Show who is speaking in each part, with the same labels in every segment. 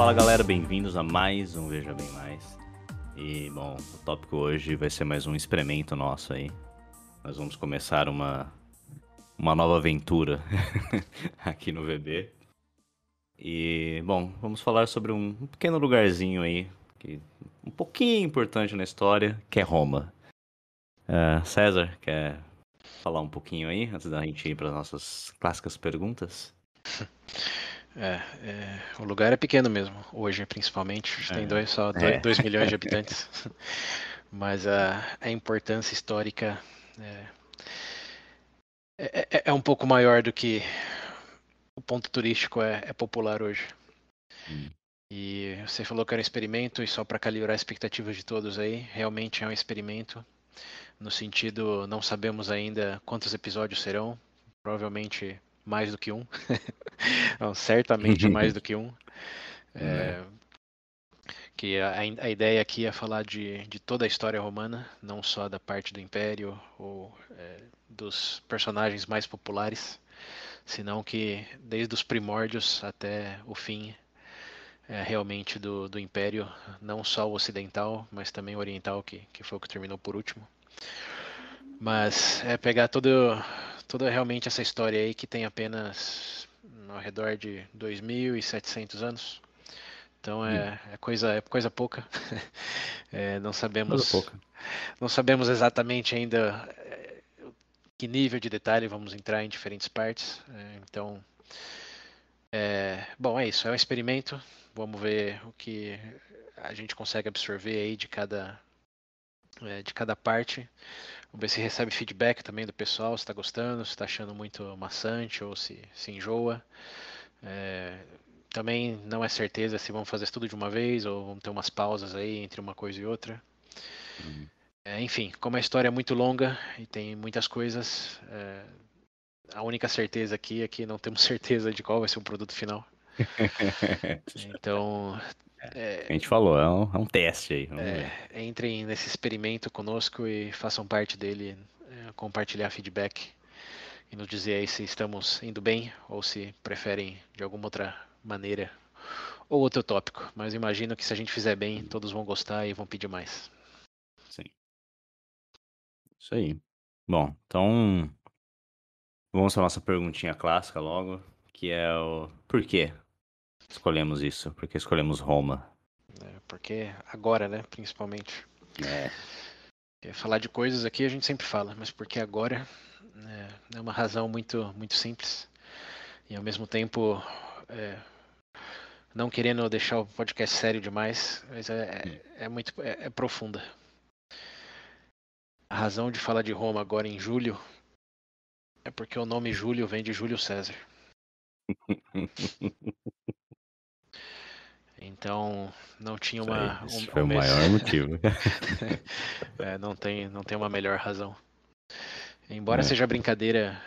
Speaker 1: Fala galera, bem-vindos a mais um Veja Bem Mais. E bom, o tópico hoje vai ser mais um experimento nosso aí. Nós vamos começar uma nova aventura aqui no VB. E bom, vamos falar sobre um pequeno lugarzinho aí, que um pouquinho importante na história, que é Roma. César, quer falar um pouquinho aí, antes da gente ir para as nossas clássicas perguntas?
Speaker 2: O lugar é pequeno mesmo, hoje principalmente, tem só 2 milhões de habitantes, mas a importância histórica é um pouco maior do que o ponto turístico é popular hoje. E você falou que era um experimento, e só para calibrar as expectativas de todos aí, realmente é um experimento, no sentido, não sabemos ainda quantos episódios serão, provavelmente mais do que um, não, certamente mais do que um. Que a ideia aqui é falar de toda a história romana, não só da parte do Império ou dos personagens mais populares, senão que desde os primórdios até o fim realmente do Império, não só o ocidental, mas também o oriental, que foi o que terminou por último. Mas é pegar toda realmente essa história aí que tem apenas ao redor de 2.700 anos. Então é coisa pouca. Não sabemos exatamente ainda que nível de detalhe vamos entrar em diferentes partes. Bom, é isso. É um experimento. Vamos ver o que a gente consegue absorver aí de cada parte. Vamos ver se recebe feedback também do pessoal, se está gostando, se está achando muito maçante ou se enjoa. Também não é certeza se vamos fazer tudo de uma vez ou vamos ter umas pausas aí entre uma coisa e outra. Enfim, como a história é muito longa e tem muitas coisas, a única certeza aqui é que não temos certeza de qual vai ser o produto final. Então,
Speaker 1: a gente falou, é um teste aí, vamos ver.
Speaker 2: Entrem nesse experimento conosco e façam parte dele, compartilhar feedback e nos dizer aí se estamos indo bem ou se preferem de alguma outra maneira ou outro tópico. Mas imagino que se a gente fizer bem, todos vão gostar e vão pedir mais.
Speaker 1: Sim. Isso aí. Bom, então vamos para a nossa perguntinha clássica logo, que é o por que escolhemos isso? Por que escolhemos Roma?
Speaker 2: Porque agora, né, principalmente. Falar de coisas aqui a gente sempre fala, mas porque agora é uma razão muito simples. E ao mesmo tempo, não querendo deixar o podcast sério demais, mas é profunda. A razão de falar de Roma agora em julho é porque o nome Júlio vem de Júlio César. Então, não tinha
Speaker 1: Esse foi o maior motivo.
Speaker 2: não tem uma melhor razão. Embora seja brincadeira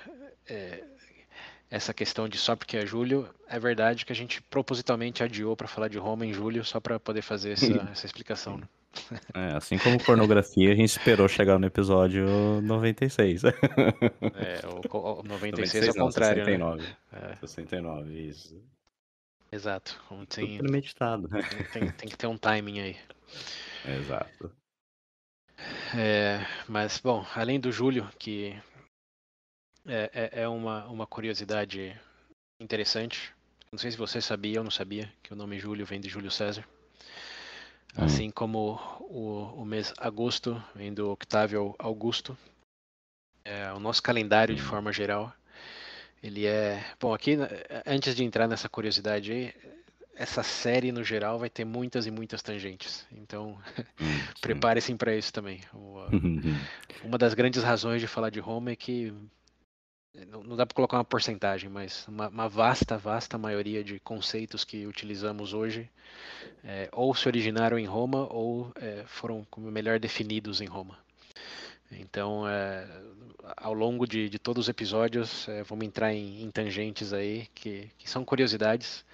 Speaker 2: essa questão de só porque é julho, é verdade que a gente propositalmente adiou para falar de Roma em julho só para poder fazer essa explicação. Né?
Speaker 1: Assim como pornografia, a gente esperou chegar no episódio 96.
Speaker 2: O 96
Speaker 1: 96
Speaker 2: ao
Speaker 1: não,
Speaker 2: contrário,
Speaker 1: 69.
Speaker 2: né?
Speaker 1: 69, isso.
Speaker 2: Exato.
Speaker 1: Tudo premeditado.
Speaker 2: Tem que ter um timing aí.
Speaker 1: Exato.
Speaker 2: Mas, bom, além do julho, que é uma curiosidade interessante. Não sei se você sabia ou não sabia que o nome Júlio vem de Júlio César. Assim como o mês agosto vem do Octávio Augusto. O nosso calendário, de forma geral, ele é... Bom, aqui, antes de entrar nessa curiosidade aí, essa série, no geral, vai ter muitas e muitas tangentes. Então, prepare-se para isso também. Uma das grandes razões de falar de Roma é que não dá para colocar uma porcentagem, mas uma vasta maioria de conceitos que utilizamos hoje ou se originaram em Roma ou foram como melhor definidos em Roma. Então, ao longo de todos os episódios, vamos entrar em tangentes aí que são curiosidades,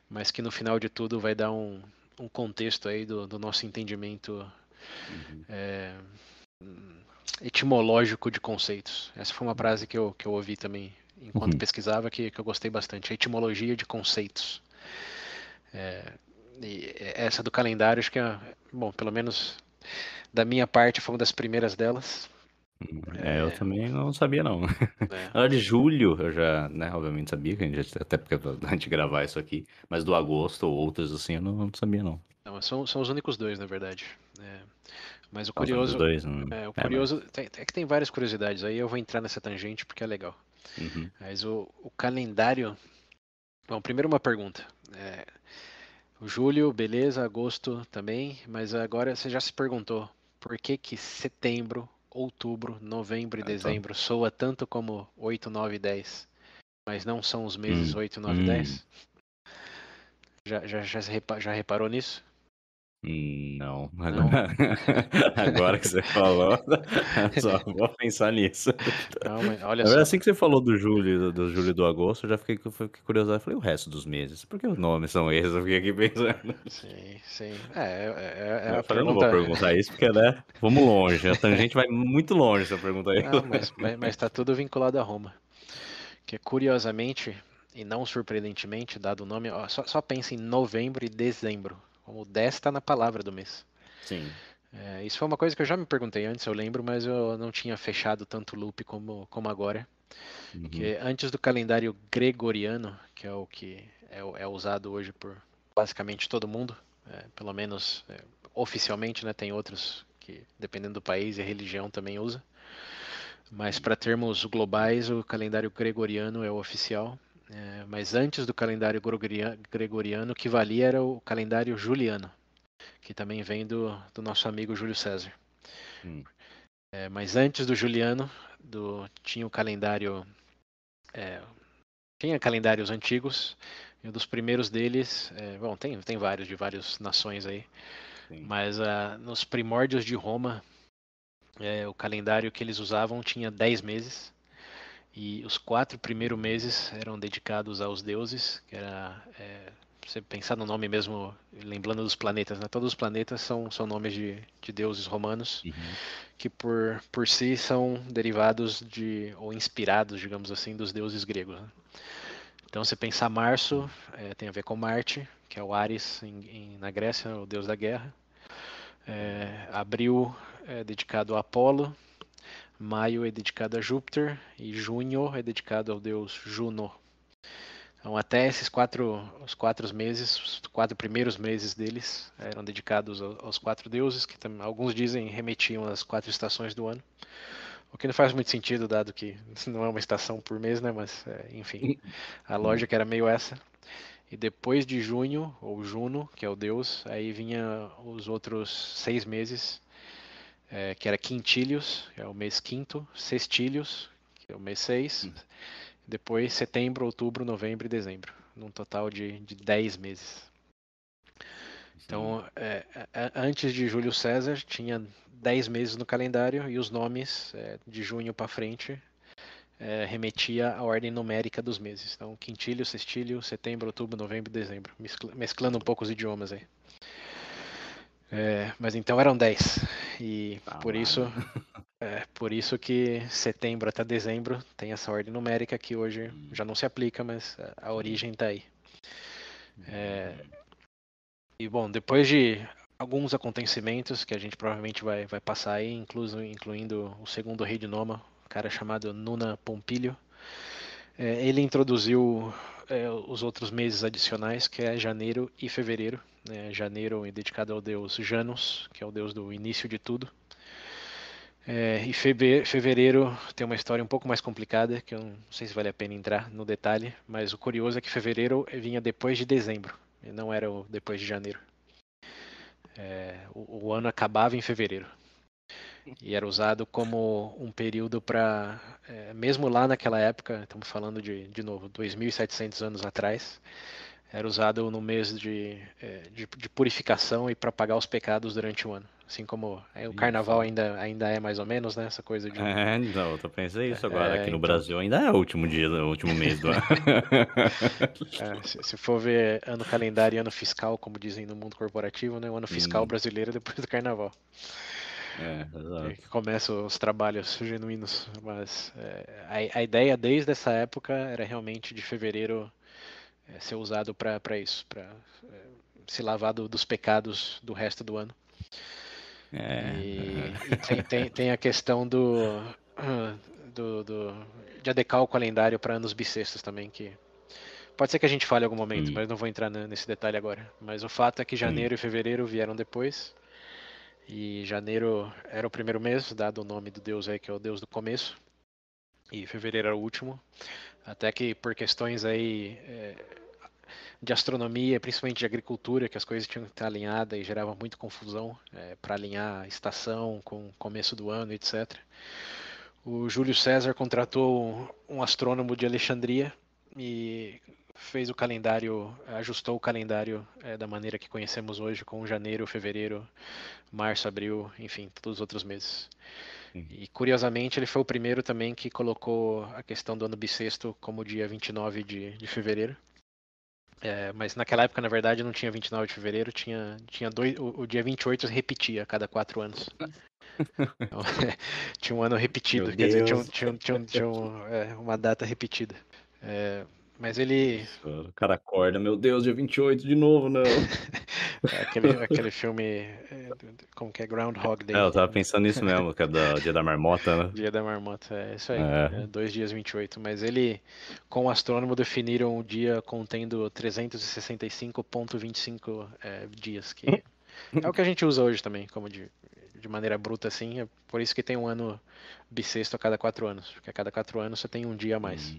Speaker 2: mas que no final de tudo vai dar um contexto aí do nosso entendimento etimológico de conceitos. Essa foi uma frase que eu ouvi também enquanto pesquisava, que eu gostei bastante. A etimologia de conceitos. E essa do calendário, acho que bom, pelo menos da minha parte, foi uma das primeiras delas.
Speaker 1: Eu
Speaker 2: É,
Speaker 1: também não sabia não.
Speaker 2: né,
Speaker 1: Na hora de julho, eu já, né, obviamente sabia, que a gente até porque a gente gravar isso aqui, mas do agosto ou outros assim, eu não sabia não.
Speaker 2: não, são os únicos dois, na verdade. É, mas
Speaker 1: São os únicos dois,
Speaker 2: o
Speaker 1: mas...
Speaker 2: curioso é que tem várias curiosidades. Aí eu vou entrar nessa tangente porque é legal.
Speaker 1: Uhum.
Speaker 2: Mas o calendário. Bom, primeiro uma pergunta. É, o julho, beleza, agosto também, mas agora você já se perguntou por que que setembro, outubro, novembro e
Speaker 1: Então,
Speaker 2: dezembro soa tanto como 8, 9 e 10, mas não são os meses
Speaker 1: hum,
Speaker 2: 8, 9 e
Speaker 1: hum,
Speaker 2: 10? Já reparou nisso?
Speaker 1: não,
Speaker 2: Não?
Speaker 1: agora, agora que você falou, só vou pensar nisso.
Speaker 2: Não, mas olha
Speaker 1: Na verdade,
Speaker 2: só.
Speaker 1: assim que você falou do julho e do agosto, eu já fiquei curioso. Eu falei, o resto dos meses? Por que os nomes são esses? Eu fiquei aqui pensando.
Speaker 2: Sim, sim. É
Speaker 1: Eu
Speaker 2: a
Speaker 1: falei, eu não vou
Speaker 2: pergunta.
Speaker 1: perguntar isso porque, né, vamos longe. A tangente vai muito longe se eu perguntar isso.
Speaker 2: Não, mas tá tudo vinculado a Roma. Que curiosamente, e não surpreendentemente, dado o nome, ó, só pensa em novembro e dezembro. Como o 10 está na palavra do mês.
Speaker 1: Sim.
Speaker 2: É, isso foi uma coisa que eu já me perguntei antes, eu lembro, mas eu não tinha fechado tanto loop como agora.
Speaker 1: Uhum.
Speaker 2: Que antes do calendário gregoriano, que é o que é usado hoje por basicamente todo mundo, pelo menos oficialmente, né, tem outros que, dependendo do país e religião, também usa. Mas para termos globais, o calendário gregoriano é o oficial. Mas antes do calendário gregoriano, o que valia era o calendário juliano, que também vem do nosso amigo Júlio César.
Speaker 1: Hum.
Speaker 2: Mas antes do juliano, tinha o calendário, é, tinha calendários antigos. E um dos primeiros deles, bom, tem vários de várias nações aí,
Speaker 1: Sim.
Speaker 2: mas nos primórdios de Roma, o calendário que eles usavam tinha 10 meses. E os 4 primeiros meses eram dedicados aos deuses, que era, você pensar no nome mesmo, lembrando dos planetas, né? Todos os planetas são nomes de deuses romanos,
Speaker 1: Uhum.
Speaker 2: que por si são derivados ou inspirados, digamos assim, dos deuses gregos, né? Então, você pensar Março, tem a ver com Marte, que é o Ares na Grécia, o deus da guerra. Abril é dedicado a Apolo, maio é dedicado a Júpiter e junho é dedicado ao deus Juno. Então, até os 4 meses, os 4 primeiros meses deles eram dedicados aos 4 deuses, que alguns dizem remetiam às 4 estações do ano. O que não faz muito sentido, dado que não é uma estação por mês, né? Mas, enfim, a
Speaker 1: Hum.
Speaker 2: lógica era meio essa. E depois de junho, ou Juno, que é o deus, aí vinha os outros 6 meses, que era quintílios, que é o mês quinto, sextílios, que é o mês 6,
Speaker 1: Hum.
Speaker 2: depois setembro, outubro, novembro e dezembro, num total de 10 meses.
Speaker 1: Sim.
Speaker 2: Então, antes de Júlio César, tinha 10 meses no calendário e os nomes, de junho para frente, remetia à ordem numérica dos meses. Então, quintílio, sextílio, setembro, outubro, novembro e dezembro, mesclando um pouco os idiomas aí. Mas então eram 10. E
Speaker 1: Tá
Speaker 2: por
Speaker 1: lá, né?
Speaker 2: isso, por isso que setembro até dezembro tem essa ordem numérica que hoje
Speaker 1: Hum.
Speaker 2: já não se aplica, mas a
Speaker 1: Sim.
Speaker 2: origem está aí.
Speaker 1: Uhum.
Speaker 2: E bom, depois de alguns acontecimentos que a gente provavelmente vai passar aí, incluindo o segundo rei de Noma, um cara chamado Nuna Pompílio, ele introduziu os outros meses adicionais, que é janeiro e fevereiro. Janeiro é dedicado ao deus Janus, que é o deus do início de tudo. E fevereiro tem uma história um pouco mais complicada, que eu não sei se vale a pena entrar no detalhe, mas o curioso é que fevereiro vinha depois de dezembro, e não era depois de janeiro. O ano acabava em fevereiro. E era usado como um período para, mesmo lá naquela época, estamos falando de novo, 2.700 anos atrás, era usado no mês de purificação e para pagar os pecados durante o ano. Assim como o
Speaker 1: Olha
Speaker 2: carnaval
Speaker 1: só.
Speaker 2: ainda é mais ou menos, né? Essa coisa de.
Speaker 1: Então, eu tô pensando isso agora. Aqui no
Speaker 2: Então,
Speaker 1: Brasil ainda é o último dia, o último mês do ano.
Speaker 2: se for ver ano calendário e ano fiscal, como dizem no mundo corporativo, né? O ano fiscal
Speaker 1: Hum,
Speaker 2: brasileiro é depois do carnaval. Que
Speaker 1: exato.
Speaker 2: começam os trabalhos genuínos. Mas a ideia desde essa época era realmente de fevereiro ser usado para isso, para se lavar dos pecados do resto do ano. E tem a questão de adequar o calendário para anos bissextos também, que pode ser que a gente fale em algum momento, mas não vou entrar nesse detalhe agora. Mas o fato é que janeiro e fevereiro vieram depois, e janeiro era o primeiro mês, dado o nome do deus aí, que é o deus do começo, e fevereiro era o último, até que por questões aí de astronomia, principalmente de agricultura, que as coisas tinham que estar alinhadas e gerava muita confusão para alinhar a estação com o começo do ano, etc. O Júlio César contratou um astrônomo de Alexandria e fez o calendário, ajustou o calendário da maneira que conhecemos hoje, com janeiro, fevereiro, março, abril, enfim, todos os outros meses. E curiosamente ele foi o primeiro também que colocou a questão do ano bissexto como dia 29 de fevereiro. Mas naquela época, na verdade, não tinha 29 de fevereiro, tinha o dia 28 repetia a cada 4 anos. Então, tinha um ano repetido,
Speaker 1: Meu
Speaker 2: quer dizer,
Speaker 1: Deus.
Speaker 2: uma data repetida. Mas ele.
Speaker 1: O cara acorda, meu Deus, dia 28 de novo, não.
Speaker 2: aquele filme, como que é? Groundhog Day.
Speaker 1: Eu tava pensando nisso mesmo, que é do Dia da Marmota, né?
Speaker 2: Dia da Marmota, é isso aí.
Speaker 1: É.
Speaker 2: 2 dias 28. Mas ele, com o astrônomo, definiram o dia contendo 365,25 dias, que é o que a gente usa hoje também, como de maneira bruta assim. É por isso que tem um ano bissexto a cada 4 anos, porque a cada 4 anos você tem um dia a mais.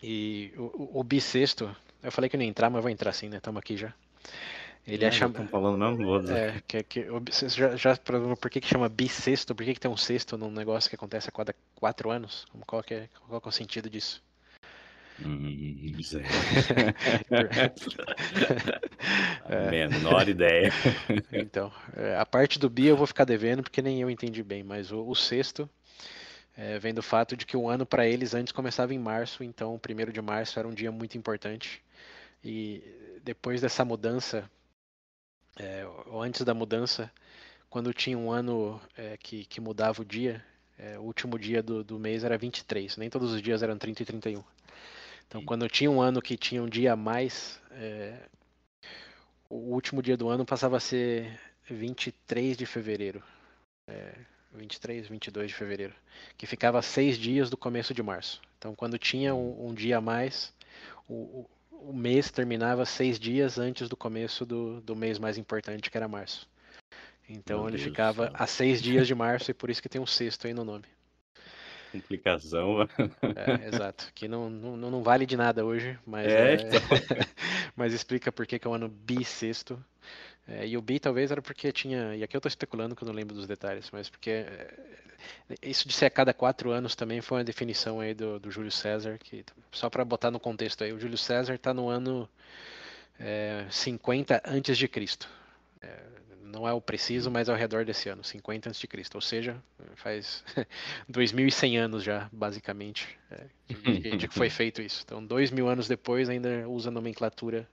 Speaker 2: E o bissexto, eu falei que eu não ia entrar, mas vou entrar sim, né? Estamos aqui já. Ele é
Speaker 1: Já estamos falando mesmo? Não vou dizer.
Speaker 2: você perguntou por que chama bissexto? Por que tem um sexto num negócio que acontece a cada 4 anos? Qual que é o sentido disso?
Speaker 1: Não sei. Menor ideia.
Speaker 2: Então, a parte do bi eu vou ficar devendo porque nem eu entendi bem, mas o sexto vem do fato de que o ano para eles antes começava em março, então o 1º de março era um dia muito importante. E depois dessa mudança, ou antes da mudança, quando tinha um ano que mudava o dia, o último dia do mês era 23, nem todos os dias eram 30 e 31. Então, quando tinha um ano que tinha um dia a mais, o último dia do ano passava a ser 23 de fevereiro. 23, 22 de fevereiro. Que ficava 6 dias do começo de março. Então, quando tinha um dia a mais, o mês terminava 6 dias antes do começo do mês mais importante, que era março. Então,
Speaker 1: Meu
Speaker 2: ele
Speaker 1: Deus do
Speaker 2: ficava
Speaker 1: céu.
Speaker 2: a 6 dias de março e por isso que tem um sexto aí no nome.
Speaker 1: Complicação.
Speaker 2: Exato. Que não vale de nada hoje, mas,
Speaker 1: Então.
Speaker 2: mas explica por que é um ano bissexto. E o bi talvez era porque tinha. E aqui eu estou especulando que eu não lembro dos detalhes, mas porque isso de ser a cada 4 anos também foi uma definição aí do Júlio César, que só para botar no contexto aí, o Júlio César está no ano 50 antes de Cristo. Não é o preciso, mas ao redor desse ano, 50 antes de Cristo. Ou seja, faz 2100 anos já, basicamente, de que foi feito isso. Então, 2000 anos depois, ainda usa a nomenclatura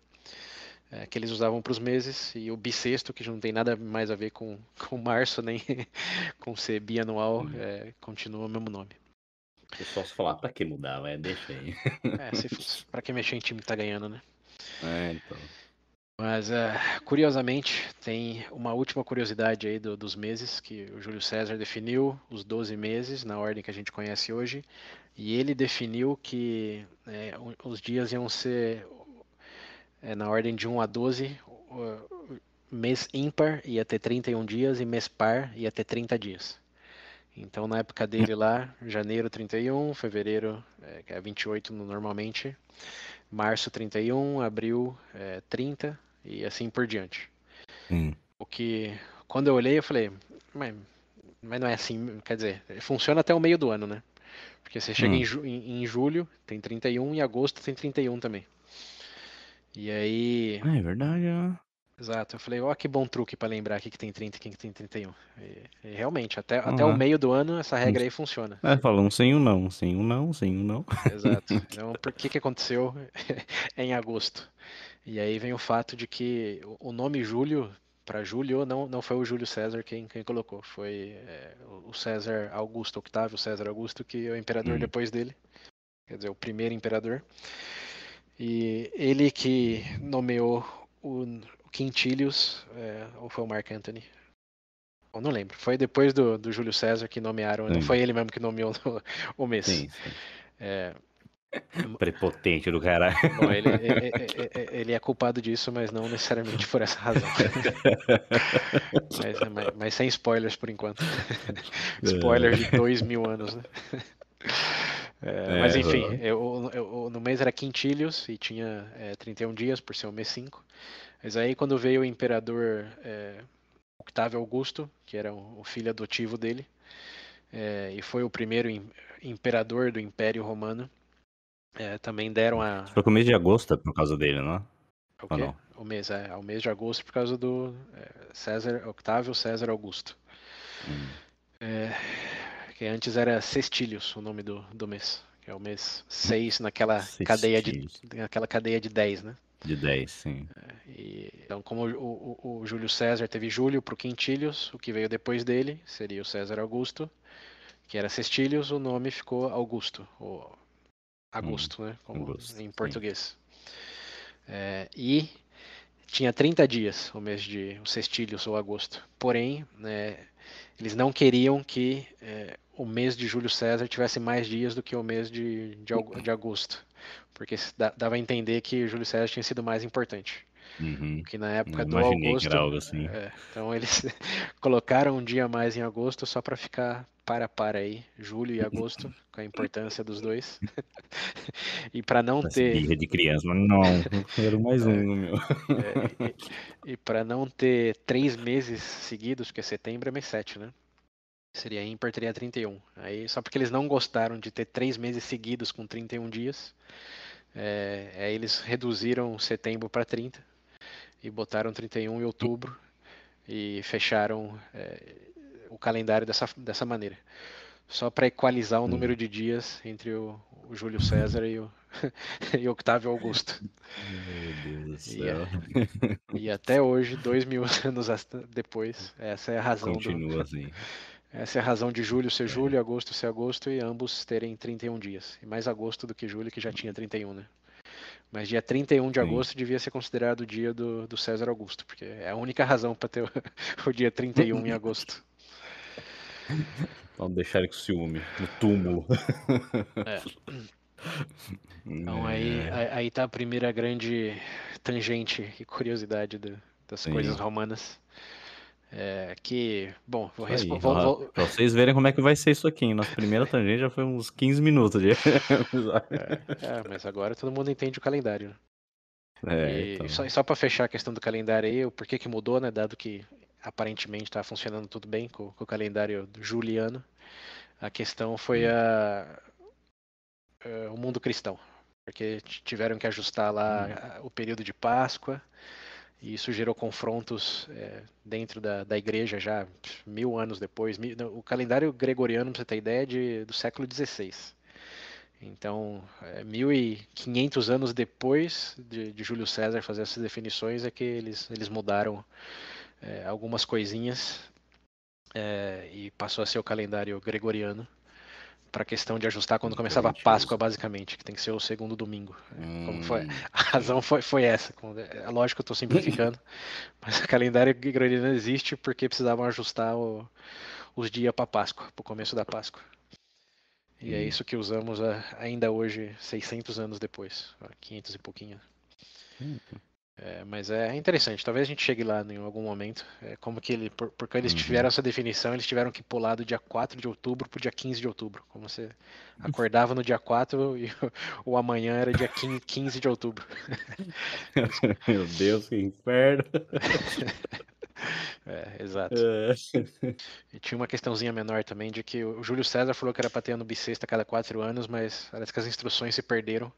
Speaker 2: que eles usavam para os meses, e o bissexto, que não tem nada mais a ver com março, nem com ser bianual, continua o mesmo nome.
Speaker 1: O pessoal só falar, pra que mudar? Deixa aí.
Speaker 2: Se fosse, para que mexer em time que tá ganhando, né?
Speaker 1: Então.
Speaker 2: Mas, curiosamente, tem uma última curiosidade aí dos meses, que o Júlio César definiu os 12 meses, na ordem que a gente conhece hoje, e ele definiu que os dias iam ser na ordem de 1 a 12, mês ímpar ia ter 31 dias e mês par ia ter 30 dias. Então, na época dele lá, janeiro 31, fevereiro, que é 28 normalmente, março 31, abril 30 e assim por diante. O que, quando eu olhei, eu falei, mas não é assim, quer dizer, funciona até o meio do ano, né? Porque você chega em julho, tem 31, e em agosto tem 31 também. E aí,
Speaker 1: É verdade, né?
Speaker 2: exato, eu falei, ó, que bom truque pra lembrar aqui que tem 30 e quem que tem 31. E realmente, até o
Speaker 1: Uhum.
Speaker 2: meio do ano, essa regra aí funciona.
Speaker 1: Fala um sim, um não, sim, um não, sim, um não.
Speaker 2: Exato. Então, por que aconteceu em agosto? E aí vem o fato de que o nome Júlio, para Júlio, não foi o Júlio César quem colocou, foi o César Augusto, Octávio César Augusto, que é o imperador depois dele, quer dizer, o primeiro imperador. E ele que nomeou o Quintilius, ou foi o Mark Antony? Eu não lembro. Foi depois do Júlio César que nomearam, não
Speaker 1: Sim,
Speaker 2: foi ele mesmo que nomeou o mês.
Speaker 1: sim, sim.
Speaker 2: É,
Speaker 1: Prepotente do caralho.
Speaker 2: bom, ele é culpado disso, mas não necessariamente por essa razão. Mas sem spoilers por enquanto. Spoilers de 2000 anos, né? Mas enfim,
Speaker 1: Aham.
Speaker 2: no mês era quintilhos e tinha 31 dias por ser o mês 5. Mas aí quando veio o imperador Octávio Augusto, que era o filho adotivo dele, e foi o primeiro imperador do Império Romano, também deram
Speaker 1: Acho que foi começo de agosto por causa dele, não é?
Speaker 2: o
Speaker 1: Ou
Speaker 2: quê?
Speaker 1: não?
Speaker 2: O mês de agosto por causa do César, Octávio César Augusto.
Speaker 1: Hum.
Speaker 2: É, que antes era Sextílios, o nome do mês, que é o mês 6 naquela cadeia de 10, né?
Speaker 1: De 10, sim.
Speaker 2: Então, como o Júlio César teve Júlio para o Quintílios, o que veio depois dele seria o César Augusto, que era Sextílios, o nome ficou Augusto, ou
Speaker 1: Hum.
Speaker 2: Agosto, né? Como
Speaker 1: Agosto,
Speaker 2: em
Speaker 1: sim.
Speaker 2: português. E tinha 30 dias o Sextílios ou Agosto. Porém, né, eles não queriam que o mês de Júlio César tivesse mais dias do que o mês de agosto, porque dava a entender que Júlio César tinha sido mais importante. O
Speaker 1: Uhum.
Speaker 2: que na época
Speaker 1: Eu
Speaker 2: do
Speaker 1: imaginei que era
Speaker 2: Augusto,
Speaker 1: algo assim.
Speaker 2: então eles colocaram um dia a mais em agosto só para ficar para aí, julho e agosto, com a importância dos dois. E para não
Speaker 1: Essa
Speaker 2: ter
Speaker 1: birra de criança. Mas não, eu quero mais um no meu.
Speaker 2: e para não ter 3 meses seguidos, porque setembro é mês 7, né? Seria ímpar, teria 31. Aí, só porque eles não gostaram de ter 3 meses seguidos com 31 dias, aí eles reduziram setembro para 30 e botaram 31 em outubro e fecharam o calendário dessa maneira. Só para equalizar o número
Speaker 1: Hum.
Speaker 2: de dias entre o Júlio César e Octávio Augusto.
Speaker 1: Meu Deus do
Speaker 2: E,
Speaker 1: céu.
Speaker 2: e até hoje, 2000 anos depois,
Speaker 1: Continua assim.
Speaker 2: essa é a razão de julho ser julho, agosto ser agosto e ambos terem 31 dias. E mais agosto do que julho, que já tinha 31, né? Mas dia 31 de
Speaker 1: Sim.
Speaker 2: agosto devia ser considerado o dia do César Augusto, porque é a única razão para ter o dia 31 em agosto.
Speaker 1: Vamos deixar ele com ciúme. No túmulo.
Speaker 2: É. Então aí,
Speaker 1: É,
Speaker 2: aí tá a primeira grande tangente e curiosidade das coisas
Speaker 1: sim.
Speaker 2: romanas. Bom, vou,
Speaker 1: Isso aí.
Speaker 2: vou,
Speaker 1: Ó,
Speaker 2: vou,
Speaker 1: pra vocês verem como é que vai ser isso aqui, hein? Nossa primeira tangente já foi uns 15 minutos de episódio.
Speaker 2: mas agora todo mundo entende o calendário, né?
Speaker 1: É,
Speaker 2: E
Speaker 1: então.
Speaker 2: só para fechar a questão do calendário aí, o porquê que mudou, né? Dado que aparentemente está funcionando tudo bem com o calendário juliano, a questão foi
Speaker 1: Hum.
Speaker 2: o mundo cristão, porque tiveram que ajustar
Speaker 1: Hum.
Speaker 2: lá o período de Páscoa, e isso gerou confrontos dentro da igreja já 1000 anos depois. O calendário gregoriano, para você ter ideia, é do século XVI. Então, 1500 anos depois de Júlio César fazer essas definições é que eles mudaram algumas coisinhas e passou a ser o calendário gregoriano para a questão de ajustar quando começava a Páscoa,
Speaker 1: Entendi.
Speaker 2: basicamente, que tem que ser o segundo domingo. Como foi? A razão
Speaker 1: Sim.
Speaker 2: foi essa. É lógico que eu estou simplificando, mas o calendário gregoriano existe porque precisavam ajustar os dias para Páscoa, para o começo da Páscoa. E é
Speaker 1: Hum.
Speaker 2: isso que usamos ainda hoje, 600 anos depois, 500 e pouquinho. Mas é interessante, talvez a gente chegue lá em algum momento. Como que porque eles tiveram
Speaker 1: Uhum.
Speaker 2: essa definição, eles tiveram que pular do dia 4 de outubro para o dia 15 de outubro. Como você acordava no dia 4 e o amanhã era dia 15 de outubro. Eles-
Speaker 1: Meu Deus, que inferno.
Speaker 2: Exato.
Speaker 1: É.
Speaker 2: E tinha uma questãozinha menor também de que o Júlio César falou que era para ter ano bissexto a cada 4 anos, mas parece que as instruções se perderam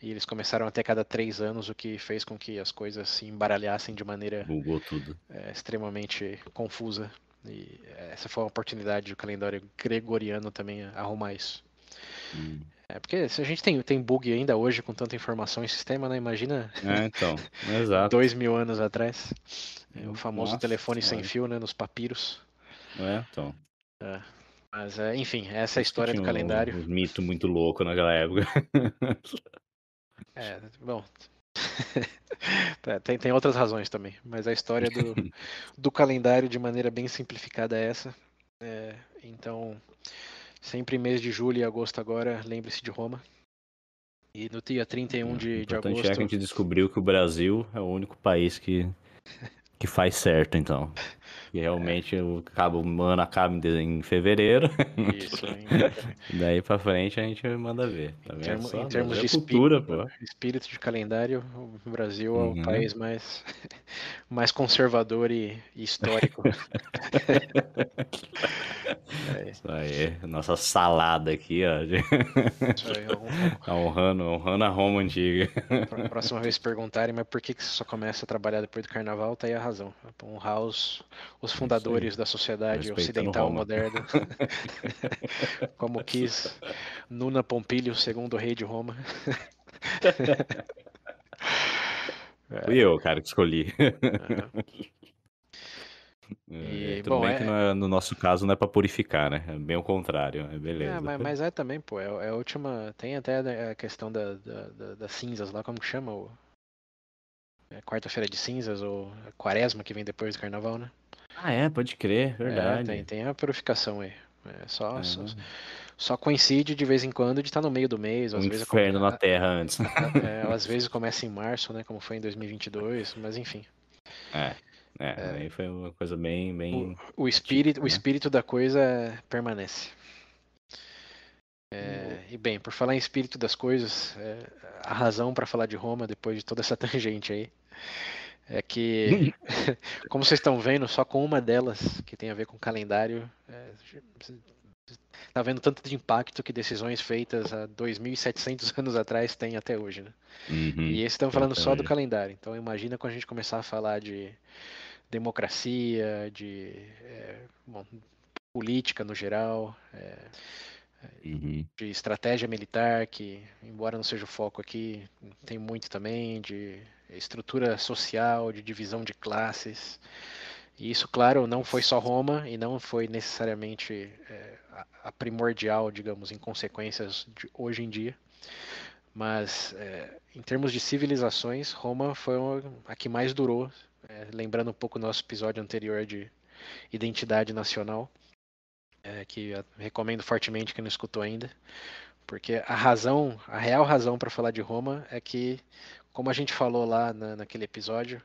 Speaker 2: e eles começaram a ter a cada 3 anos, o que fez com que as coisas se embaralhassem de maneira
Speaker 1: Bugou tudo.
Speaker 2: extremamente confusa. E essa foi uma oportunidade do calendário gregoriano também arrumar isso.
Speaker 1: Hum.
Speaker 2: Porque se a gente tem bug ainda hoje com tanta informação em sistema, né? Imagina
Speaker 1: É, então. Exato.
Speaker 2: 2000 anos atrás. O famoso
Speaker 1: Nossa
Speaker 2: telefone sem
Speaker 1: senhora.
Speaker 2: fio, né? Nos papiros.
Speaker 1: É, então.
Speaker 2: É. Mas, enfim, essa é
Speaker 1: Por
Speaker 2: a
Speaker 1: isso que
Speaker 2: história do
Speaker 1: tinha
Speaker 2: calendário.
Speaker 1: os mitos muito loucos naquela época.
Speaker 2: Bom, tem outras razões também, mas a história do calendário de maneira bem simplificada é essa. Então, sempre mês de julho e agosto agora, lembre-se de Roma. E no dia 31
Speaker 1: O
Speaker 2: de
Speaker 1: importante é que a
Speaker 2: agosto,
Speaker 1: gente descobriu que o Brasil é o único país que faz certo, então. Que realmente o ano acaba em fevereiro.
Speaker 2: isso,
Speaker 1: Daí pra frente a gente manda ver. Tá vendo
Speaker 2: em
Speaker 1: só? O
Speaker 2: termos
Speaker 1: Brasil é
Speaker 2: de
Speaker 1: cultura, pô.
Speaker 2: espírito de calendário, o Brasil é o
Speaker 1: Uhum.
Speaker 2: país mais conservador e histórico. É,
Speaker 1: Isso aí, nossa salada aqui, ó.
Speaker 2: isso aí,
Speaker 1: Tá honrando a Roma antiga.
Speaker 2: próxima vez perguntarem, mas por que que você só começa a trabalhar depois do carnaval? Tá aí a razão. Honrar os
Speaker 1: É isso aí.
Speaker 2: fundadores da sociedade
Speaker 1: Respeitando
Speaker 2: ocidental
Speaker 1: Roma.
Speaker 2: moderna, como quis Nuna Pompílio, segundo rei de Roma.
Speaker 1: Fui eu, cara, que escolhi.
Speaker 2: Aham. E,
Speaker 1: Tudo
Speaker 2: bom,
Speaker 1: bem que no nosso caso não é pra purificar, né? É bem o contrário, é beleza.
Speaker 2: mas é também, pô, é a última. Tem até a questão das cinzas lá, como que chama? Quarta-feira de cinzas, ou quaresma que vem depois do carnaval, né?
Speaker 1: Ah, é, pode crer, verdade.
Speaker 2: Tem a purificação aí.
Speaker 1: É,
Speaker 2: Só coincide de vez em quando de estar no meio do mês,
Speaker 1: o
Speaker 2: às vezes,
Speaker 1: inferno na Terra antes.
Speaker 2: às vezes começa em março, né? Como foi em 2022, mas enfim.
Speaker 1: É, aí foi uma coisa bem,
Speaker 2: O,
Speaker 1: bem
Speaker 2: o
Speaker 1: típica, né?
Speaker 2: espírito da coisa permanece. E bem, por falar em espírito das coisas, a razão para falar de Roma, depois de toda essa tangente aí, é que, como vocês estão vendo, só com uma delas, que tem a ver com calendário, tá vendo tanto de impacto que decisões feitas há 2.700 anos atrás têm até hoje, né? E
Speaker 1: Uhum,
Speaker 2: esse estamos
Speaker 1: tem
Speaker 2: falando
Speaker 1: até
Speaker 2: só do
Speaker 1: hoje.
Speaker 2: calendário. Então imagina quando a gente começar a falar de democracia, bom, política no geral,
Speaker 1: Uhum.
Speaker 2: de estratégia militar, que embora não seja o foco aqui, tem muito também, de estrutura social, de divisão de classes. E isso, claro, não foi
Speaker 1: Nossa.
Speaker 2: só Roma e não foi necessariamente a primordial, digamos, em consequências de hoje em dia. Mas em termos de civilizações, Roma foi a que mais durou. Lembrando um pouco o nosso episódio anterior de identidade nacional, que eu recomendo fortemente quem não escutou ainda, porque a real razão para falar de Roma é que, como a gente falou lá naquele episódio,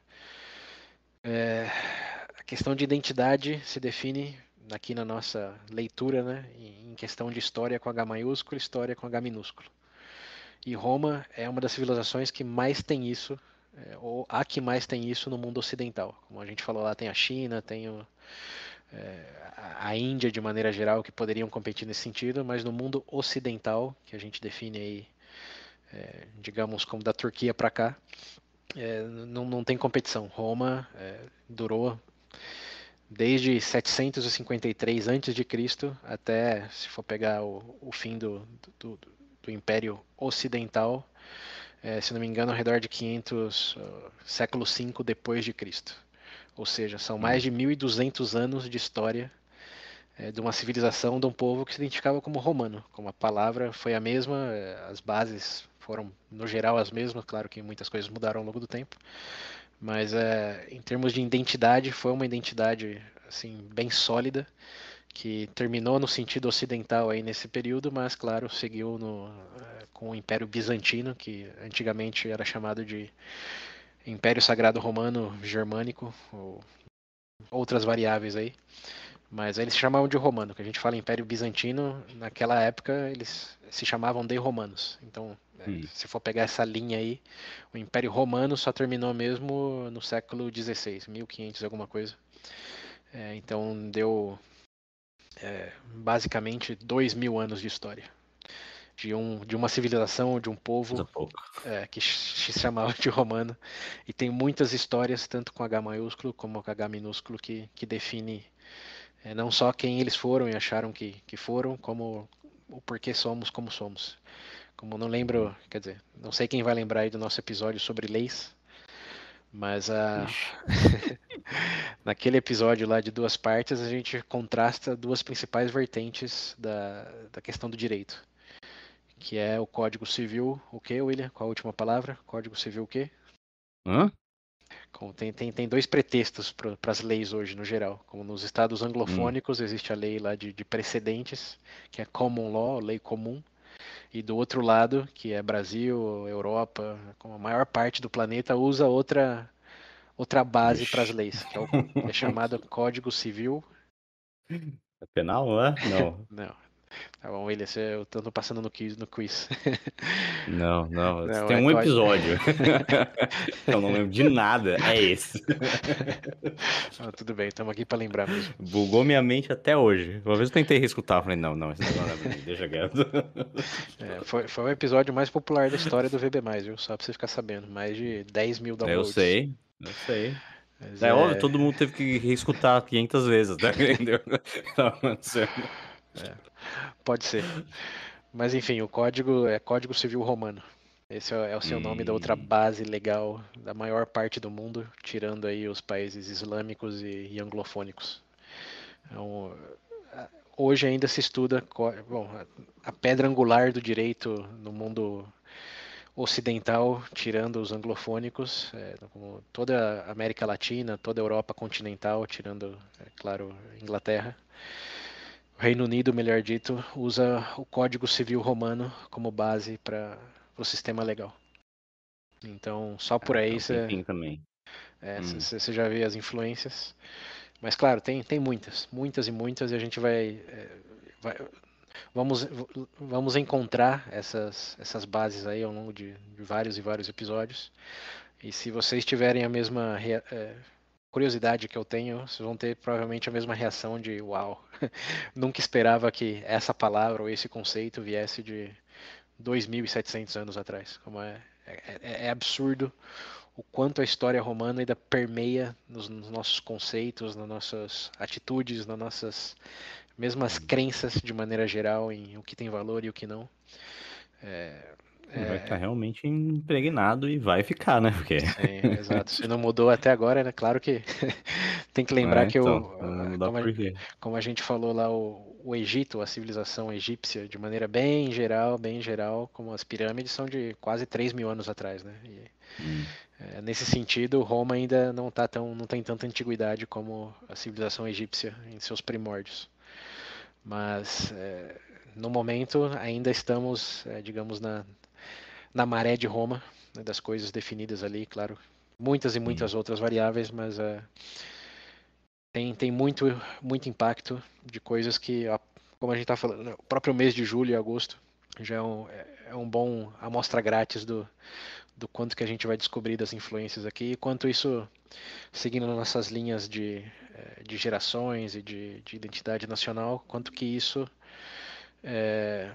Speaker 2: a questão de identidade se define aqui na nossa leitura, né, em questão de história com H maiúsculo, história com H minúsculo. E Roma é uma das civilizações que mais tem isso, ou a que mais tem isso no mundo ocidental. Como a gente falou lá, tem a China, tem a Índia de maneira geral que poderiam competir nesse sentido, mas no mundo ocidental, que a gente define aí, digamos, como da Turquia para cá, não tem competição. Roma durou desde 753 a.C. até, se for pegar o fim do Império Ocidental, se não me engano, ao redor de 500, século V depois de Cristo. Ou seja, são mais
Speaker 1: Hum.
Speaker 2: de 1.200 anos de história de uma civilização, de um povo que se identificava como romano. Como a palavra foi a mesma, as bases foram, no geral, as mesmas. Claro que muitas coisas mudaram ao longo do tempo. Mas em termos de identidade, foi uma identidade assim bem sólida, que terminou no sentido ocidental aí nesse período, mas claro, seguiu com o Império Bizantino, que antigamente era chamado de Império Sagrado Romano Germânico, ou outras variáveis aí. Mas eles se chamavam de romano, que a gente fala Império Bizantino, naquela época eles se chamavam de romanos. Então,
Speaker 1: Hum.
Speaker 2: se for pegar essa linha aí, o Império Romano só terminou mesmo no século XVI, 1500 alguma coisa. Então deu basicamente 2.000 anos de história. De uma civilização, de um
Speaker 1: Coisa
Speaker 2: povo
Speaker 1: pouca.
Speaker 2: que se chamava de romano. E tem muitas histórias, tanto com H maiúsculo como com H minúsculo, que define não só quem eles foram e acharam que foram, como o porquê somos como somos. Como não lembro, quer dizer, não sei quem vai lembrar aí do nosso episódio sobre leis, mas
Speaker 1: Ixi.
Speaker 2: naquele episódio lá de duas partes a gente contrasta duas principais vertentes da questão do direito, que é o Código Civil, o quê, William? Qual a última palavra? Código Civil o quê?
Speaker 1: Hã?
Speaker 2: Tem dois pretextos para as leis hoje, no geral. Como nos estados
Speaker 1: Hum.
Speaker 2: anglofônicos, existe a lei lá de precedentes, que é common law, lei comum. E do outro lado, que é Brasil, Europa, como a maior parte do planeta usa outra base para as
Speaker 1: Vixe.
Speaker 2: leis, que é chamado Código Civil.
Speaker 1: É penal, não é? Não.
Speaker 2: Não, tá bom, William, eu tô passando no quiz.
Speaker 1: Não, não.
Speaker 2: Não,
Speaker 1: Tem
Speaker 2: é
Speaker 1: um
Speaker 2: código.
Speaker 1: episódio que eu não lembro de nada. É esse.
Speaker 2: Ah, tudo bem, estamos aqui para lembrar mesmo.
Speaker 1: Bugou minha mente até hoje. Uma vez eu tentei reescutar, falei, não, não, esse negócio não é pra mim, deixa quieto.
Speaker 2: Foi o episódio mais popular da história do VB+, viu? Só pra você ficar sabendo. Mais de 10 mil
Speaker 1: Eu
Speaker 2: downloads.
Speaker 1: sei, eu sei.
Speaker 2: Mas
Speaker 1: É óbvio, todo mundo teve que reescutar 500 vezes, tá entendeu? Tá acontecendo.
Speaker 2: pode ser. Mas enfim, o código é Código Civil Romano. Esse é o seu nome da outra
Speaker 1: Hum,
Speaker 2: base legal da maior parte do mundo, tirando aí os países islâmicos e anglofônicos. Então, hoje ainda se estuda, bom, a pedra angular do direito no mundo ocidental, tirando os anglofônicos, como toda a América Latina, toda a Europa continental, tirando, claro, Inglaterra. O Reino Unido, melhor dito, usa o Código Civil Romano como base para o sistema legal. Então, só por
Speaker 1: é
Speaker 2: aí
Speaker 1: um tempinho também. Hum,
Speaker 2: você já vê as influências. Mas, claro, tem muitas, muitas e muitas, e a gente vai vamos, vamos encontrar essas bases aí ao longo de vários e vários episódios. E se vocês tiverem a mesma curiosidade que eu tenho, vocês vão ter provavelmente a mesma reação de uau, nunca esperava que essa palavra ou esse conceito viesse de 2.700 anos atrás. Como é absurdo o quanto a história romana ainda permeia nos nossos conceitos, nas nossas atitudes, nas nossas mesmas
Speaker 1: hum.
Speaker 2: crenças de maneira geral em o que tem valor e o que não. É,
Speaker 1: Vai estar
Speaker 2: é,
Speaker 1: realmente impregnado e vai ficar, né? Porque.
Speaker 2: sim, exato. Se não mudou até agora, né? Claro que tem que lembrar
Speaker 1: É,
Speaker 2: que
Speaker 1: então, não vai mudar por quê?
Speaker 2: como a gente falou lá, o Egito, a civilização egípcia, de maneira bem geral, como as pirâmides são de quase 3.000 anos atrás, né?
Speaker 1: Hum,
Speaker 2: Nesse sentido, Roma ainda não tem tanta antiguidade como a civilização egípcia em seus primórdios. Mas no momento ainda estamos, digamos, na maré de Roma, né, das coisas definidas ali, claro, muitas e
Speaker 1: sim.
Speaker 2: muitas outras variáveis, mas tem muito impacto de coisas que, como a gente está falando, né, o próprio mês de julho e agosto já é um bom amostra grátis do quanto que a gente vai descobrir das influências aqui e quanto isso, seguindo nossas linhas de gerações e de identidade nacional, quanto que isso é,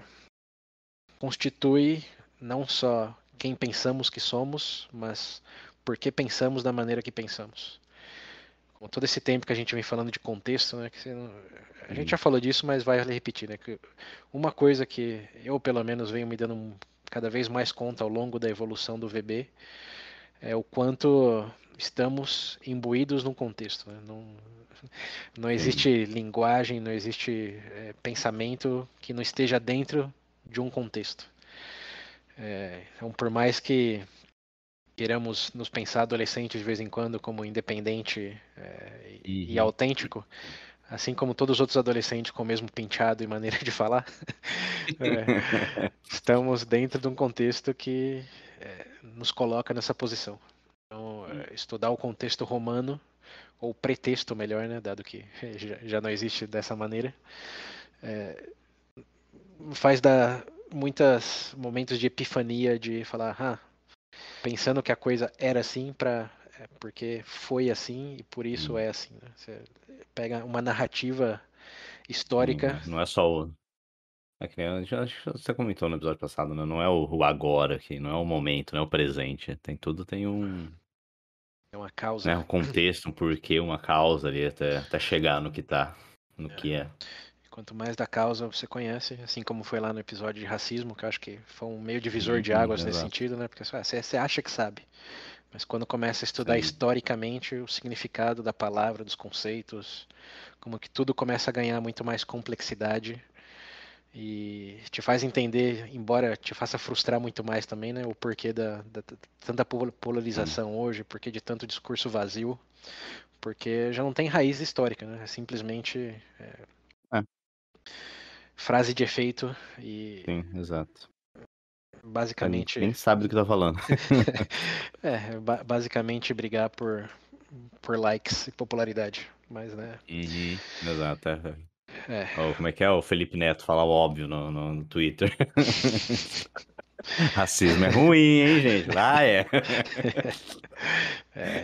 Speaker 2: constitui não só quem pensamos que somos, mas por que pensamos da maneira que pensamos. Com todo esse tempo que a gente vem falando de contexto, né, a gente já
Speaker 1: Hum,
Speaker 2: falou disso, mas vai repetir, né, que uma coisa que eu pelo menos venho me dando cada vez mais conta ao longo da evolução do VB é o quanto estamos imbuídos num contexto, né? Não
Speaker 1: sim.
Speaker 2: existe linguagem, não existe pensamento que não esteja dentro de um contexto. Então, por mais que queiramos nos pensar adolescentes de vez em quando como independente e
Speaker 1: Uhum.
Speaker 2: autêntico, assim como todos os outros adolescentes com o mesmo penteado e maneira de falar, é, estamos dentro de um contexto que nos coloca nessa posição. Então, estudar o contexto romano, ou pretexto melhor, né, dado que já não existe dessa maneira, faz dar muitos momentos de epifania de falar, pensando que a coisa era assim porque foi assim e por isso
Speaker 1: Sim.
Speaker 2: é assim. Né? Você pega uma narrativa
Speaker 1: Sim,
Speaker 2: histórica,
Speaker 1: não é só o. É que nem, acho que você comentou no episódio passado, né? Não é o agora aqui, não é o momento, não é o presente. Tem um,
Speaker 2: é uma causa.
Speaker 1: né, um contexto, um porquê, uma causa ali até chegar no que tá, no
Speaker 2: É.
Speaker 1: que é.
Speaker 2: Quanto mais da causa você conhece, assim como foi lá no episódio de racismo, que eu acho que foi um meio divisor de águas nesse
Speaker 1: Exato.
Speaker 2: sentido, né? Porque você acha que sabe, mas quando começa a estudar
Speaker 1: Sim.
Speaker 2: historicamente o significado da palavra, dos conceitos, como que tudo começa a ganhar muito mais complexidade, e te faz entender, embora te faça frustrar muito mais também, né, o porquê da tanta
Speaker 1: Sim.
Speaker 2: polarização hoje, porquê de tanto discurso vazio, porque já não tem raiz histórica, né, é simplesmente
Speaker 1: É,
Speaker 2: frase de efeito e
Speaker 1: sim, exato. A gente
Speaker 2: basicamente
Speaker 1: nem sabe do que tá falando.
Speaker 2: basicamente brigar por likes e popularidade, mas né,
Speaker 1: Uhum, exato.
Speaker 2: é.
Speaker 1: Como é que é? O Felipe Neto fala o óbvio no Twitter. Racismo é ruim, hein, gente? Ah, é.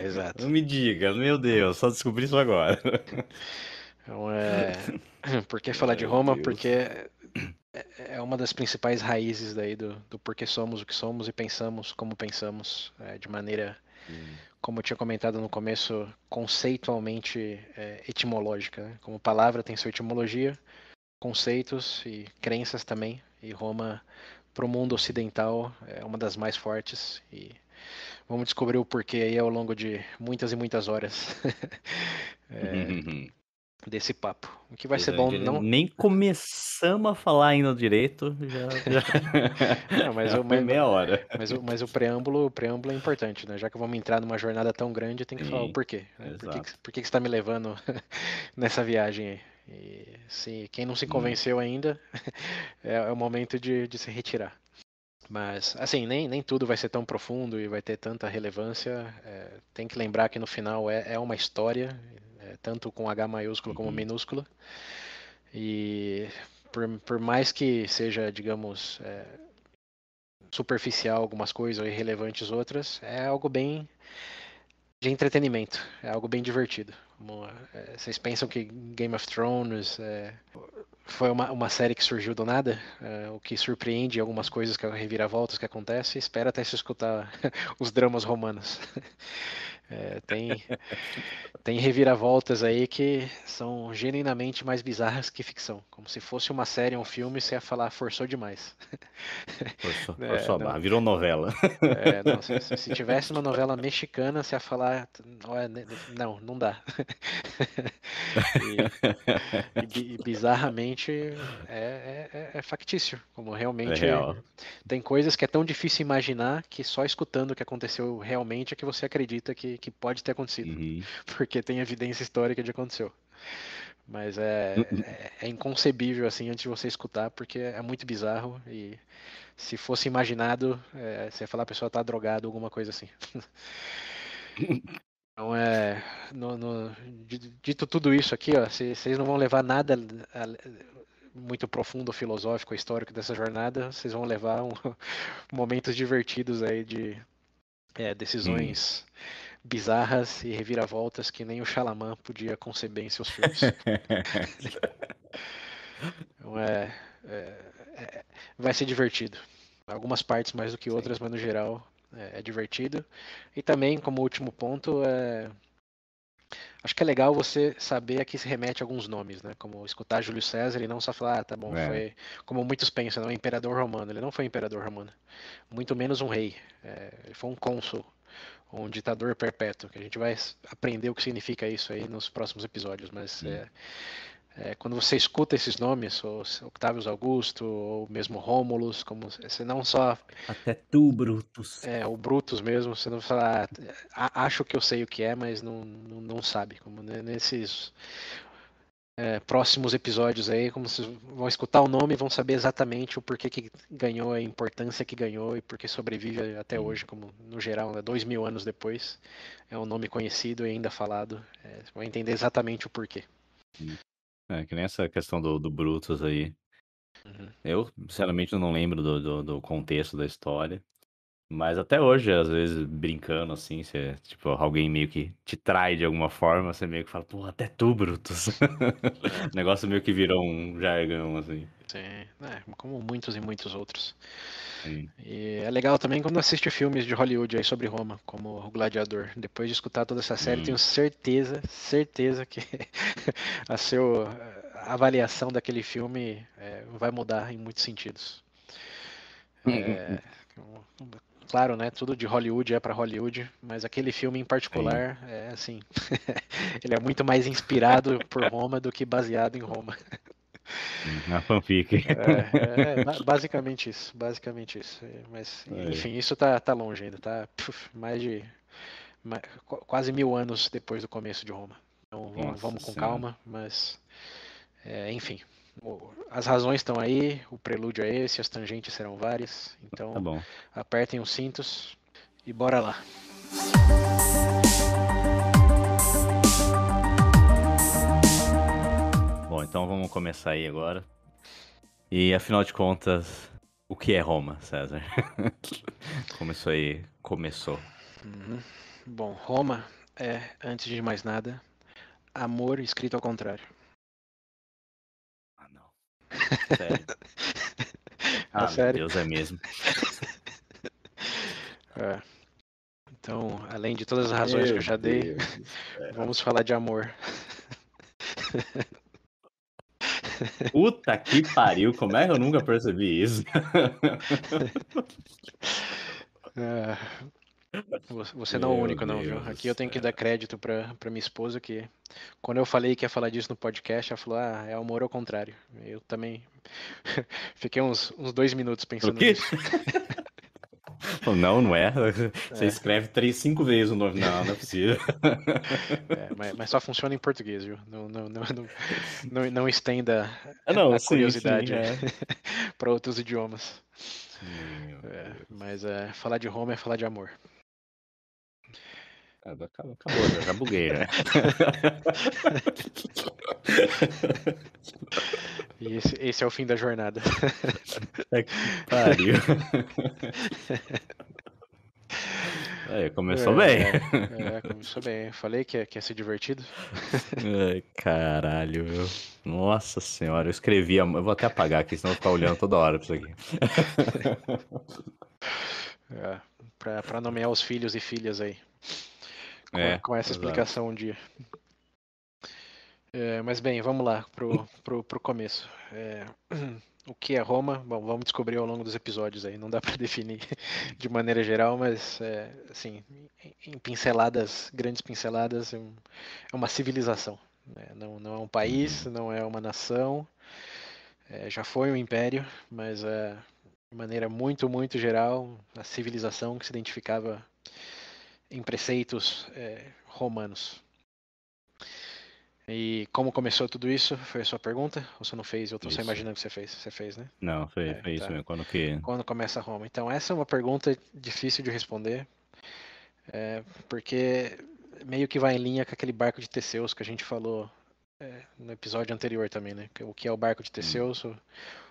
Speaker 2: Exato.
Speaker 1: Não me diga, meu Deus, só descobri isso agora.
Speaker 2: Então, por que falar de
Speaker 1: Meu
Speaker 2: Roma?
Speaker 1: Deus.
Speaker 2: Porque é uma das principais raízes daí do porquê somos o que somos e pensamos como pensamos, de maneira,
Speaker 1: Sim.
Speaker 2: como eu tinha comentado no começo, conceitualmente etimológica, né? Como palavra tem sua etimologia, conceitos e crenças também, e Roma para o mundo ocidental é uma das mais fortes e vamos descobrir o porquê aí ao longo de muitas e muitas horas desse papo. O que vai
Speaker 1: Pois
Speaker 2: ser
Speaker 1: é, a
Speaker 2: bom
Speaker 1: gente
Speaker 2: não.
Speaker 1: nem começamos a falar ainda direito, já,
Speaker 2: Não,
Speaker 1: já foi meia hora.
Speaker 2: mas o preâmbulo é importante, né? Já que vamos entrar numa jornada tão grande, tem que falar o
Speaker 1: Sim,
Speaker 2: porquê, né?
Speaker 1: exato.
Speaker 2: Por que que você está me levando nessa viagem aí? E se quem não se
Speaker 1: Hum.
Speaker 2: convenceu ainda, é o momento de se retirar. Mas, assim, nem tudo vai ser tão profundo e vai ter tanta relevância. Tem que lembrar que no final é uma história, tanto com H maiúsculo como
Speaker 1: Uhum.
Speaker 2: minúsculo. E por mais que seja, digamos, superficial algumas coisas ou irrelevantes outras, é algo bem de entretenimento, é algo bem divertido. Vocês pensam que Game of Thrones foi uma série que surgiu do nada? O que surpreende algumas coisas, que reviravoltas que acontecem, espera até se escutar os dramas romanos. Tem reviravoltas aí que são genuinamente mais bizarras que ficção. Como se fosse uma série, um filme, você ia falar forçou demais.
Speaker 1: Forçou a
Speaker 2: Não,
Speaker 1: barra, virou novela.
Speaker 2: não, se tivesse uma novela mexicana, você ia falar, "Olha, não, não dá." E, e bizarramente é factício, como
Speaker 1: É
Speaker 2: realmente
Speaker 1: real.
Speaker 2: tem coisas que é tão difícil imaginar que só escutando o que aconteceu realmente é que você acredita que pode ter acontecido,
Speaker 1: Uhum.
Speaker 2: porque tem evidência histórica de que aconteceu. Mas é inconcebível assim antes de você escutar, porque é muito bizarro e se fosse imaginado, você ia falar a pessoa tá drogada, alguma coisa assim. Então dito tudo isso aqui, ó, vocês não vão levar nada muito profundo, filosófico, histórico dessa jornada, vocês vão levar momentos divertidos aí de
Speaker 1: Hum.
Speaker 2: decisões bizarras e reviravoltas que nem o Chalamet podia conceber em seus filmes. Então vai ser divertido. Algumas partes mais do que
Speaker 1: Sim.
Speaker 2: outras, mas no geral é divertido. E também, como último ponto, acho que é legal você saber a que se remete alguns nomes, né? Como escutar Júlio César e não só falar, tá bom,
Speaker 1: É.
Speaker 2: foi como muitos pensam, não, imperador romano. Ele não foi imperador romano, muito menos um rei. Ele foi um cônsul, um ditador perpétuo, que a gente vai aprender o que significa isso aí nos próximos episódios, mas
Speaker 1: Hum.
Speaker 2: quando você escuta esses nomes, ou Octavius Augusto, ou mesmo Rômulus, como você não só
Speaker 1: Até tu, Brutus.
Speaker 2: o Brutus mesmo, você não fala, acho que eu sei o que é, mas não sabe, como nesses próximos episódios aí, como vocês vão escutar o nome e vão saber exatamente o porquê que ganhou, a importância que ganhou e porque sobrevive até
Speaker 1: Hum.
Speaker 2: hoje, como no geral, né, 2000 anos depois, é um nome conhecido e ainda falado. Você vai entender exatamente o porquê.
Speaker 1: Hum. É, que nem essa questão do Brutus aí.
Speaker 2: Uhum.
Speaker 1: Eu, sinceramente, não lembro do contexto da história. Mas até hoje, às vezes, brincando assim, você, tipo, alguém meio que te trai de alguma forma, você meio que fala, pô, até tu, Brutus.
Speaker 2: É,
Speaker 1: O negócio meio que virou um jargão, assim.
Speaker 2: sim, como muitos e muitos outros.
Speaker 1: Sim.
Speaker 2: E é legal também quando assiste filmes de Hollywood aí sobre Roma, como O Gladiador. Depois de escutar toda essa série, tenho
Speaker 1: Hum.
Speaker 2: certeza que a avaliação daquele filme vai mudar em muitos sentidos. É, claro, né? Tudo de Hollywood é para Hollywood, mas aquele filme em
Speaker 1: Sim.
Speaker 2: particular é assim, ele é muito mais inspirado por Roma do que baseado em Roma.
Speaker 1: A fanfic.
Speaker 2: Basicamente isso, basicamente isso. Mas,
Speaker 1: Aí.
Speaker 2: enfim, isso tá longe ainda, tá mais de quase 1000 anos depois do começo de Roma. Então
Speaker 1: Nossa
Speaker 2: vamos com
Speaker 1: senhora.
Speaker 2: calma, mas, enfim, as razões estão aí, o prelúdio é esse, as tangentes serão várias,
Speaker 1: Tá
Speaker 2: então
Speaker 1: bom.
Speaker 2: apertem os cintos e bora lá.
Speaker 1: Bom, então vamos começar aí agora. E afinal de contas, o que é Roma, César? Começou aí. Começou.
Speaker 2: Uhum. Bom, Roma é, antes de mais nada, amor escrito ao contrário.
Speaker 1: Ah, não. Sério.
Speaker 2: É
Speaker 1: Ah, meu
Speaker 2: sério.
Speaker 1: Deus, é mesmo.
Speaker 2: É. Então, além de todas as razões que eu
Speaker 1: Meu
Speaker 2: já dei,
Speaker 1: Deus do céu.
Speaker 2: vamos falar de amor.
Speaker 1: Puta que pariu, como é que eu nunca percebi isso?
Speaker 2: É, você não é o
Speaker 1: Meu
Speaker 2: único não, viu?
Speaker 1: Deus do
Speaker 2: Aqui eu tenho que dar
Speaker 1: céu.
Speaker 2: crédito pra minha esposa que quando eu falei que ia falar disso no podcast, ela falou, é amor ao contrário. Eu também fiquei uns 2 minutos
Speaker 1: O
Speaker 2: pensando
Speaker 1: quê?
Speaker 2: nisso.
Speaker 1: Não, não é. Você
Speaker 2: É,
Speaker 1: escreve 5 vezes o nome. Não, não é possível.
Speaker 2: mas só funciona em português, viu? Não estenda
Speaker 1: Ah, não,
Speaker 2: a
Speaker 1: sim, sim,
Speaker 2: curiosidade
Speaker 1: é.
Speaker 2: para outros idiomas.
Speaker 1: Meu Deus.
Speaker 2: Mas falar de Roma é falar de amor.
Speaker 1: Acabou, já buguei, já.
Speaker 2: E esse é o fim da jornada.
Speaker 1: É que pariu. Aí, começou bem.
Speaker 2: Começou bem. Falei que ia ser divertido.
Speaker 1: Ai, caralho, meu. Nossa senhora, eu escrevi. Eu vou até apagar aqui, senão eu vou ficar olhando toda hora pra isso aqui.
Speaker 2: Pra nomear os filhos e filhas aí. Com essa
Speaker 1: Exato.
Speaker 2: explicação um dia. Mas bem, vamos lá pro começo. O que é Roma? Bom, vamos descobrir ao longo dos episódios aí. Não dá para definir de maneira geral, mas assim, em pinceladas, grandes pinceladas, é uma civilização. Né? Não é um país,
Speaker 1: Uhum.
Speaker 2: não é uma nação. Já foi um império, mas de maneira muito, muito geral, a civilização que se identificava em preceitos romanos. E como começou tudo isso? Foi a sua pergunta? Ou você não fez? Eu tô só
Speaker 1: Isso.
Speaker 2: imaginando que você fez. Você fez, né?
Speaker 1: Não, foi isso
Speaker 2: Tá.
Speaker 1: mesmo. Quando que.
Speaker 2: Quando começa Roma? Então, essa é uma pergunta difícil de responder, porque meio que vai em linha com aquele barco de Teseus que a gente falou no episódio anterior também, né? O que é o barco de
Speaker 1: Hum,
Speaker 2: Teseus?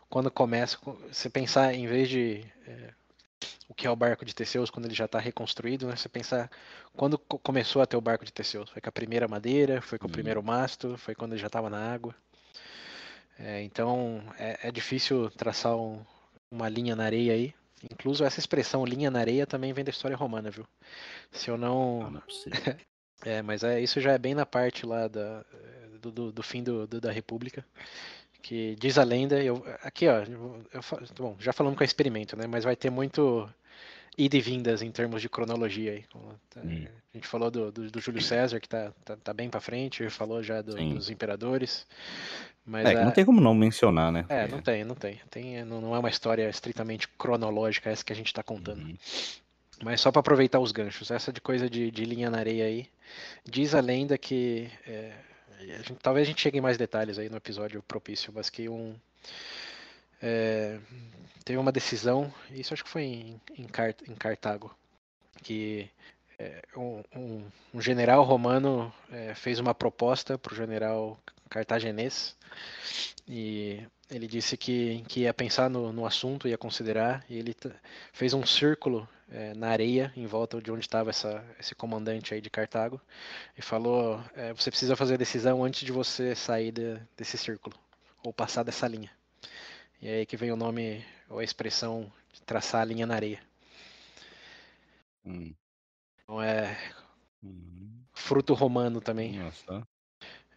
Speaker 2: Quando começa, você pensar, em vez de o que é o barco de Teseus, quando ele já está reconstruído, né? Você pensar quando começou a ter o barco de Teseus? Foi com a primeira madeira? Foi com o
Speaker 1: hum,
Speaker 2: primeiro mastro? Foi quando ele já estava na água? Então é difícil traçar uma linha na areia aí. Incluso essa expressão linha na areia também vem da história romana, viu? Se eu
Speaker 1: não,
Speaker 2: não.
Speaker 1: não é possível.
Speaker 2: Mas isso já é bem na parte lá do fim da República. Que diz a lenda, aqui ó, bom, já falamos com o experimento, né? Mas vai ter muito ida e vindas em termos de cronologia aí.
Speaker 1: Hum,
Speaker 2: A gente falou do Júlio César, que tá bem pra frente, falou já
Speaker 1: sim.
Speaker 2: dos imperadores, mas
Speaker 1: É, que não tem como não mencionar, né?
Speaker 2: não
Speaker 1: Porque.
Speaker 2: tem, não tem. Não é uma história estritamente cronológica essa que a gente está contando.
Speaker 1: Uhum.
Speaker 2: Mas só para aproveitar os ganchos, essa de coisa de linha na areia aí, diz a lenda que talvez a gente chegue em mais detalhes aí no episódio propício, mas que é, teve uma decisão, isso acho que foi em Cartago, que um general romano fez uma proposta para o general cartaginês e ele disse que ia pensar no assunto, ia considerar, e ele fez um círculo na areia em volta de onde estava esse comandante aí de Cartago e falou: você precisa fazer a decisão antes de você sair desse círculo ou passar dessa linha. E é aí que vem o nome ou a expressão de traçar a linha na areia.
Speaker 1: Hum,
Speaker 2: Então é
Speaker 1: hum.
Speaker 2: fruto romano também.
Speaker 1: Nossa.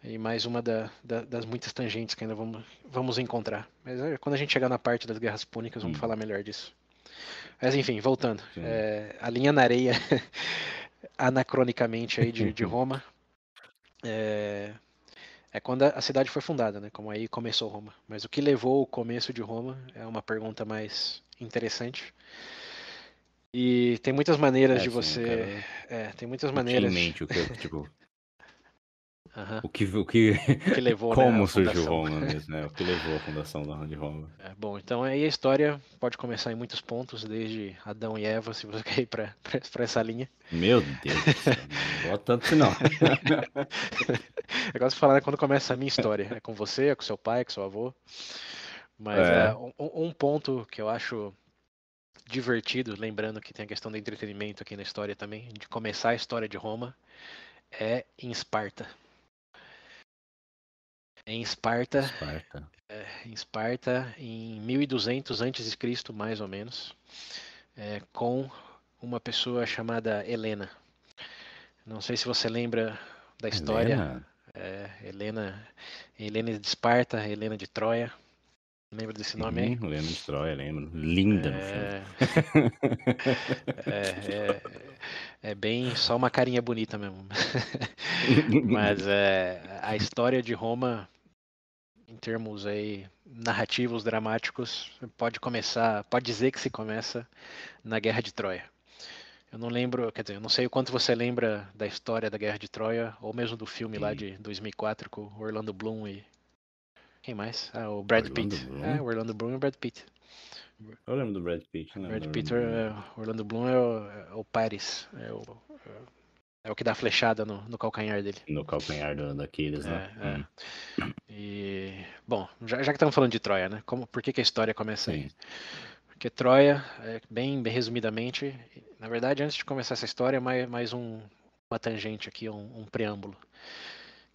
Speaker 2: E mais uma das muitas tangentes que ainda vamos encontrar. Mas quando a gente chegar na parte das guerras púnicas, vamos
Speaker 1: Hum,
Speaker 2: falar melhor disso. Mas enfim, voltando.
Speaker 1: sim.
Speaker 2: A linha na areia, anacronicamente aí de Roma, É quando a cidade foi fundada, né? Como aí começou Roma. Mas o que levou o começo de Roma é uma pergunta mais interessante. E tem muitas maneiras de
Speaker 1: Sim, eu
Speaker 2: você.
Speaker 1: quero
Speaker 2: Tem muitas
Speaker 1: que tinha em
Speaker 2: maneiras.
Speaker 1: mente o que, tipo,
Speaker 2: Aham.
Speaker 1: o que,
Speaker 2: O que levou, né, a
Speaker 1: como surgiu
Speaker 2: fundação.
Speaker 1: Roma mesmo, né? O que levou a fundação de Roma.
Speaker 2: Bom, então aí a história pode começar em muitos pontos, desde Adão e Eva, se você quer ir pra essa linha.
Speaker 1: Meu Deus do céu, não vou tanto assim não.
Speaker 2: Eu gosto de falar, né, quando começa a minha história. É com você, é com seu pai, com seu avô. Mas
Speaker 1: É,
Speaker 2: um ponto que eu acho divertido, lembrando que tem a questão do entretenimento aqui na história também, de começar a história de Roma, é em Esparta. Em Esparta,
Speaker 1: Esparta.
Speaker 2: em 1200 a.C., mais ou menos, com uma pessoa chamada Helena. Não sei se você lembra da história.
Speaker 1: Helena?
Speaker 2: Helena de Esparta, Helena de Troia. Lembra desse nome aí?
Speaker 1: Helena de Troia, lembro. Linda no filme.
Speaker 2: É, é, é bem só uma carinha bonita mesmo. Mas a história de Roma, em termos aí narrativos, dramáticos, pode dizer que se começa na Guerra de Troia. Eu não lembro, quer dizer, eu não sei o quanto você lembra da história da Guerra de Troia, ou mesmo do filme lá
Speaker 1: Sim.
Speaker 2: de 2004 com o Orlando Bloom e quem mais? O Brad
Speaker 1: Orlando
Speaker 2: Pitt. O
Speaker 1: Bloom?
Speaker 2: Orlando Bloom e o Brad Pitt.
Speaker 1: Eu lembro do Brad Pitt, não lembro
Speaker 2: Brad
Speaker 1: do
Speaker 2: Pitt,
Speaker 1: Orlando Bloom.
Speaker 2: Orlando Bloom é o Paris, é o que dá a flechada no calcanhar dele.
Speaker 1: No calcanhar do Aquiles, né?
Speaker 2: É. E, bom, já que estamos falando de Troia, né? Por que a história começa aí?
Speaker 1: Sim.
Speaker 2: Porque Troia, bem resumidamente, na verdade, antes de começar essa história, mais uma tangente aqui, um preâmbulo.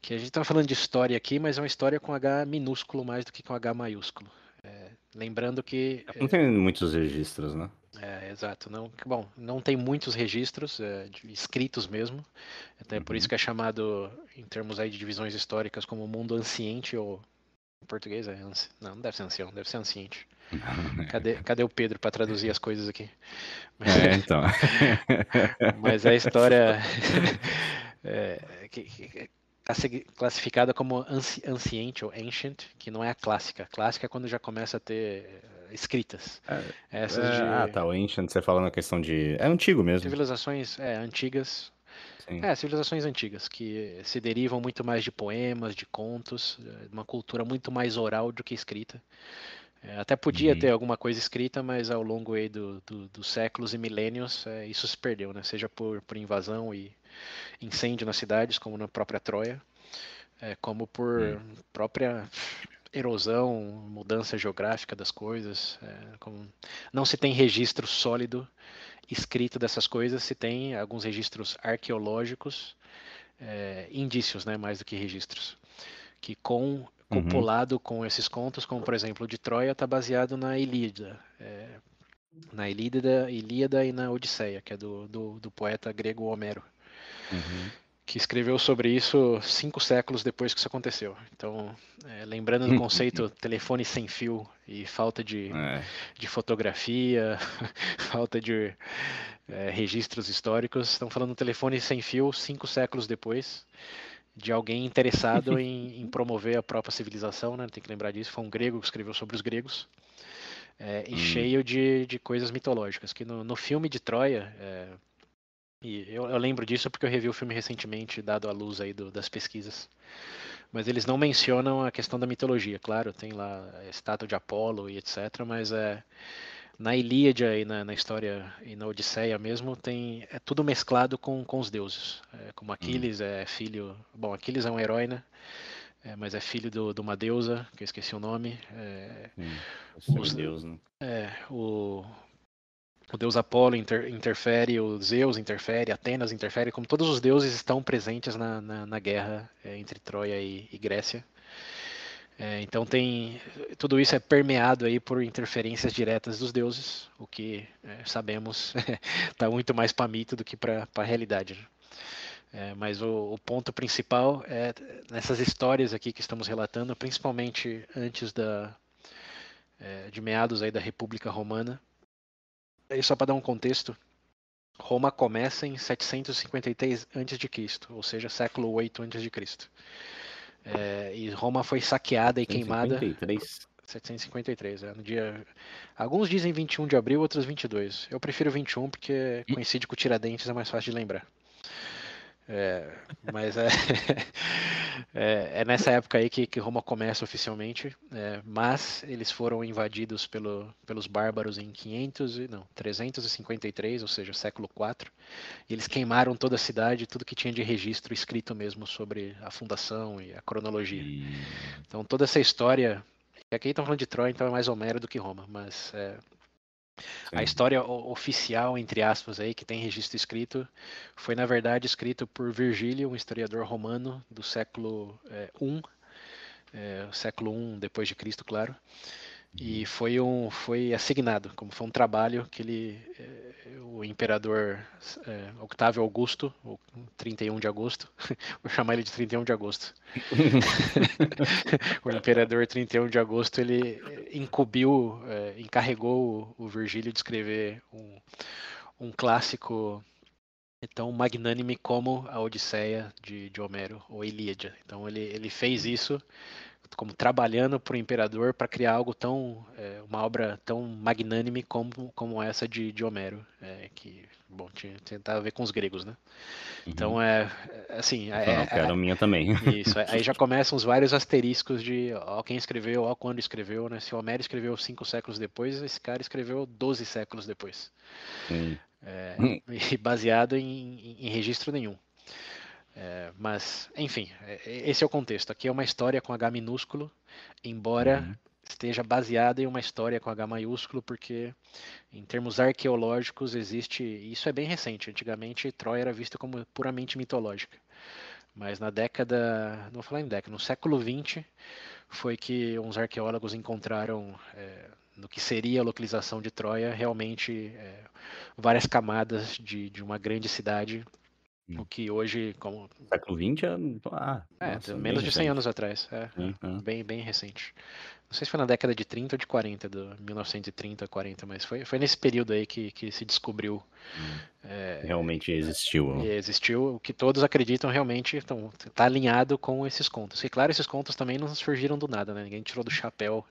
Speaker 2: Que a gente está falando de história aqui, mas é uma história com H minúsculo mais do que com H maiúsculo. Lembrando que
Speaker 1: Não tem muitos registros, né?
Speaker 2: exato. Bom, não tem muitos registros escritos mesmo. Até por isso
Speaker 1: Uhum.
Speaker 2: que é chamado, em termos aí de divisões históricas, como mundo anciente, ou em português não deve ser ancião, deve ser anciente. Cadê o Pedro para traduzir as coisas aqui?
Speaker 1: Então.
Speaker 2: Mas a história está classificada como anciente ou ancient, que não é a clássica. A clássica é quando já começa a ter escritas. Essas de
Speaker 1: Tá, o Ancient, você fala na questão de... É antigo mesmo.
Speaker 2: civilizações antigas.
Speaker 1: Sim.
Speaker 2: Civilizações antigas, que se derivam muito mais de poemas, de contos, de uma cultura muito mais oral do que escrita. Até podia ter
Speaker 1: Uhum.
Speaker 2: alguma coisa escrita, mas ao longo aí dos séculos e milênios isso se perdeu, né? Seja por invasão e incêndio nas cidades, como na própria Troia, como por
Speaker 1: Hum.
Speaker 2: própria erosão, mudança geográfica das coisas. Não se tem registro sólido escrito dessas coisas, se tem alguns registros arqueológicos, indícios, né, mais do que registros, que
Speaker 1: Uhum.
Speaker 2: copulado com esses contos, como por exemplo o de Troia, está baseado na Ilíada. Ilíada e na Odisseia, que é do poeta grego Homero,
Speaker 1: Uhum.
Speaker 2: que escreveu sobre isso 5 séculos depois que isso aconteceu. Então, lembrando do conceito telefone sem fio e falta
Speaker 1: É.
Speaker 2: de fotografia, falta de registros históricos, estão falando do telefone sem fio 5 séculos depois de alguém interessado em promover a própria civilização, né? Tem que lembrar disso. Foi um grego que escreveu sobre os gregos. E
Speaker 1: Hum.
Speaker 2: cheio de coisas mitológicas. Que no filme de Troia, e eu lembro disso porque eu revi o filme recentemente, dado à luz aí das pesquisas. Mas eles não mencionam a questão da mitologia. Claro, tem lá a estátua de Apolo e etc. Mas na Ilíada e na história e na Odisseia mesmo, é tudo mesclado com os deuses. Como
Speaker 1: Hum.
Speaker 2: Aquiles é filho. Bom, Aquiles é um herói, né? Mas é filho de uma deusa, que eu esqueci o nome.
Speaker 1: Sim. O
Speaker 2: Os,
Speaker 1: semideus, né?
Speaker 2: o, o deus Apolo interfere, o Zeus interfere, Atenas interfere, como todos os deuses estão presentes na guerra entre Troia e Grécia. Então tudo isso é permeado aí por interferências diretas dos deuses, o que sabemos está muito mais para mito do que para a realidade. Né? Mas o ponto principal é nessas histórias aqui que estamos relatando, principalmente antes de meados aí da República Romana. E só para dar um contexto, Roma começa em 753 a.C., ou seja, século 8 a.C. E Roma foi saqueada e queimada.
Speaker 1: 753.
Speaker 2: 753, no dia. Alguns dizem 21 de abril, outros 22. Eu prefiro 21 porque coincide com o Tiradentes, é mais fácil de lembrar. Mas é nessa época aí que Roma começa oficialmente, mas eles foram invadidos pelos bárbaros em 353, ou seja, século IV, e eles queimaram toda a cidade, tudo que tinha de registro escrito mesmo sobre a fundação e a cronologia. Então toda essa história, aqui estão falando de Troia, então é mais Homero do que Roma, mas a história oficial, entre aspas, aí, que tem registro escrito, foi na verdade escrito por Virgílio, um historiador romano do século I, século I depois de Cristo, claro. E foi assignado, como foi um trabalho que o imperador Octávio Augusto, o 31 de agosto, vou chamar ele de 31 de agosto. O imperador 31 de agosto, ele encarregou o Virgílio de escrever um clássico tão magnânime como a Odisseia de Homero, ou Ilíada. Então ele fez isso como trabalhando para o imperador para criar algo uma obra tão magnânime como essa de Homero, que, bom, tinha a ver com os gregos, né? Então, assim...
Speaker 1: Não, quero a minha também.
Speaker 2: Isso, aí já começam os vários asteriscos de quem escreveu, quando escreveu, né? Se Homero escreveu 5 séculos depois, esse cara escreveu 12 séculos depois. E baseado em registro nenhum. Mas, enfim, esse é o contexto. Aqui é uma história com H minúsculo, embora esteja baseada em uma história com H maiúsculo, porque em termos arqueológicos existe. Isso é bem recente. Antigamente, Troia era vista como puramente mitológica. Mas na década. Não vou falar em década, no século XX foi que uns arqueólogos encontraram. No que seria a localização de Troia, realmente várias camadas de uma grande cidade. O que hoje, como.
Speaker 1: Século XX nossa,
Speaker 2: menos de 100 anos atrás. Bem recente. Não sei se foi na década de 30 ou de 40, do 1930 a 40, mas foi nesse período aí que se descobriu.
Speaker 1: Realmente existiu.
Speaker 2: Existiu o que todos acreditam realmente está alinhado com esses contos. E claro, esses contos também não surgiram do nada, né? Ninguém tirou do chapéu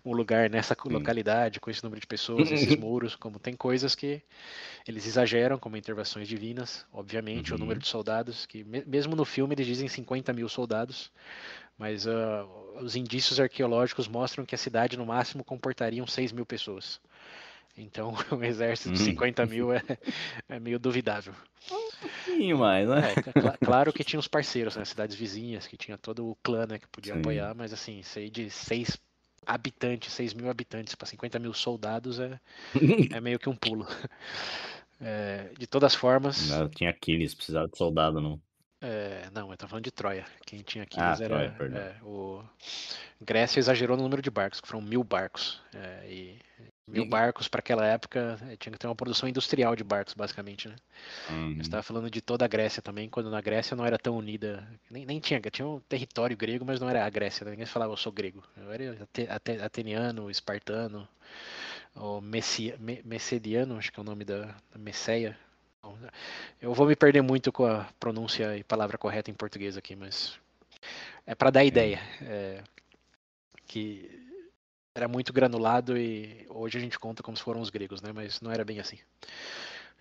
Speaker 2: um lugar nessa localidade, com esse número de pessoas, esses muros, como tem coisas que eles exageram, como intervenções divinas, obviamente, o número de soldados, que mesmo no filme eles dizem 50 mil soldados, mas os indícios arqueológicos mostram que a cidade no máximo comportaria 6 mil pessoas. Então, um exército de 50 mil é meio duvidável.
Speaker 1: Um pouquinho mais, né?
Speaker 2: Claro que tinha os parceiros, né? Cidades vizinhas, que tinha todo o clã, né, que podia apoiar, mas assim, isso aí de 6 mil habitantes para 50 mil soldados é meio que um pulo. De todas formas.
Speaker 1: Não, tinha Aquiles, precisava de soldado, não.
Speaker 2: Não, eu tô falando de Troia. Quem tinha Aquiles era.
Speaker 1: Troia, perdão.
Speaker 2: Grécia exagerou no número de barcos, que foram 1000 barcos. E 1000 barcos para aquela época tinha que ter uma produção industrial de barcos, basicamente, né? Eu estava falando de toda a Grécia também, quando na Grécia não era tão unida. Nem tinha um território grego, mas não era a Grécia, né? Ninguém falava eu sou grego. Eu era ateniano, espartano, ou messediano, acho que é o nome da Messeia. Eu vou me perder muito com a pronúncia e palavra correta em português aqui, mas é para dar ideia que era muito granulado e hoje a gente conta como se foram os gregos, né? Mas não era bem assim.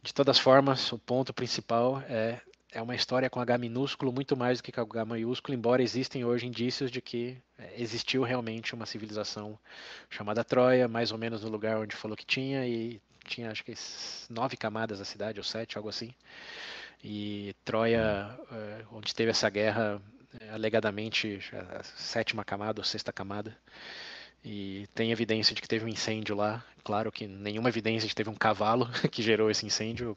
Speaker 2: De todas formas, o ponto principal é uma história com H minúsculo muito mais do que com H maiúsculo, embora existem hoje indícios de que existiu realmente uma civilização chamada Troia, mais ou menos no lugar onde falou que tinha, e tinha acho que 9 camadas a cidade, ou 7, algo assim. E Troia, onde teve essa guerra, alegadamente a 7ª camada ou 6ª camada. E tem evidência de que teve um incêndio lá. Claro que nenhuma evidência de que teve um cavalo que gerou esse incêndio,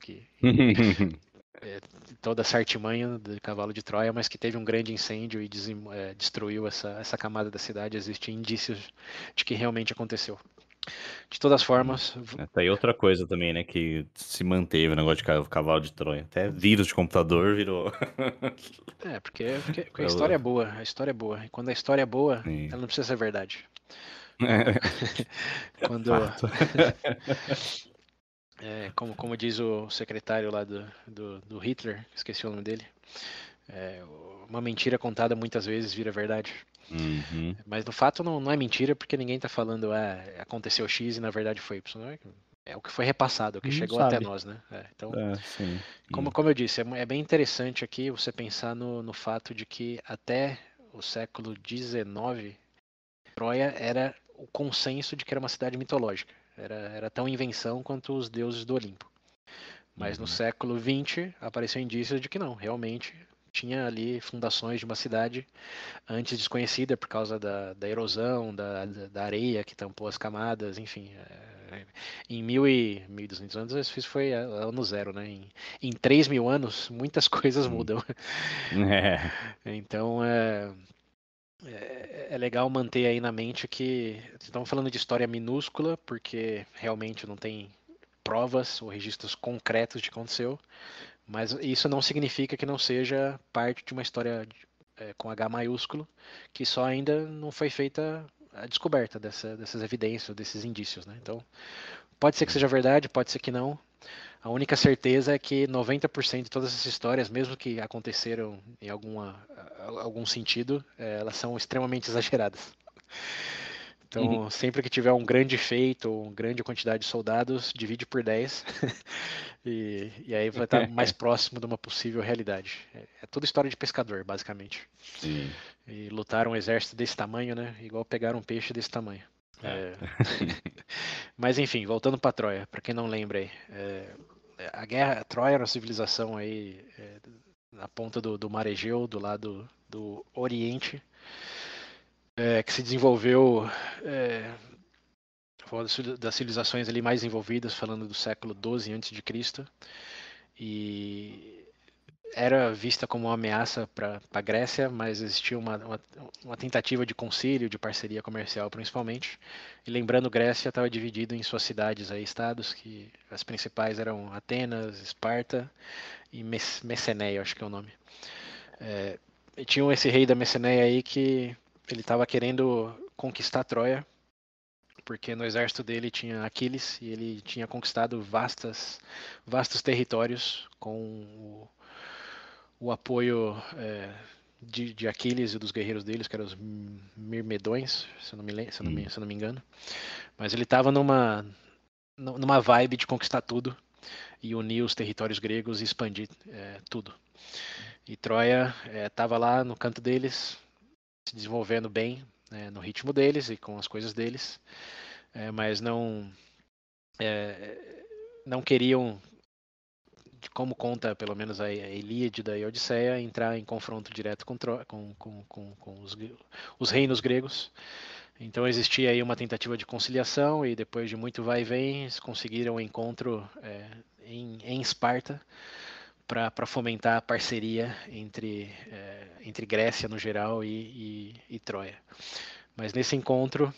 Speaker 2: toda essa artimanha do cavalo de Troia, mas que teve um grande incêndio e destruiu essa camada da cidade. Existem indícios de que realmente aconteceu. De todas formas.
Speaker 1: Tá aí outra coisa também, né? Que se manteve o negócio de cavalo de Troia. Até vírus de computador virou.
Speaker 2: Porque a história é boa. A história é boa. E quando a história é boa, ela não precisa ser verdade. Quando. Como diz o secretário lá do Hitler, esqueci o nome dele. Uma mentira contada muitas vezes vira verdade.
Speaker 1: Uhum.
Speaker 2: Mas no fato não é mentira, porque ninguém tá falando, aconteceu X e na verdade foi Y. É o que foi repassado, o que
Speaker 1: Não
Speaker 2: chegou até
Speaker 1: sabe.
Speaker 2: nós, né? Então,
Speaker 1: Sim.
Speaker 2: como eu disse, é bem interessante aqui você pensar no fato de que até o século XIX, Troia era o consenso de que era uma cidade mitológica. Era tão invenção quanto os deuses do Olimpo. Mas no
Speaker 1: Uhum.
Speaker 2: século XX apareceu indícios de que não, realmente tinha ali fundações de uma cidade antes desconhecida por causa da erosão, da areia que tampou as camadas, enfim. Em 1.200 anos isso foi ano zero, né? Em 3.000 anos muitas coisas
Speaker 1: Hum.
Speaker 2: mudam.
Speaker 1: É.
Speaker 2: Então é legal manter aí na mente que estamos falando de história minúscula, porque realmente não tem provas ou registros concretos de que aconteceu, mas isso não significa que não seja parte de uma história com H maiúsculo, que só ainda não foi feita a descoberta dessas evidências, desses indícios, né? Então, pode ser que seja verdade, pode ser que não. A única certeza é que 90% de todas essas histórias, mesmo que aconteceram em algum sentido, elas são extremamente exageradas. Então, sempre que tiver um grande feito ou uma grande quantidade de soldados, divide por 10 e aí vai estar mais próximo de uma possível realidade. É tudo história de pescador, basicamente.
Speaker 1: Sim.
Speaker 2: E lutaram um exército desse tamanho, né? Igual pegaram um peixe desse tamanho.
Speaker 1: É.
Speaker 2: Mas enfim, voltando para Troia, para quem não lembra aí, a guerra Troia era uma civilização aí na ponta do Mar Egeu, do lado do Oriente, que se desenvolveu foi uma das civilizações ali mais envolvidas, falando do século XII a.C. E era vista como uma ameaça para a Grécia, mas existia uma tentativa de concílio, de parceria comercial principalmente. E lembrando, Grécia estava dividida em suas cidades, aí, estados, que as principais eram Atenas, Esparta e Messenéia, acho que é o nome. E tinha esse rei da Messenéia aí que ele estava querendo conquistar Troia, porque no exército dele tinha Aquiles e ele tinha conquistado vastos territórios com o apoio de Aquiles e dos guerreiros deles, que eram os Mirmedões, se eu não me engano. Mas ele estava numa vibe de conquistar tudo e unir os territórios gregos e expandir tudo. E Troia estava lá no canto deles, se desenvolvendo bem, no ritmo deles e com as coisas deles, mas não queriam, como conta pelo menos a Ilíade e a Odisseia, entrar em confronto direto com os reinos gregos. Então existia aí uma tentativa de conciliação e depois de muito vai e vem, eles conseguiram um encontro em Esparta para fomentar a parceria entre Grécia no geral e Troia. Mas nesse encontro,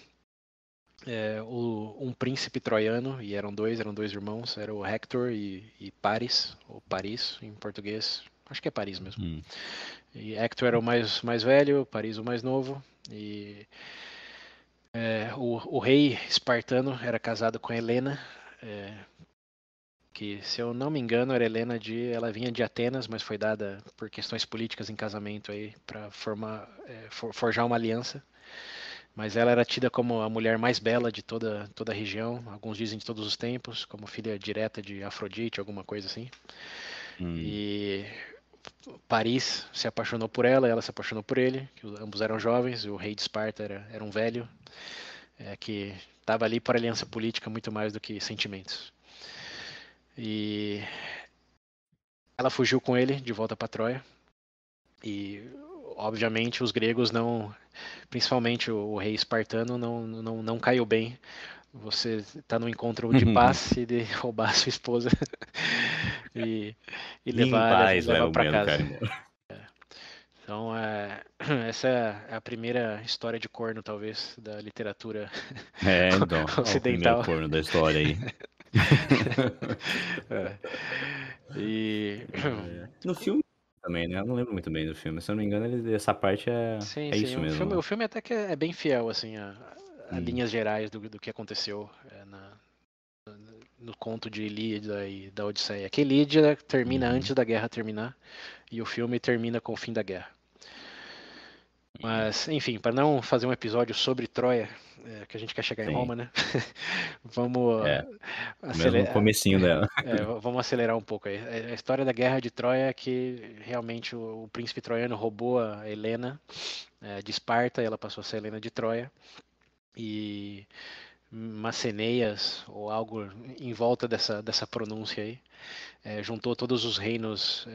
Speaker 2: um príncipe troiano, e eram dois irmãos, era o Hector e Paris, ou Paris em português, acho que é Paris mesmo. E Hector era o mais velho, Paris o mais novo, e o rei espartano era casado com Helena, que se eu não me engano era Helena ela vinha de Atenas, mas foi dada por questões políticas em casamento aí para forjar uma aliança. Mas ela era tida como a mulher mais bela de toda a região, alguns dizem de todos os tempos, como filha direta de Afrodite, alguma coisa assim. E Paris se apaixonou por ela se apaixonou por ele, que ambos eram jovens, e o rei de Esparta era um velho, que estava ali para aliança política muito mais do que sentimentos. E ela fugiu com ele de volta para Troia, e obviamente os gregos não, principalmente o rei espartano, não caiu bem. Você está no encontro de paz e de roubar a sua esposa e, e
Speaker 1: Em paz
Speaker 2: levar
Speaker 1: leva a
Speaker 2: para
Speaker 1: mulher do
Speaker 2: casa.
Speaker 1: cara embora.
Speaker 2: Então, essa é a primeira história de corno, talvez, da literatura
Speaker 1: Então, ó, o primeiro
Speaker 2: ocidental.
Speaker 1: corno da história aí.
Speaker 2: E
Speaker 1: No filme também, né? Eu não lembro muito bem do filme. Se eu não me engano, essa parte
Speaker 2: sim,
Speaker 1: é
Speaker 2: sim,
Speaker 1: isso mesmo,
Speaker 2: o
Speaker 1: né?
Speaker 2: filme até que é bem fiel assim a linhas gerais do que aconteceu no conto de Ilíada e da Odisseia. Que Ilíada termina
Speaker 1: Uhum.
Speaker 2: antes da guerra terminar e o filme termina com o fim da guerra. Mas, enfim, para não fazer um episódio sobre Troia, que a gente quer chegar em
Speaker 1: Sim.
Speaker 2: Roma, né? Vamos
Speaker 1: É. Mesmo no comecinho dela.
Speaker 2: vamos acelerar um pouco aí. A história da guerra de Troia é que realmente o príncipe troiano roubou a Helena de Esparta, e ela passou a ser Helena de Troia. E Maceneias, ou algo em volta dessa pronúncia aí, juntou todos os reinos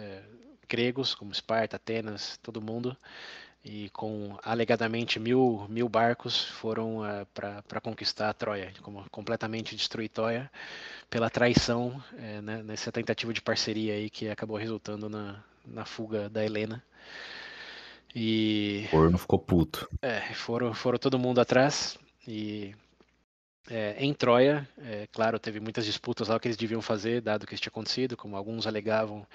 Speaker 2: gregos, como Esparta, Atenas, todo mundo, e com alegadamente mil barcos foram para conquistar Troia, como completamente destruir Troia pela traição, né, nessa tentativa de parceria aí que acabou resultando na fuga da Helena. E
Speaker 1: O corno ficou puto.
Speaker 2: foram todo mundo atrás e em Troia, claro, teve muitas disputas lá o que eles deviam fazer, dado o que isso tinha acontecido, como alguns alegavam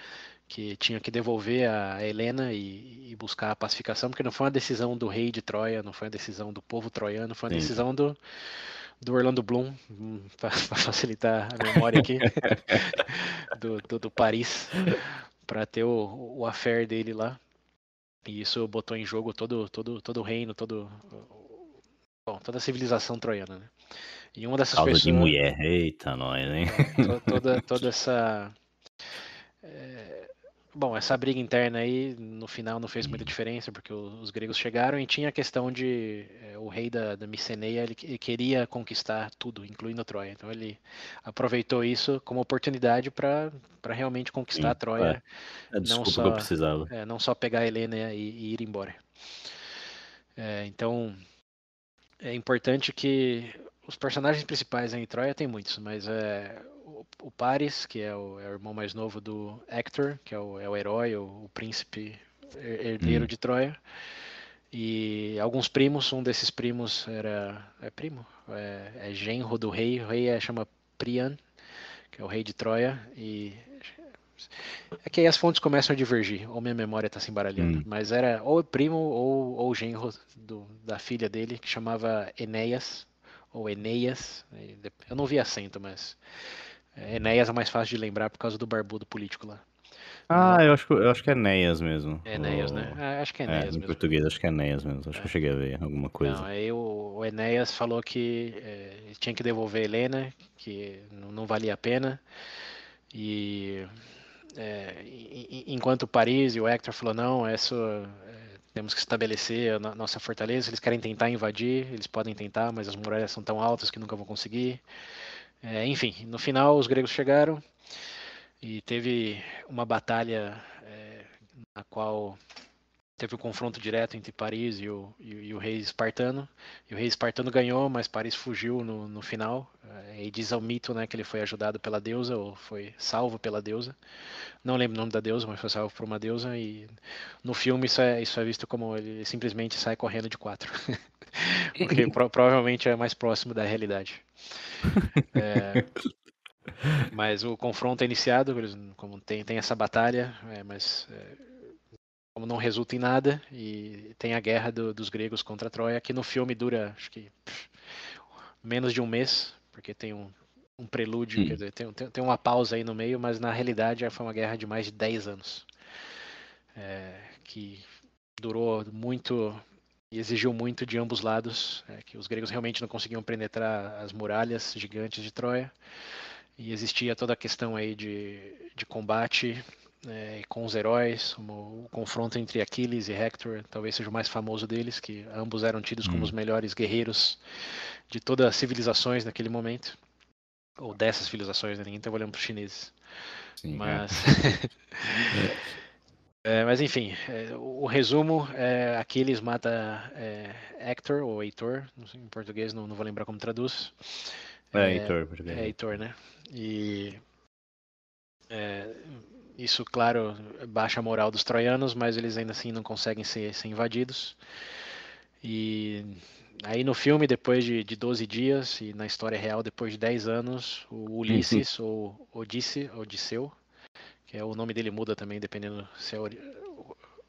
Speaker 2: que tinha que devolver a Helena e buscar a pacificação, porque não foi uma decisão do rei de Troia, não foi uma decisão do povo troiano, foi uma
Speaker 1: Sim.
Speaker 2: decisão do Orlando Bloom, para facilitar a memória aqui, do Paris, para ter o affair dele lá. E isso botou em jogo todo o reino, toda a civilização troiana, né? E uma dessas
Speaker 1: Causa de
Speaker 2: pessoas,
Speaker 1: mulher. Eita, nós, hein?
Speaker 2: toda essa bom, essa briga interna aí, no final não fez muita diferença, porque os gregos chegaram e tinha a questão de o rei da Miceneia, ele queria conquistar tudo, incluindo Troia. Então ele aproveitou isso como oportunidade para realmente conquistar a
Speaker 1: Sim. É
Speaker 2: Troia,
Speaker 1: a
Speaker 2: não
Speaker 1: desculpa que eu
Speaker 2: só,
Speaker 1: precisava.
Speaker 2: não só pegar a Helena e ir embora. Então é importante que os personagens principais em Troia tem muitos, mas o Paris, que é o irmão mais novo do Hector, que é o herói, o príncipe herdeiro de Troia, e alguns primos. Um desses primos é primo? É genro do rei. O rei chama Priam, que é o rei de Troia, e é que aí as fontes começam a divergir, ou minha memória está se embaralhando,
Speaker 1: Hum.
Speaker 2: mas era ou primo ou genro da filha dele, que chamava Enéas, ou Eneias. Eu não vi acento, mas Enéas é mais fácil de lembrar por causa do barbudo político lá.
Speaker 1: Ah, eu acho que é Enéas mesmo.
Speaker 2: Enéas, né? Acho que é Enéas
Speaker 1: Em
Speaker 2: mesmo.
Speaker 1: português acho que é Enéas mesmo. Acho que
Speaker 2: É.
Speaker 1: eu cheguei a ver alguma
Speaker 2: Não,
Speaker 1: coisa.
Speaker 2: aí o Enéas falou que tinha que devolver Helena, que não valia a pena. E enquanto Paris e o Hector falou, não, temos que estabelecer a nossa fortaleza. Eles querem tentar invadir, eles podem tentar, mas as muralhas são tão altas que nunca vão conseguir. Enfim, no final os gregos chegaram e teve uma batalha na qual teve um confronto direto entre Paris e o rei espartano. E o rei espartano ganhou, mas Paris fugiu no final. E diz ao mito, né, que ele foi ajudado pela deusa, ou foi salvo pela deusa. Não lembro o nome da deusa, mas foi salvo por uma deusa. E no filme isso é visto como ele simplesmente sai correndo de quatro. Porque provavelmente é mais próximo da realidade. Mas o confronto é iniciado, como tem essa batalha, mas como não resulta em nada, e tem a guerra dos gregos contra a Troia, que no filme dura, acho que, menos de um mês, porque tem um prelúdio, quer dizer, tem uma pausa aí no meio, mas na realidade foi uma guerra de mais de 10 anos, que durou muito e exigiu muito de ambos lados, que os gregos realmente não conseguiam penetrar as muralhas gigantes de Troia, e existia toda a questão aí de combate com os heróis, como o confronto entre Aquiles e Hector, talvez seja o mais famoso deles, que ambos eram tidos como os melhores guerreiros de todas as civilizações naquele momento, ou dessas civilizações, né? Ninguém estava olhando para os chineses.
Speaker 1: Sim,
Speaker 2: Mas, mas enfim, o resumo é Aquiles mata Hector, ou Heitor, em português não vou lembrar como traduz.
Speaker 1: Heitor, português.
Speaker 2: Heitor, né? E isso, claro, baixa a moral dos troianos, mas eles ainda assim não conseguem ser invadidos. E aí no filme, depois de 12 dias, e na história real, depois de 10 anos, o Ulisses, ou Odisseu, que o nome dele muda também, dependendo se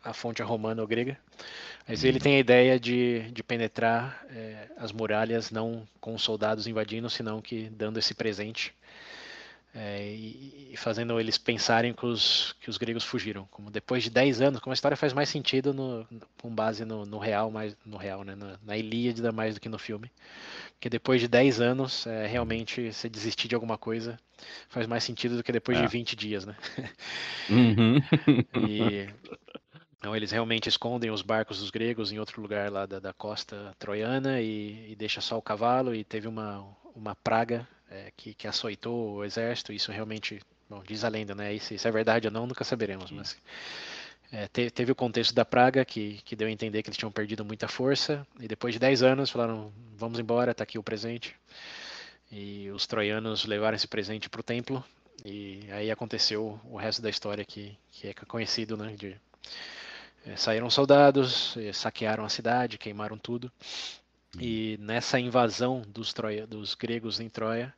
Speaker 2: a fonte é romana ou grega. Mas ele tem a ideia de penetrar as muralhas, não com soldados invadindo, senão que dando esse presente. e fazendo eles pensarem que os gregos fugiram. Como depois de 10 anos, como a história faz mais sentido com base no real, mais no real, né? Na Ilíada mais do que no filme. Porque depois de 10 anos, realmente, se desistir de alguma coisa faz mais sentido do que depois de
Speaker 1: É.
Speaker 2: 20 dias, né?
Speaker 1: Uhum.
Speaker 2: E então eles realmente escondem os barcos dos gregos em outro lugar lá da costa troiana e deixa só o cavalo e teve uma praga que açoitou o exército. Isso realmente, bom, diz a lenda, né? Se é verdade ou não, nunca saberemos. Mas teve o contexto da praga que deu a entender que eles tinham perdido muita força e depois de 10 anos falaram, vamos embora, tá aqui o presente. E os troianos levaram esse presente para o templo e aí aconteceu o resto da história que é conhecido, né? Saíram soldados, saquearam a cidade, queimaram tudo. E nessa invasão dos gregos em Troia,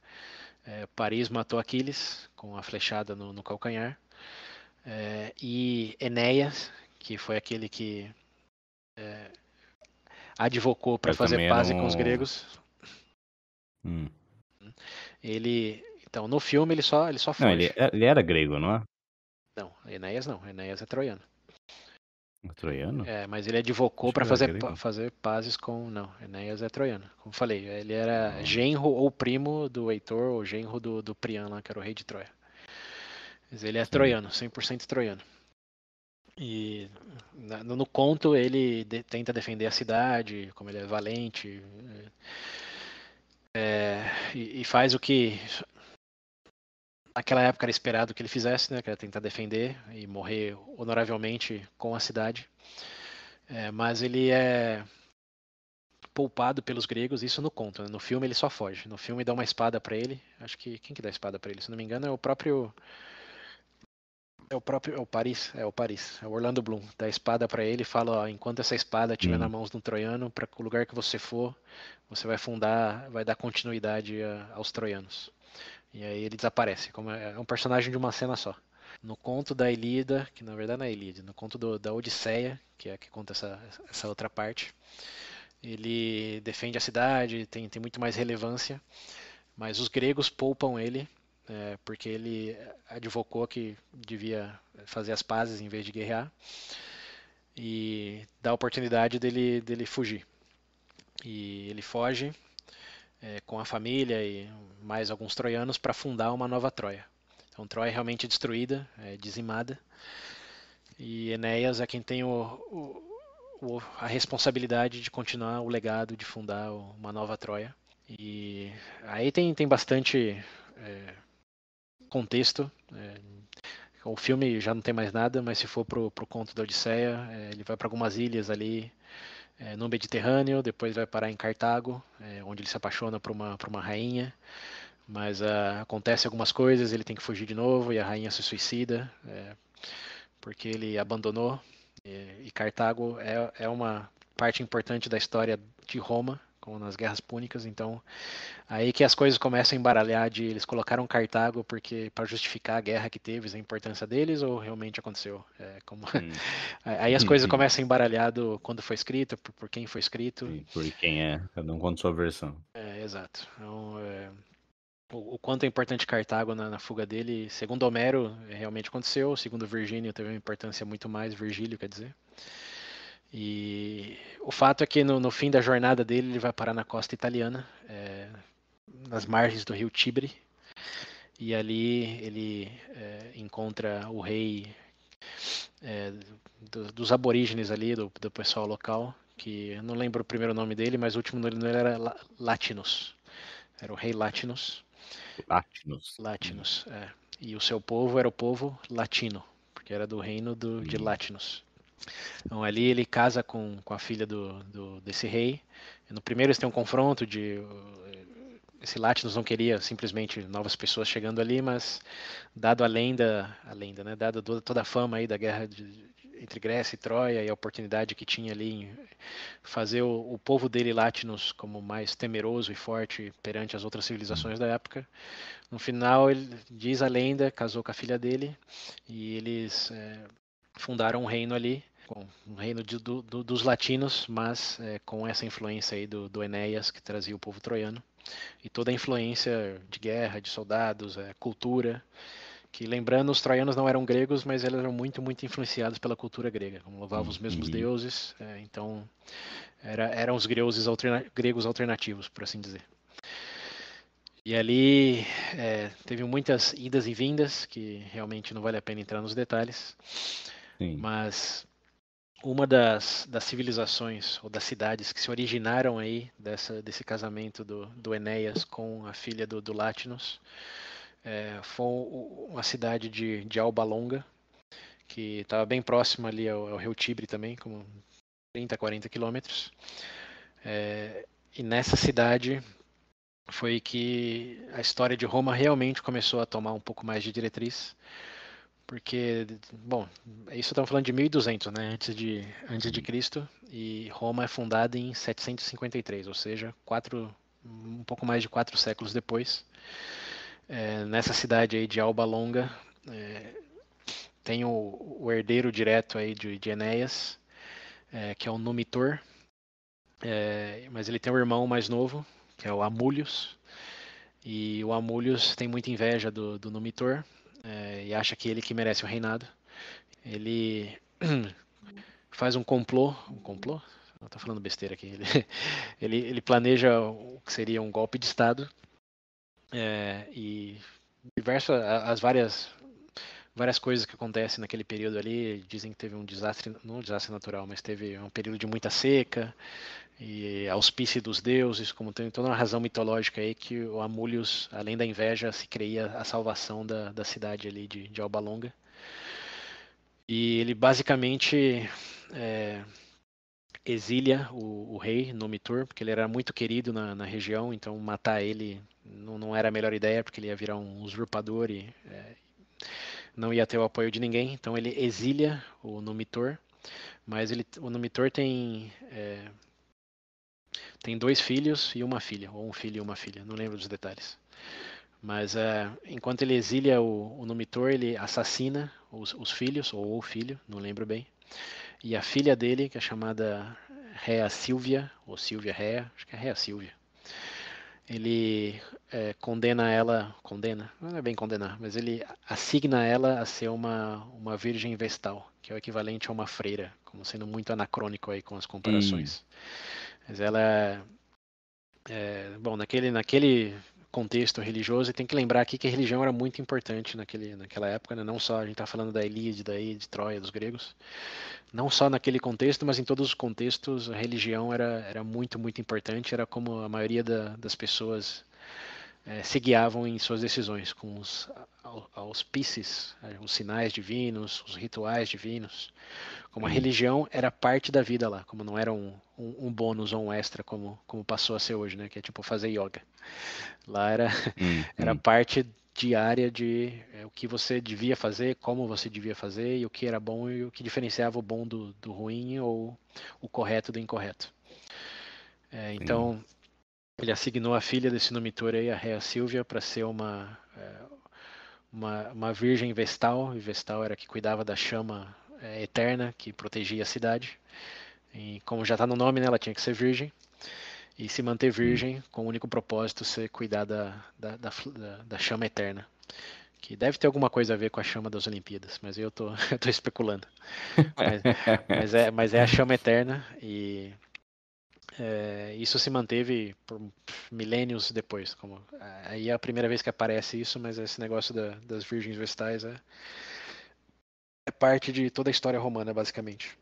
Speaker 2: Paris matou Aquiles com a flechada no calcanhar. E Enéas, que foi aquele que advocou para
Speaker 1: Ele
Speaker 2: fazer
Speaker 1: também era
Speaker 2: paz com os
Speaker 1: um.
Speaker 2: gregos,
Speaker 1: Hum.
Speaker 2: ele, então no filme ele só
Speaker 1: Não, ele,
Speaker 2: foge.
Speaker 1: ele era grego, não é?
Speaker 2: Não, Enéas é troiano.
Speaker 1: Troiano?
Speaker 2: Mas ele advocou
Speaker 1: Acho que
Speaker 2: para
Speaker 1: ele era
Speaker 2: fazer,
Speaker 1: grego.
Speaker 2: fazer pazes com. Não, Enéas é troiano. Como falei, ele era
Speaker 1: Ah,
Speaker 2: genro ou primo do Heitor, ou genro do Priam lá, que era o rei de Troia. Mas ele é
Speaker 1: sim.
Speaker 2: troiano, 100% troiano. E no conto ele tenta defender a cidade, como ele é valente, e faz o que naquela época era esperado que ele fizesse, né? Que era tentar defender e morrer honoravelmente com a cidade. Mas ele é poupado pelos gregos, isso no conto, né? No filme ele só foge. No filme dá uma espada para ele. Acho que quem que dá a espada para ele? Se não me engano é o Paris, é o Orlando Bloom. Dá a espada para ele e fala, ó, enquanto essa espada estiver na
Speaker 1: Hum.
Speaker 2: mãos de um troiano, para o lugar que você for, você vai fundar, vai dar continuidade aos troianos. E aí ele desaparece, como é um personagem de uma cena só. No conto da Ilíada, que na verdade não é Ilíada, no conto da Odisseia, que é que conta essa outra parte, ele defende a cidade, tem muito mais relevância, mas os gregos poupam ele, porque ele advocou que devia fazer as pazes em vez de guerrear, e dá a oportunidade dele fugir. E ele foge com a família e mais alguns troianos para fundar uma nova Troia. Então Troia é realmente destruída, dizimada, e Enéas é quem tem a responsabilidade de continuar o legado de fundar uma nova Troia. E aí tem bastante contexto. O filme já não tem mais nada, mas se for pro conto da Odisseia, ele vai para algumas ilhas ali no Mediterrâneo, depois vai parar em Cartago, onde ele se apaixona por uma rainha, mas acontece algumas coisas, ele tem que fugir de novo e a rainha se suicida, porque ele abandonou. E Cartago é uma parte importante da história de Roma, como nas guerras púnicas, então aí que as coisas começam a embaralhar de eles colocaram Cartago porque para justificar a guerra que teve, a importância deles, ou realmente aconteceu?
Speaker 1: Hum.
Speaker 2: Aí as coisas começam a embaralhar quando foi escrito, por quem foi escrito.
Speaker 1: Sim, por quem é, cada um conta sua versão.
Speaker 2: Exato. Então, o quanto é importante Cartago na fuga dele, segundo Homero, realmente aconteceu, segundo Virgínio teve uma importância muito mais, Virgílio quer dizer. E o fato é que no fim da jornada dele, ele vai parar na costa italiana, nas margens do rio Tibre, e ali ele encontra o rei dos aborígenes ali, do pessoal local, que eu não lembro o primeiro nome dele, mas o último nome dele era Latinus. Era o rei Latinus.
Speaker 1: Latnos.
Speaker 2: Latinus, E o seu povo era o povo latino, porque era do reino de
Speaker 1: Hum.
Speaker 2: Latinus. Então ali ele casa com a filha desse rei. E no primeiro eles têm um confronto de esse Latinus não queria simplesmente novas pessoas chegando ali, mas dado a lenda, né? Dado toda a fama aí da guerra entre Grécia e Troia e a oportunidade que tinha ali em fazer o povo dele, Latinus, como mais temeroso e forte perante as outras
Speaker 1: Hum.
Speaker 2: civilizações da época. No final, ele diz a lenda, casou com a filha dele e eles fundaram um reino ali. com um reino dos latinos, mas com essa influência aí do Enéas, que trazia o povo troiano, e toda a influência de guerra, de soldados, cultura, que lembrando, os troianos não eram gregos, mas eles eram muito, muito influenciados pela cultura grega, como louvavam os mesmos
Speaker 1: Uhum.
Speaker 2: deuses, então eram os gregos alternativos, por assim dizer. E ali teve muitas idas e vindas, que realmente não vale a pena entrar nos detalhes,
Speaker 1: Sim.
Speaker 2: mas uma das civilizações ou das cidades que se originaram aí desse casamento do Enéas com a filha do Látinos foi uma cidade de Alba Longa, que estava bem próxima ali ao rio Tibre também, como 30, 40 quilômetros. E nessa cidade foi que a história de Roma realmente começou a tomar um pouco mais de diretriz, porque, bom, isso estamos falando de 1200, né, antes de Cristo, e Roma é fundada em 753, ou seja, um pouco mais de 4 séculos depois. Nessa cidade aí de Alba Longa, tem o herdeiro direto aí de Enéas, que é o Numitor, mas ele tem um irmão mais novo, que é o Amulius, e o Amulius tem muita inveja do Numitor, e acha que ele que merece o reinado. Ele faz um complô, Não, tô falando besteira aqui. Ele planeja o que seria um golpe de Estado, e as várias coisas que acontecem naquele período ali. Dizem que teve um desastre, não um desastre natural, mas teve um período de muita seca e auspício dos deuses, como tem toda uma razão mitológica aí que o Amulius, além da inveja, se creia a salvação da cidade ali de Alba Longa. E ele basicamente exilia o rei Numitor, porque ele era muito querido na região, então matar ele não era a melhor ideia, porque ele ia virar um usurpador e não ia ter o apoio de ninguém. Então ele exilia o Numitor, mas o Numitor tem 2 filhos e uma filha, ou um filho e uma filha, não lembro dos detalhes. Mas enquanto ele exilia o Numitor, ele assassina os filhos, ou o filho, não lembro bem. E a filha dele, que é chamada Rea Silvia, ou Silvia Rea, acho que é Rea Silvia. Ele não é bem condenar, mas ele assigna ela a ser uma virgem vestal, que é o equivalente a uma freira, como sendo muito anacrônico aí com as
Speaker 1: Hum.
Speaker 2: comparações. Mas ela bom, naquele contexto religioso, e tem que lembrar aqui que a religião era muito importante naquela época, né? Não só a gente está falando da Ilíada, de Troia, dos gregos, não só naquele contexto, mas em todos os contextos a religião era muito, muito importante, era como a maioria das pessoas se guiavam em suas decisões, com os auspícios, os sinais divinos, os rituais divinos. Como a
Speaker 1: Sim.
Speaker 2: religião era parte da vida lá, como não era um bônus ou um extra, como passou a ser hoje, né? Que é tipo fazer yoga. Lá era
Speaker 1: Hum.
Speaker 2: parte diária de o que você devia fazer, como você devia fazer, e o que era bom e o que diferenciava o bom do ruim ou o correto do incorreto.
Speaker 1: Sim.
Speaker 2: Então, ele assignou a filha desse Numitor aí, a Rea Silvia, para ser uma virgem vestal, e vestal era que cuidava da chama eterna que protegia a cidade. E como já está no nome, né, ela tinha que ser virgem e se manter
Speaker 1: Hum.
Speaker 2: virgem com o único propósito ser cuidar da chama eterna. Que deve ter alguma coisa a ver com a chama das Olimpíadas, mas eu tô, eu tô especulando. Mas, mas é a chama eterna e isso se manteve por milênios depois. Aí é a primeira vez que aparece isso, mas esse negócio das virgens vestais é parte de toda a história romana, basicamente.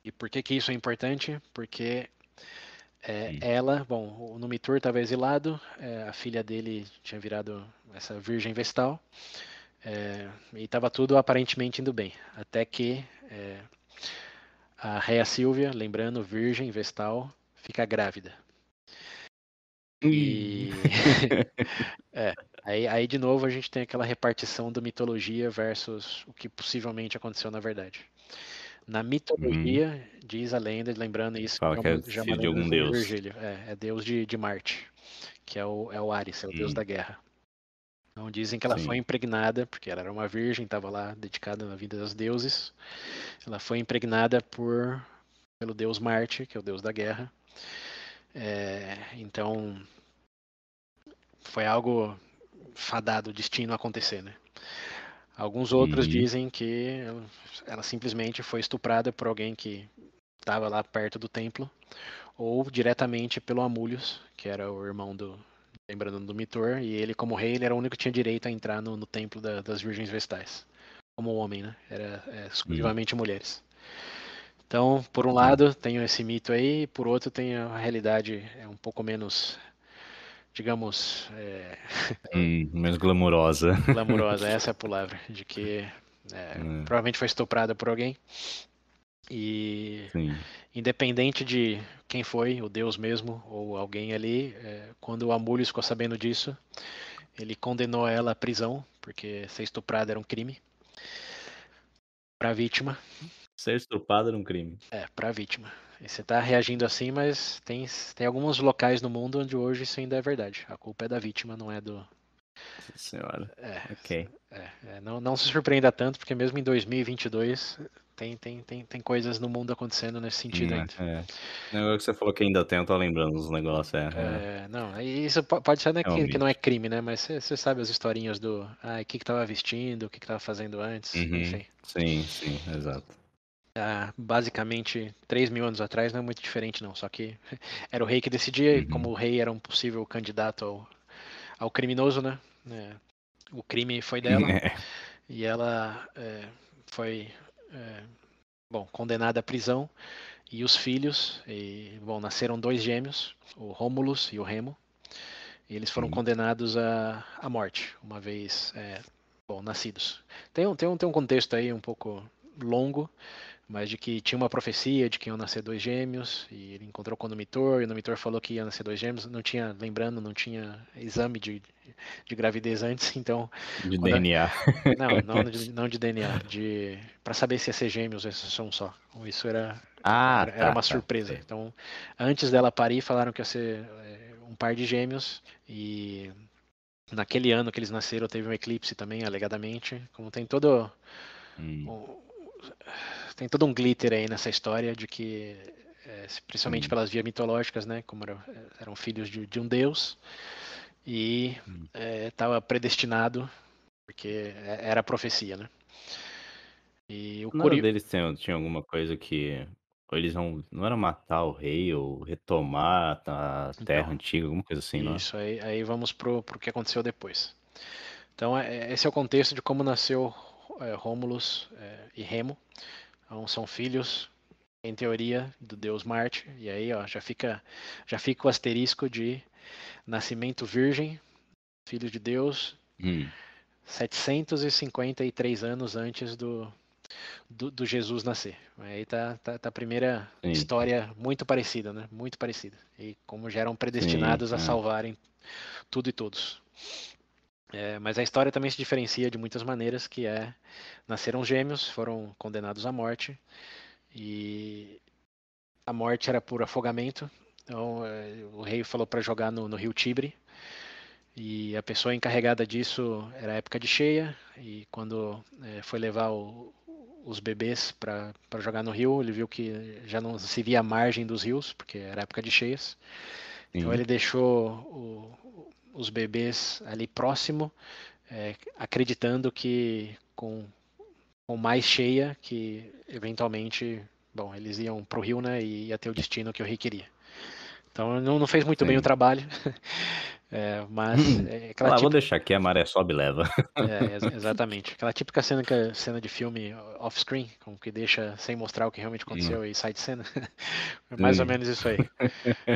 Speaker 2: E por que isso é importante? Porque
Speaker 1: Hum.
Speaker 2: ela, bom, o Numitor estava exilado, a filha dele tinha virado essa virgem vestal, e estava tudo aparentemente indo bem. Até que a Rea Silvia, lembrando, virgem vestal, fica grávida.
Speaker 1: Ih.
Speaker 2: E aí de novo a gente tem aquela repartição da mitologia versus o que possivelmente aconteceu na verdade. Na
Speaker 1: Uhum.
Speaker 2: mitologia, diz a lenda, lembrando isso,
Speaker 1: Fala
Speaker 2: é
Speaker 1: que é
Speaker 2: já é uma
Speaker 1: filho de
Speaker 2: lenda
Speaker 1: algum
Speaker 2: do
Speaker 1: deus.
Speaker 2: Virgílio, é deus de Marte, que é o Ares, é o deus
Speaker 1: Hum.
Speaker 2: da guerra. Então dizem que ela foi
Speaker 1: Sim.
Speaker 2: impregnada, porque ela era uma virgem, estava lá dedicada na vida dos deuses. Ela foi impregnada pelo deus Marte, que é o deus da guerra. Então foi algo fadado, destino a acontecer, né? Alguns outros
Speaker 1: Uhum.
Speaker 2: dizem que ela simplesmente foi estuprada por alguém que estava lá perto do templo, ou diretamente pelo Amulius, que era o irmão lembrando do Mitor, e ele, como rei, ele era o único que tinha direito a entrar no templo das Virgens Vestais. Como homem, né? Era
Speaker 1: Uhum.
Speaker 2: exclusivamente mulheres. Então, por um
Speaker 1: Sim.
Speaker 2: lado, tem esse mito aí, por outro, tem a realidade um pouco menos, digamos,
Speaker 1: Menos glamurosa.
Speaker 2: glamurosa, essa é a palavra, de que
Speaker 1: É,
Speaker 2: provavelmente foi estuprada por alguém e
Speaker 1: sim.
Speaker 2: independente de quem foi, o Deus mesmo ou alguém ali, quando o Amulius ficou sabendo disso, ele condenou ela à prisão, porque ser estuprada era um crime para a vítima.
Speaker 1: Ser estuprado era um crime.
Speaker 2: Para a vítima. E você está reagindo assim, mas tem alguns locais no mundo onde hoje isso ainda é verdade. A culpa é da vítima, não é do.
Speaker 1: Nossa senhora.
Speaker 2: É,
Speaker 1: Ok.
Speaker 2: não se surpreenda tanto, porque mesmo em 2022 tem coisas no mundo acontecendo nesse sentido ainda.
Speaker 1: É. Agora que você falou que ainda tem, eu tô lembrando dos negócios,
Speaker 2: Não, isso pode ser né, que não é
Speaker 1: realmente.
Speaker 2: crime, né? Mas você sabe as historinhas do o que tava vestindo, o que tava fazendo antes,
Speaker 1: Uhum.
Speaker 2: enfim.
Speaker 1: Sim, sim, exato.
Speaker 2: Basicamente, 3.000 anos atrás não é muito diferente, não. Só que era o rei que decidia, e como
Speaker 1: Uhum.
Speaker 2: o rei era um possível candidato ao criminoso, né? O crime foi dela
Speaker 1: É.
Speaker 2: e ela foi, é, bom, condenada à prisão. E os filhos, bom, nasceram dois gêmeos, o Rômulus e o Remo. E eles foram
Speaker 1: Sim.
Speaker 2: condenados à morte, uma vez, bom, nascidos. Tem um contexto aí um pouco longo, mas de que tinha uma profecia de que iam nascer dois gêmeos, e ele encontrou com o Numitor, e o Numitor falou que ia nascer dois gêmeos, não tinha, lembrando, não tinha exame de gravidez antes, então,
Speaker 1: De
Speaker 2: quando
Speaker 1: DNA.
Speaker 2: não de DNA, para saber se ia ser gêmeos ou se ia ser um só. Então, isso
Speaker 1: Ah,
Speaker 2: era
Speaker 1: tá,
Speaker 2: uma
Speaker 1: tá.
Speaker 2: surpresa.
Speaker 1: Sei.
Speaker 2: Então, antes dela parir, falaram que ia ser um par de gêmeos, e naquele ano que eles nasceram teve um eclipse também, alegadamente, como
Speaker 1: Hum,
Speaker 2: tem todo um glitter aí nessa história de que, principalmente
Speaker 1: sim.
Speaker 2: pelas vias mitológicas, né, como eram filhos de um deus e
Speaker 1: Hum.
Speaker 2: estava predestinado, porque era a profecia, né? E o
Speaker 1: Não era
Speaker 2: curioso,
Speaker 1: deles tinha alguma coisa que ou eles não era matar o rei ou retomar a
Speaker 2: então,
Speaker 1: terra antiga, alguma coisa assim, não é?
Speaker 2: isso aí vamos pro que aconteceu depois. Então, esse é o contexto de como nasceu Rômulus e Remo. Então, são filhos, em teoria, do deus Marte. E aí, ó, já fica o asterisco de nascimento virgem, filho de Deus,
Speaker 1: Hum,
Speaker 2: 753 anos antes do Jesus nascer. Aí tá a primeira
Speaker 1: sim,
Speaker 2: história muito parecida, né? Muito parecida. E como já eram
Speaker 1: sim,
Speaker 2: predestinados a salvarem tudo e todos. Mas a história também se diferencia de muitas maneiras, que nasceram gêmeos, foram condenados à morte, e a morte era por afogamento. Então, o rei falou para jogar no rio Tibre, e a pessoa encarregada disso era a época de cheia, e quando foi levar os bebês para jogar no rio, ele viu que já não se via a margem dos rios, porque era época de cheias. Então
Speaker 1: sim,
Speaker 2: ele deixou os bebês ali próximo, acreditando que com mais cheia, que eventualmente, bom, eles iam para o rio, né, e ia ter o destino que o rei queria. Então não fez muito bem o
Speaker 1: sim.
Speaker 2: trabalho, mas aquela
Speaker 1: Fala: "Ah, vou
Speaker 2: típica.
Speaker 1: deixar aqui, a maré sobe e leva".
Speaker 2: Exatamente. Aquela típica cena de filme off-screen, como que deixa sem mostrar o que realmente
Speaker 1: Hum,
Speaker 2: aconteceu e sai de cena. É mais ou
Speaker 1: sim.
Speaker 2: menos isso aí.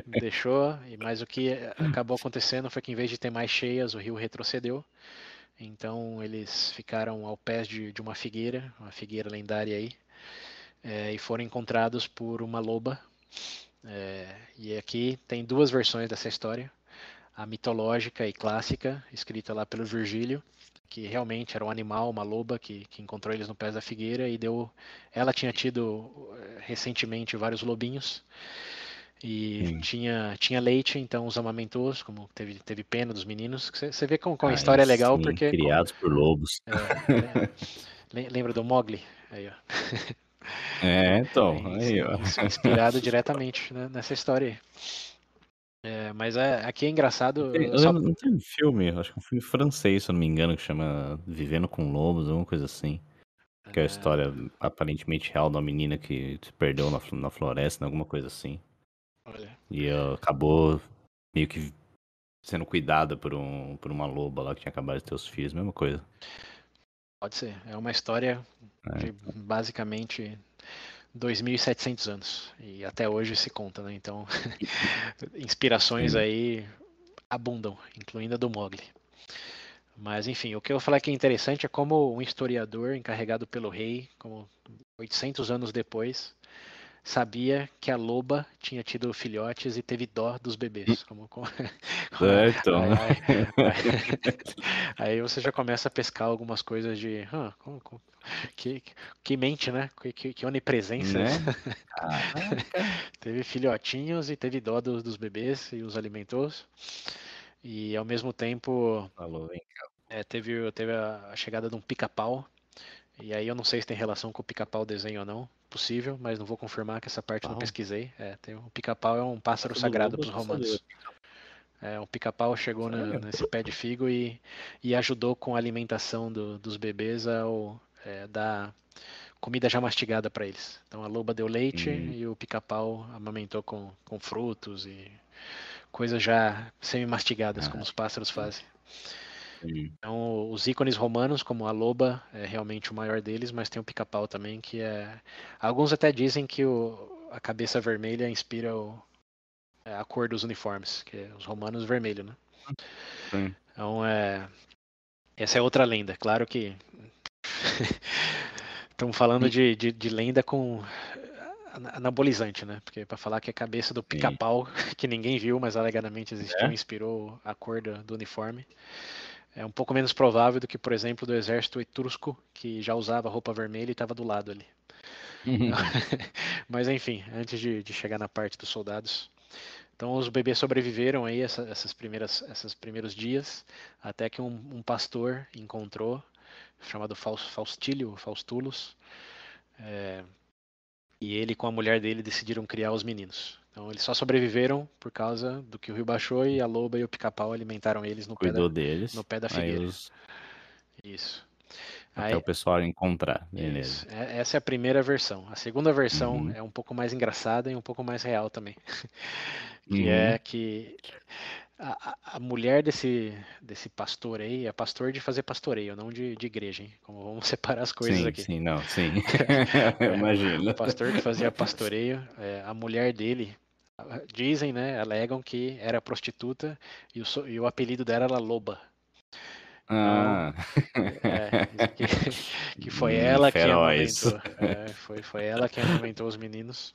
Speaker 2: Deixou, mas o que acabou acontecendo foi que em vez de ter mais cheias, o rio retrocedeu. Então eles ficaram ao pé de uma figueira lendária aí, e foram encontrados por uma loba. E aqui tem duas versões dessa história. A mitológica e clássica, escrita lá pelo Virgílio, que realmente era um animal, uma loba, que encontrou eles no pé da figueira e deu. Ela tinha tido recentemente vários lobinhos, E
Speaker 1: Sim.
Speaker 2: tinha leite, então os amamentou, como teve pena dos meninos. Você vê como a
Speaker 1: Aí
Speaker 2: história é legal,
Speaker 1: sim,
Speaker 2: porque
Speaker 1: criados por lobos.
Speaker 2: lembra do Mowgli? Aí, ó.
Speaker 1: É,
Speaker 2: É
Speaker 1: então, aí, ó.
Speaker 2: inspirado diretamente, né, nessa história aí. Mas aqui é engraçado,
Speaker 1: Eu lembro, não tem um filme, acho que é um filme francês, se eu não me engano, que chama Vivendo com Lobos, alguma coisa assim. Que é a história aparentemente real de uma menina que se perdeu na floresta, alguma coisa assim.
Speaker 2: olha,
Speaker 1: E acabou meio que sendo cuidada por uma loba lá que tinha acabado de ter os filhos, mesma coisa.
Speaker 2: pode ser. É uma história
Speaker 1: É.
Speaker 2: de basicamente 2.700 anos. E até hoje se conta, né? Então, inspirações
Speaker 1: Sim.
Speaker 2: aí abundam, incluindo a do Mowgli. Mas enfim, o que eu vou falar que é interessante é como um historiador encarregado pelo rei, como 800 anos depois, sabia que a loba tinha tido filhotes e teve dó dos bebês.
Speaker 1: É, então.
Speaker 2: aí, aí- aí- aí você já começa a pescar algumas coisas de que, que mente, né? Que onipresença.
Speaker 1: Né? Caraca.
Speaker 2: Teve filhotinhos e teve dó dos bebês e os alimentou. E ao mesmo tempo
Speaker 1: Falou, hein?
Speaker 2: teve a chegada de um pica-pau. E aí eu não sei se tem relação com o pica-pau desenho ou não. Possível, mas não vou confirmar que essa parte eu não
Speaker 1: Pau.
Speaker 2: pesquisei. O pica-pau é um pássaro
Speaker 1: Essa do
Speaker 2: sagrado
Speaker 1: lobo
Speaker 2: para
Speaker 1: eu
Speaker 2: os
Speaker 1: não sabia.
Speaker 2: romanos. O pica-pau chegou
Speaker 1: Sério?
Speaker 2: nesse pé de figo e ajudou com a alimentação dos bebês ao dar comida já mastigada para eles. Então a loba deu leite
Speaker 1: Hum,
Speaker 2: e o pica-pau amamentou com frutos e coisas já semi-mastigadas, como
Speaker 1: ah,
Speaker 2: os pássaros fazem.
Speaker 1: sim.
Speaker 2: Então, os ícones romanos, como a loba, é realmente o maior deles, mas tem o pica-pau também, que é. Alguns até dizem que a cabeça vermelha inspira a cor dos uniformes, que é os romanos vermelho, né?
Speaker 1: Sim.
Speaker 2: Então, essa é outra lenda. Claro que estamos falando de lenda com anabolizante, né? Porque para falar que a cabeça do
Speaker 1: Sim.
Speaker 2: pica-pau, que ninguém viu, mas alegadamente existiu,
Speaker 1: É?
Speaker 2: inspirou a cor do uniforme. É um pouco menos provável do que, por exemplo, do exército etrusco, que já usava roupa vermelha e estava do lado ali. Mas enfim, antes de chegar na parte dos soldados. Então os bebês sobreviveram aí esses primeiros dias, até que um pastor encontrou, chamado Faustulus, e ele com a mulher dele decidiram criar os meninos. Então eles só sobreviveram por causa do que o rio baixou e a loba e o pica-pau alimentaram eles
Speaker 1: Cuidou
Speaker 2: no
Speaker 1: deles.
Speaker 2: pé da
Speaker 1: Aí
Speaker 2: figueira. Isso.
Speaker 1: até o
Speaker 2: Aí,
Speaker 1: pessoal encontrar.
Speaker 2: isso.
Speaker 1: Beleza.
Speaker 2: Essa é a primeira versão. A segunda versão
Speaker 1: Uhum.
Speaker 2: é um pouco mais engraçada e um pouco mais real também. Que é
Speaker 1: Uhum.
Speaker 2: que a mulher desse pastor aí é pastor de fazer pastoreio, não de igreja, hein? Como vamos separar as coisas
Speaker 1: Sim,
Speaker 2: aqui.
Speaker 1: sim, não, sim.
Speaker 2: O
Speaker 1: Imagino.
Speaker 2: pastor que fazia pastoreio, a mulher dele, dizem, né, alegam que era prostituta e o apelido dela era Loba. Então,
Speaker 1: Ah.
Speaker 2: dizem que foi ela quem
Speaker 1: Feroz.
Speaker 2: amamentou. Foi ela quem amamentou os meninos.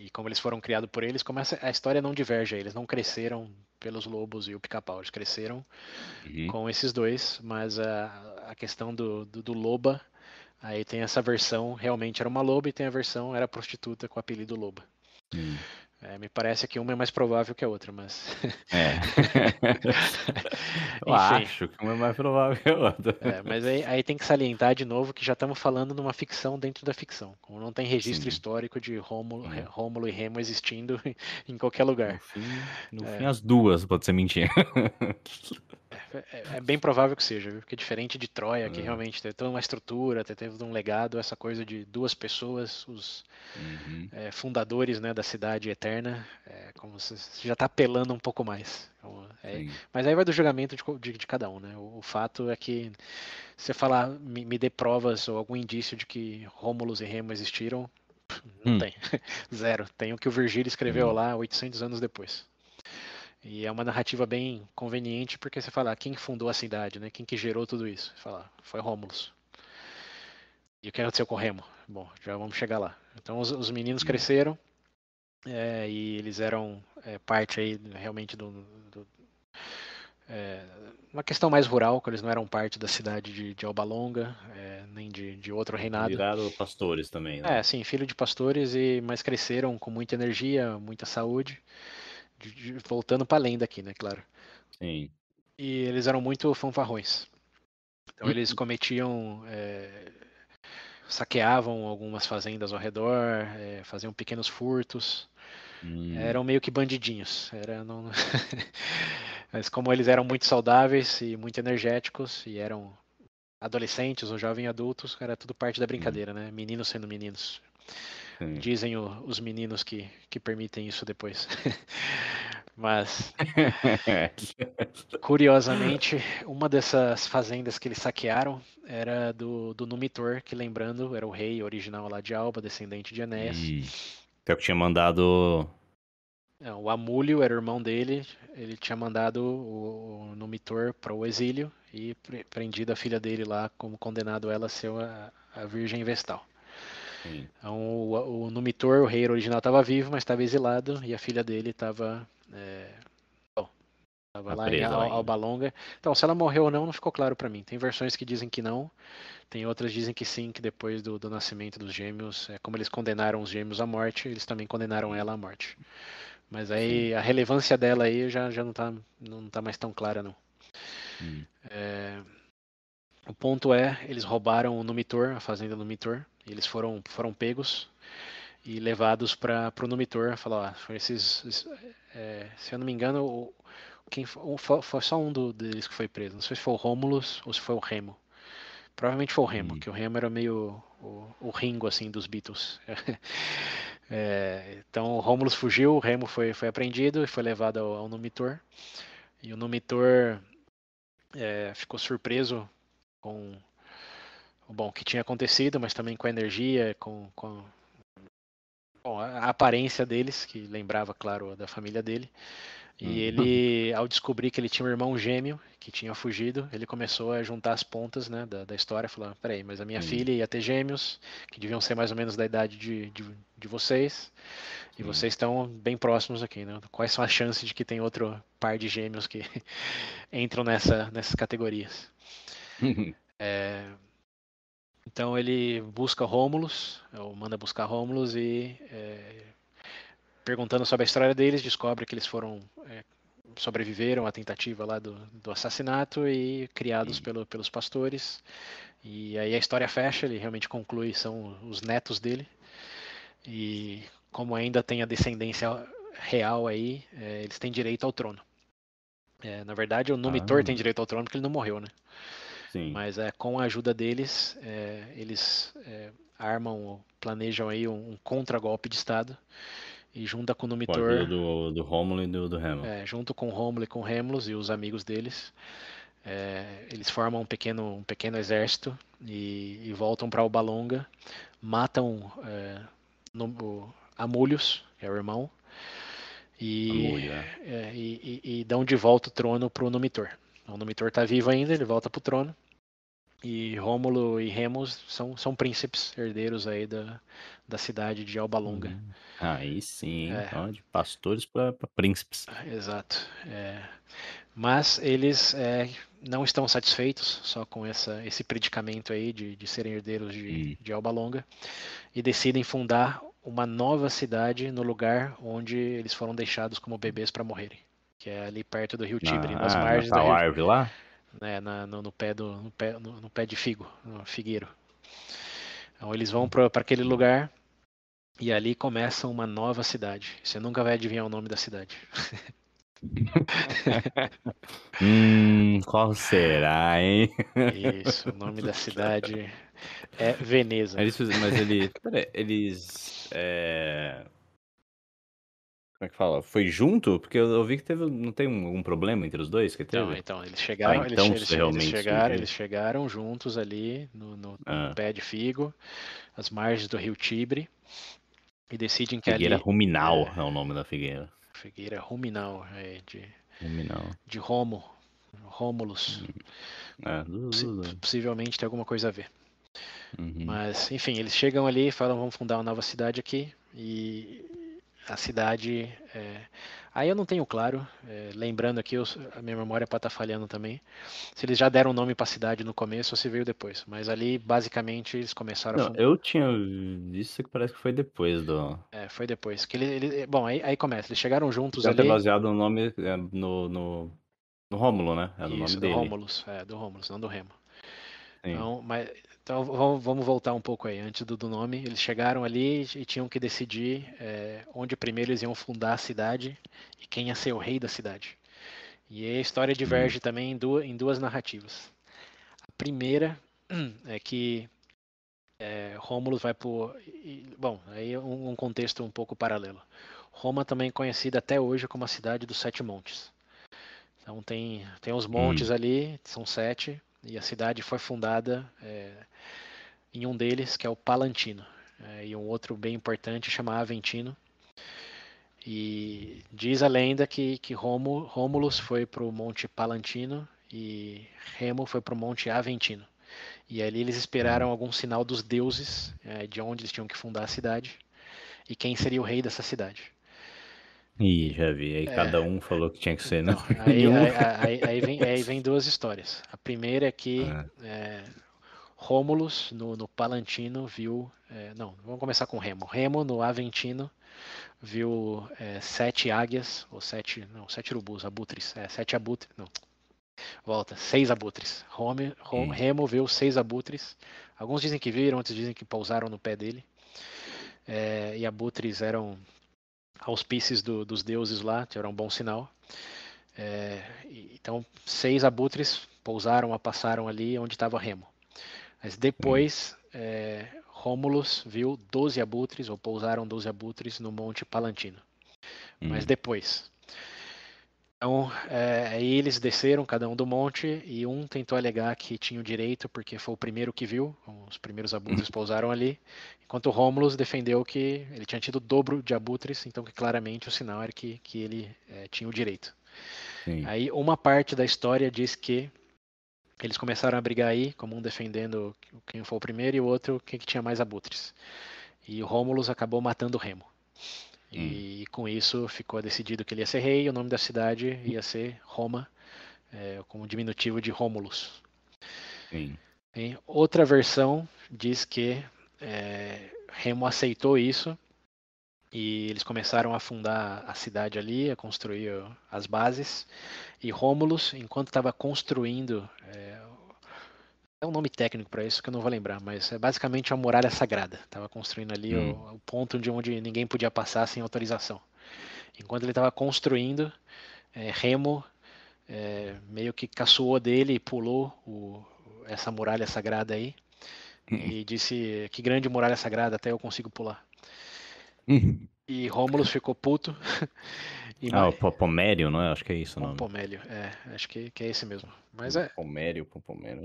Speaker 2: E como eles foram criados por eles, a história não diverge. Eles não cresceram pelos lobos e o pica-pau. Eles cresceram
Speaker 1: Uhum.
Speaker 2: com esses dois, mas a questão do loba, aí tem essa versão, realmente era uma loba, e tem a versão, era prostituta com o apelido loba.
Speaker 1: Sim.
Speaker 2: Me parece que uma é mais provável que a outra, mas.
Speaker 1: É. Eu
Speaker 2: Enfim.
Speaker 1: acho que uma é mais provável que a outra.
Speaker 2: Mas aí tem que salientar de novo que já estamos falando numa ficção dentro da ficção. Como não tem registro
Speaker 1: Sim.
Speaker 2: histórico de
Speaker 1: Hum.
Speaker 2: Rômulo e Remo existindo em qualquer lugar.
Speaker 1: No fim,
Speaker 2: É,
Speaker 1: as duas pode ser mentira.
Speaker 2: é bem provável que seja, viu? Porque diferente de Troia, que
Speaker 1: É.
Speaker 2: realmente teve toda uma estrutura, teve um legado, essa coisa de duas pessoas, os
Speaker 1: Uhum.
Speaker 2: fundadores, né, da cidade eterna, como se já está apelando um pouco mais.
Speaker 1: Sim.
Speaker 2: Mas aí vai do julgamento de cada um, né? O fato é que você falar, me dê provas ou algum indício de que Rômulus e Remo existiram, não
Speaker 1: Hum.
Speaker 2: tem. Zero. Tem o que o Virgílio escreveu
Speaker 1: Sim.
Speaker 2: lá 800 anos depois. E é uma narrativa bem conveniente porque você fala quem fundou a cidade, né? Quem que gerou tudo isso? Você fala, foi Rômulus. E o que aconteceu com Remo? Bom, já vamos chegar lá. Então os meninos
Speaker 1: Hum.
Speaker 2: cresceram e eles eram parte aí realmente uma questão mais rural, que eles não eram parte da cidade de Alba Longa, nem de outro reinado.
Speaker 1: Viraram pastores também, né?
Speaker 2: Sim, filho de pastores, mas cresceram com muita energia, muita saúde, voltando para além daqui, né, claro.
Speaker 1: Sim.
Speaker 2: E eles eram muito fanfarrões. Então eles cometiam, saqueavam algumas fazendas ao redor, faziam pequenos furtos. Eram meio que bandidinhos. Mas como eles eram muito saudáveis e muito energéticos e eram adolescentes ou jovens adultos, era tudo parte da brincadeira, né? Meninos sendo meninos.
Speaker 1: Sim.
Speaker 2: Dizem os meninos que permitem isso depois. Mas, curiosamente, uma dessas fazendas que eles saquearam era do Numitor, que lembrando, era o rei original lá de Alba, descendente de Enéas.
Speaker 1: Que é o que tinha mandado.
Speaker 2: O Amúlio era o irmão dele, ele tinha mandado o Numitor para o exílio e prendido a filha dele lá, como condenado ela a ser a Virgem Vestal.
Speaker 1: Sim.
Speaker 2: Então, o Numitor, o rei original, estava vivo, mas estava exilado, e a filha dele estava lá em
Speaker 1: Presa lá ainda.
Speaker 2: Alba Longa. Então, se ela morreu ou não, não ficou claro para mim. Tem versões que dizem que não, tem outras que dizem que sim, que depois do nascimento dos gêmeos, como eles condenaram os gêmeos à morte, eles também condenaram ela à morte. Mas aí
Speaker 1: Sim.
Speaker 2: a relevância dela aí já não tá mais tão clara, não. O ponto eles roubaram o Numitor, a fazenda Numitor, e eles foram pegos e levados para o Numitor. Falou, foi se eu não me engano, foi só um deles que foi preso. Não sei se foi o Rômulus ou se foi o Remo. Provavelmente foi o Remo, que o Remo era meio o Ringo assim dos Beatles. Então o Rômulus fugiu, o Remo foi apreendido e foi levado ao Numitor. E o Numitor ficou surpreso com o que tinha acontecido, mas também com a energia, bom, a aparência deles, que lembrava, claro, da família dele. E ele, ao descobrir que ele tinha um irmão gêmeo que tinha fugido, ele começou a juntar as pontas, né, da história, falando, peraí, mas a minha filha ia ter gêmeos, que deviam ser mais ou menos da idade de vocês, e vocês estão bem próximos aqui, né? Quais são as chances de que tem outro par de gêmeos que entram nessas categorias? Então ele busca Rômulus, ou manda buscar Rômulus e perguntando sobre a história deles, descobre que eles sobreviveram à tentativa lá do assassinato e criados pelos pastores. E aí a história fecha, ele realmente conclui, são os netos dele. E como ainda tem a descendência real aí, eles têm direito ao trono. Na verdade, o Numitor tem direito ao trono porque ele não morreu, né?
Speaker 1: Sim.
Speaker 2: Mas com a ajuda deles, eles armam, planejam aí um contragolpe de Estado e junta com o
Speaker 1: Com a ajuda
Speaker 2: Numitor,
Speaker 1: do Rômulo e do Remo.
Speaker 2: junto com Rômulo e com Remulus e os amigos deles, eles formam um pequeno exército e voltam para Alba Longa, matam Amulhos, que é o irmão,
Speaker 1: Amulho,
Speaker 2: e dão de volta o trono para o Numitor. O Numitor está vivo ainda, ele volta para o trono. E Rômulo e Remus são príncipes, herdeiros aí da cidade de Alba Longa.
Speaker 1: Aí sim, então de pastores para príncipes.
Speaker 2: Exato. Mas eles não estão satisfeitos só com esse predicamento aí de serem herdeiros de Alba Longa e decidem fundar uma nova cidade no lugar onde eles foram deixados como bebês para morrerem, que é ali perto do Rio Tibre, nas
Speaker 1: Na
Speaker 2: margens do
Speaker 1: tal
Speaker 2: Rio,
Speaker 1: árvore lá?
Speaker 2: no pé de figo, no figueiro. Então eles vão para aquele lugar e ali começa uma nova cidade. Você nunca vai adivinhar o nome da cidade.
Speaker 1: Qual será, hein?
Speaker 2: Isso, o nome da cidade é Veneza.
Speaker 1: Mas eles. Pera, como é que fala? Foi junto? Porque eu vi que teve. Não tem algum problema entre os dois que
Speaker 2: Não,
Speaker 1: teve?
Speaker 2: então, eles chegaram,
Speaker 1: Então realmente surgiu?
Speaker 2: eles chegaram juntos ali no
Speaker 1: Ah,
Speaker 2: pé de figo, às margens do rio Tibre, e decidem que
Speaker 1: Figueira
Speaker 2: ali
Speaker 1: Ruminal é o nome da figueira.
Speaker 2: Figueira Ruminal,
Speaker 1: Ruminal.
Speaker 2: de Rômulus, possivelmente tem alguma coisa a ver.
Speaker 1: Uhum.
Speaker 2: Mas, enfim, eles chegam ali e falam, vamos fundar uma nova cidade aqui, e a cidade. Aí eu não tenho claro, lembrando aqui, a minha memória pode estar falhando também, se eles já deram nome para a cidade no começo ou se veio depois. Mas ali, basicamente, eles começaram a
Speaker 1: Não,
Speaker 2: fundar.
Speaker 1: eu tinha visto que parece que foi depois do.
Speaker 2: Foi depois. Bom, aí começa. Eles chegaram juntos
Speaker 1: Deve ter
Speaker 2: ali.
Speaker 1: baseado o nome no Rômulo, né? É no nome
Speaker 2: Isso,
Speaker 1: dele.
Speaker 2: Do Romulus, não do Remo.
Speaker 1: Sim.
Speaker 2: Então vamos voltar um pouco aí, antes do nome. Eles chegaram ali e tinham que decidir onde primeiro eles iam fundar a cidade e quem ia ser o rei da cidade. E aí a história
Speaker 1: Hum.
Speaker 2: diverge também em duas narrativas. A primeira é que Rômulus vai por. Bom, aí é um contexto um pouco paralelo. Roma também é conhecida até hoje como a cidade dos Sete Montes. Então tem os montes
Speaker 1: Hum.
Speaker 2: ali, são sete, e a cidade foi fundada em um deles, que é o Palantino, e um outro bem importante chama Aventino. E diz a lenda que Rômulus foi para o Monte Palantino e Remo foi para o Monte Aventino. E ali eles esperaram
Speaker 1: Hum.
Speaker 2: algum sinal dos deuses, de onde eles tinham que fundar a cidade e quem seria o rei dessa cidade.
Speaker 1: Ih, já vi. Aí
Speaker 2: É,
Speaker 1: cada um falou que tinha que ser
Speaker 2: então,
Speaker 1: em um.
Speaker 2: aí vem duas histórias. A primeira é que
Speaker 1: Ah,
Speaker 2: Rômulus, no Palantino, viu. Não, vamos começar com Remo. Remo, no Aventino, viu sete águias, ou sete. Não, sete urubus, abutres. Sete abutres. Não, volta, seis abutres.
Speaker 1: hum.
Speaker 2: Remo viu seis abutres. Alguns dizem que viram, outros dizem que pousaram no pé dele. E abutres eram auspícios dos deuses lá, que era um bom sinal. Então, seis abutres pousaram, passaram ali onde estava Remo. Mas
Speaker 1: Hum.
Speaker 2: depois, Rômulus viu 12 abutres, ou pousaram 12 abutres no Monte Palantino. Mas
Speaker 1: Hum.
Speaker 2: depois. Então, aí eles desceram, cada um do monte, e um tentou alegar que tinha o direito, porque foi o primeiro que viu, os primeiros abutres pousaram ali, enquanto Rômulus defendeu que ele tinha tido o dobro de abutres, então que claramente o sinal era que ele tinha o direito.
Speaker 1: Sim.
Speaker 2: Aí uma parte da história diz que eles começaram a brigar aí, como um defendendo quem foi o primeiro e o outro quem que tinha mais abutres. E o Rômulus acabou matando o Remo.
Speaker 1: Hum.
Speaker 2: E com isso ficou decidido que ele ia ser rei e o nome da cidade ia ser Roma, como diminutivo de Rômulus.
Speaker 1: Sim.
Speaker 2: Outra versão diz que Remo aceitou isso e eles começaram a fundar a cidade ali, a construir as bases. E Rômulus, enquanto estava construindo um nome técnico para isso que eu não vou lembrar, mas é basicamente uma muralha sagrada. Estava construindo ali
Speaker 1: Hum.
Speaker 2: o ponto de onde ninguém podia passar sem autorização. Enquanto ele estava construindo, Remo meio que caçoou dele e pulou essa muralha sagrada aí e disse: Que grande muralha sagrada, até eu consigo pular.
Speaker 1: Hum.
Speaker 2: E Rômulus ficou puto e
Speaker 1: Ah, o Pomério, não é? Acho que é isso o nome.
Speaker 2: Pomélio, acho que é esse mesmo. Mas é
Speaker 1: Pomério.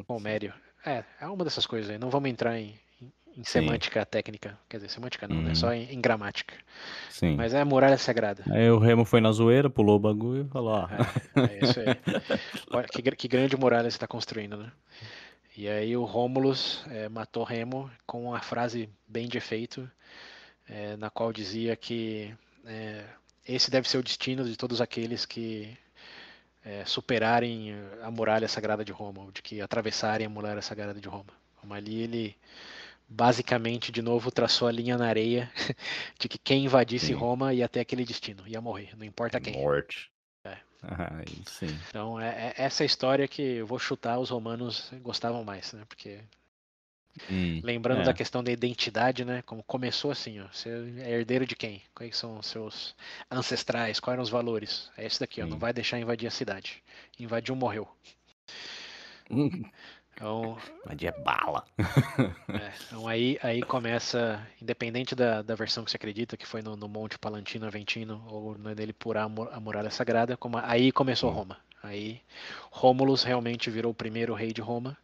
Speaker 2: Pomério. É uma dessas coisas aí. Não vamos entrar em
Speaker 1: Sim.
Speaker 2: semântica técnica. Quer dizer, semântica não, né?
Speaker 1: Uhum.
Speaker 2: Só em gramática.
Speaker 1: Sim.
Speaker 2: Mas é a muralha sagrada.
Speaker 1: Aí o Remo foi na zoeira, pulou o bagulho e falou, ó.
Speaker 2: É isso aí. Olha, que grande muralha você está construindo, né? E aí o Rômulus matou Remo com uma frase bem de efeito, na qual dizia que esse deve ser o destino de todos aqueles que superarem a muralha sagrada de Roma, ou de que atravessarem a muralha sagrada de Roma. Como ali ele basicamente de novo traçou a linha na areia de que quem invadisse
Speaker 1: Sim.
Speaker 2: Roma ia ter aquele destino, ia morrer, não importa quem.
Speaker 1: Morte.
Speaker 2: É.
Speaker 1: Aí sim.
Speaker 2: Então essa história que eu vou chutar os romanos gostavam mais, né? Porque lembrando da
Speaker 1: É,
Speaker 2: questão da identidade, né? Como começou assim, ó, você é herdeiro de quem? Quais são os seus ancestrais? Quais eram os valores? É esse daqui, ó, não
Speaker 1: sim.
Speaker 2: vai deixar invadir a cidade. Invadiu, morreu. Então,
Speaker 1: Mas é bala.
Speaker 2: então aí começa, independente da versão que você acredita, que foi no Monte Palantino Aventino, ou nele por a Muralha Sagrada, aí começou
Speaker 1: Sim.
Speaker 2: Roma. Aí Rômulus realmente virou o primeiro rei de Roma,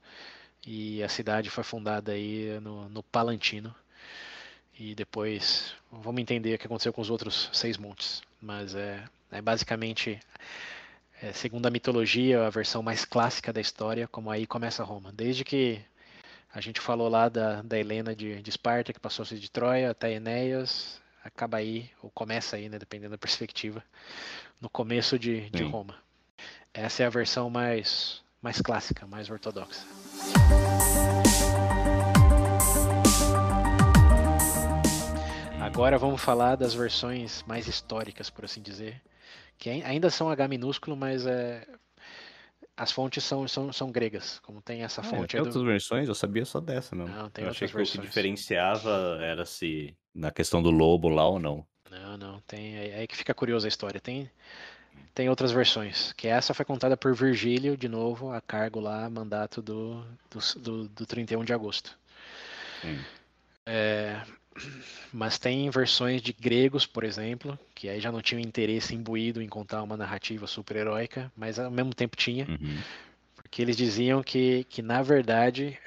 Speaker 2: e a cidade foi fundada aí no Palantino. E depois vamos entender o que aconteceu com os outros seis montes. Mas é basicamente, segundo a mitologia, a versão mais clássica da história, como aí começa Roma. Desde que a gente falou lá da Helena de Esparta, que passou a ser de Troia, até Enéas. acaba aí, ou começa aí, né, dependendo da perspectiva, no começo de
Speaker 1: Sim.
Speaker 2: Roma. Essa é a versão mais clássica, mais ortodoxa. Agora vamos falar das versões mais históricas, por assim dizer, que ainda são H minúsculo, mas as fontes são gregas, como tem essa fonte
Speaker 1: Tem
Speaker 2: aí
Speaker 1: outras versões, eu sabia só dessa mesmo.
Speaker 2: Não, tem
Speaker 1: Eu achei
Speaker 2: outras
Speaker 1: que o que
Speaker 2: versões.
Speaker 1: diferenciava era se na questão do lobo lá ou não.
Speaker 2: Não, tem aí que fica curiosa a história. Tem outras versões, que essa foi contada por Virgílio, de novo, a cargo lá, mandato do 31 de agosto.
Speaker 1: Sim.
Speaker 2: Mas tem versões de gregos, por exemplo, que aí já não tinham interesse imbuído em contar uma narrativa super-heróica, mas ao mesmo tempo tinha,
Speaker 1: Uhum.
Speaker 2: porque eles diziam que na verdade,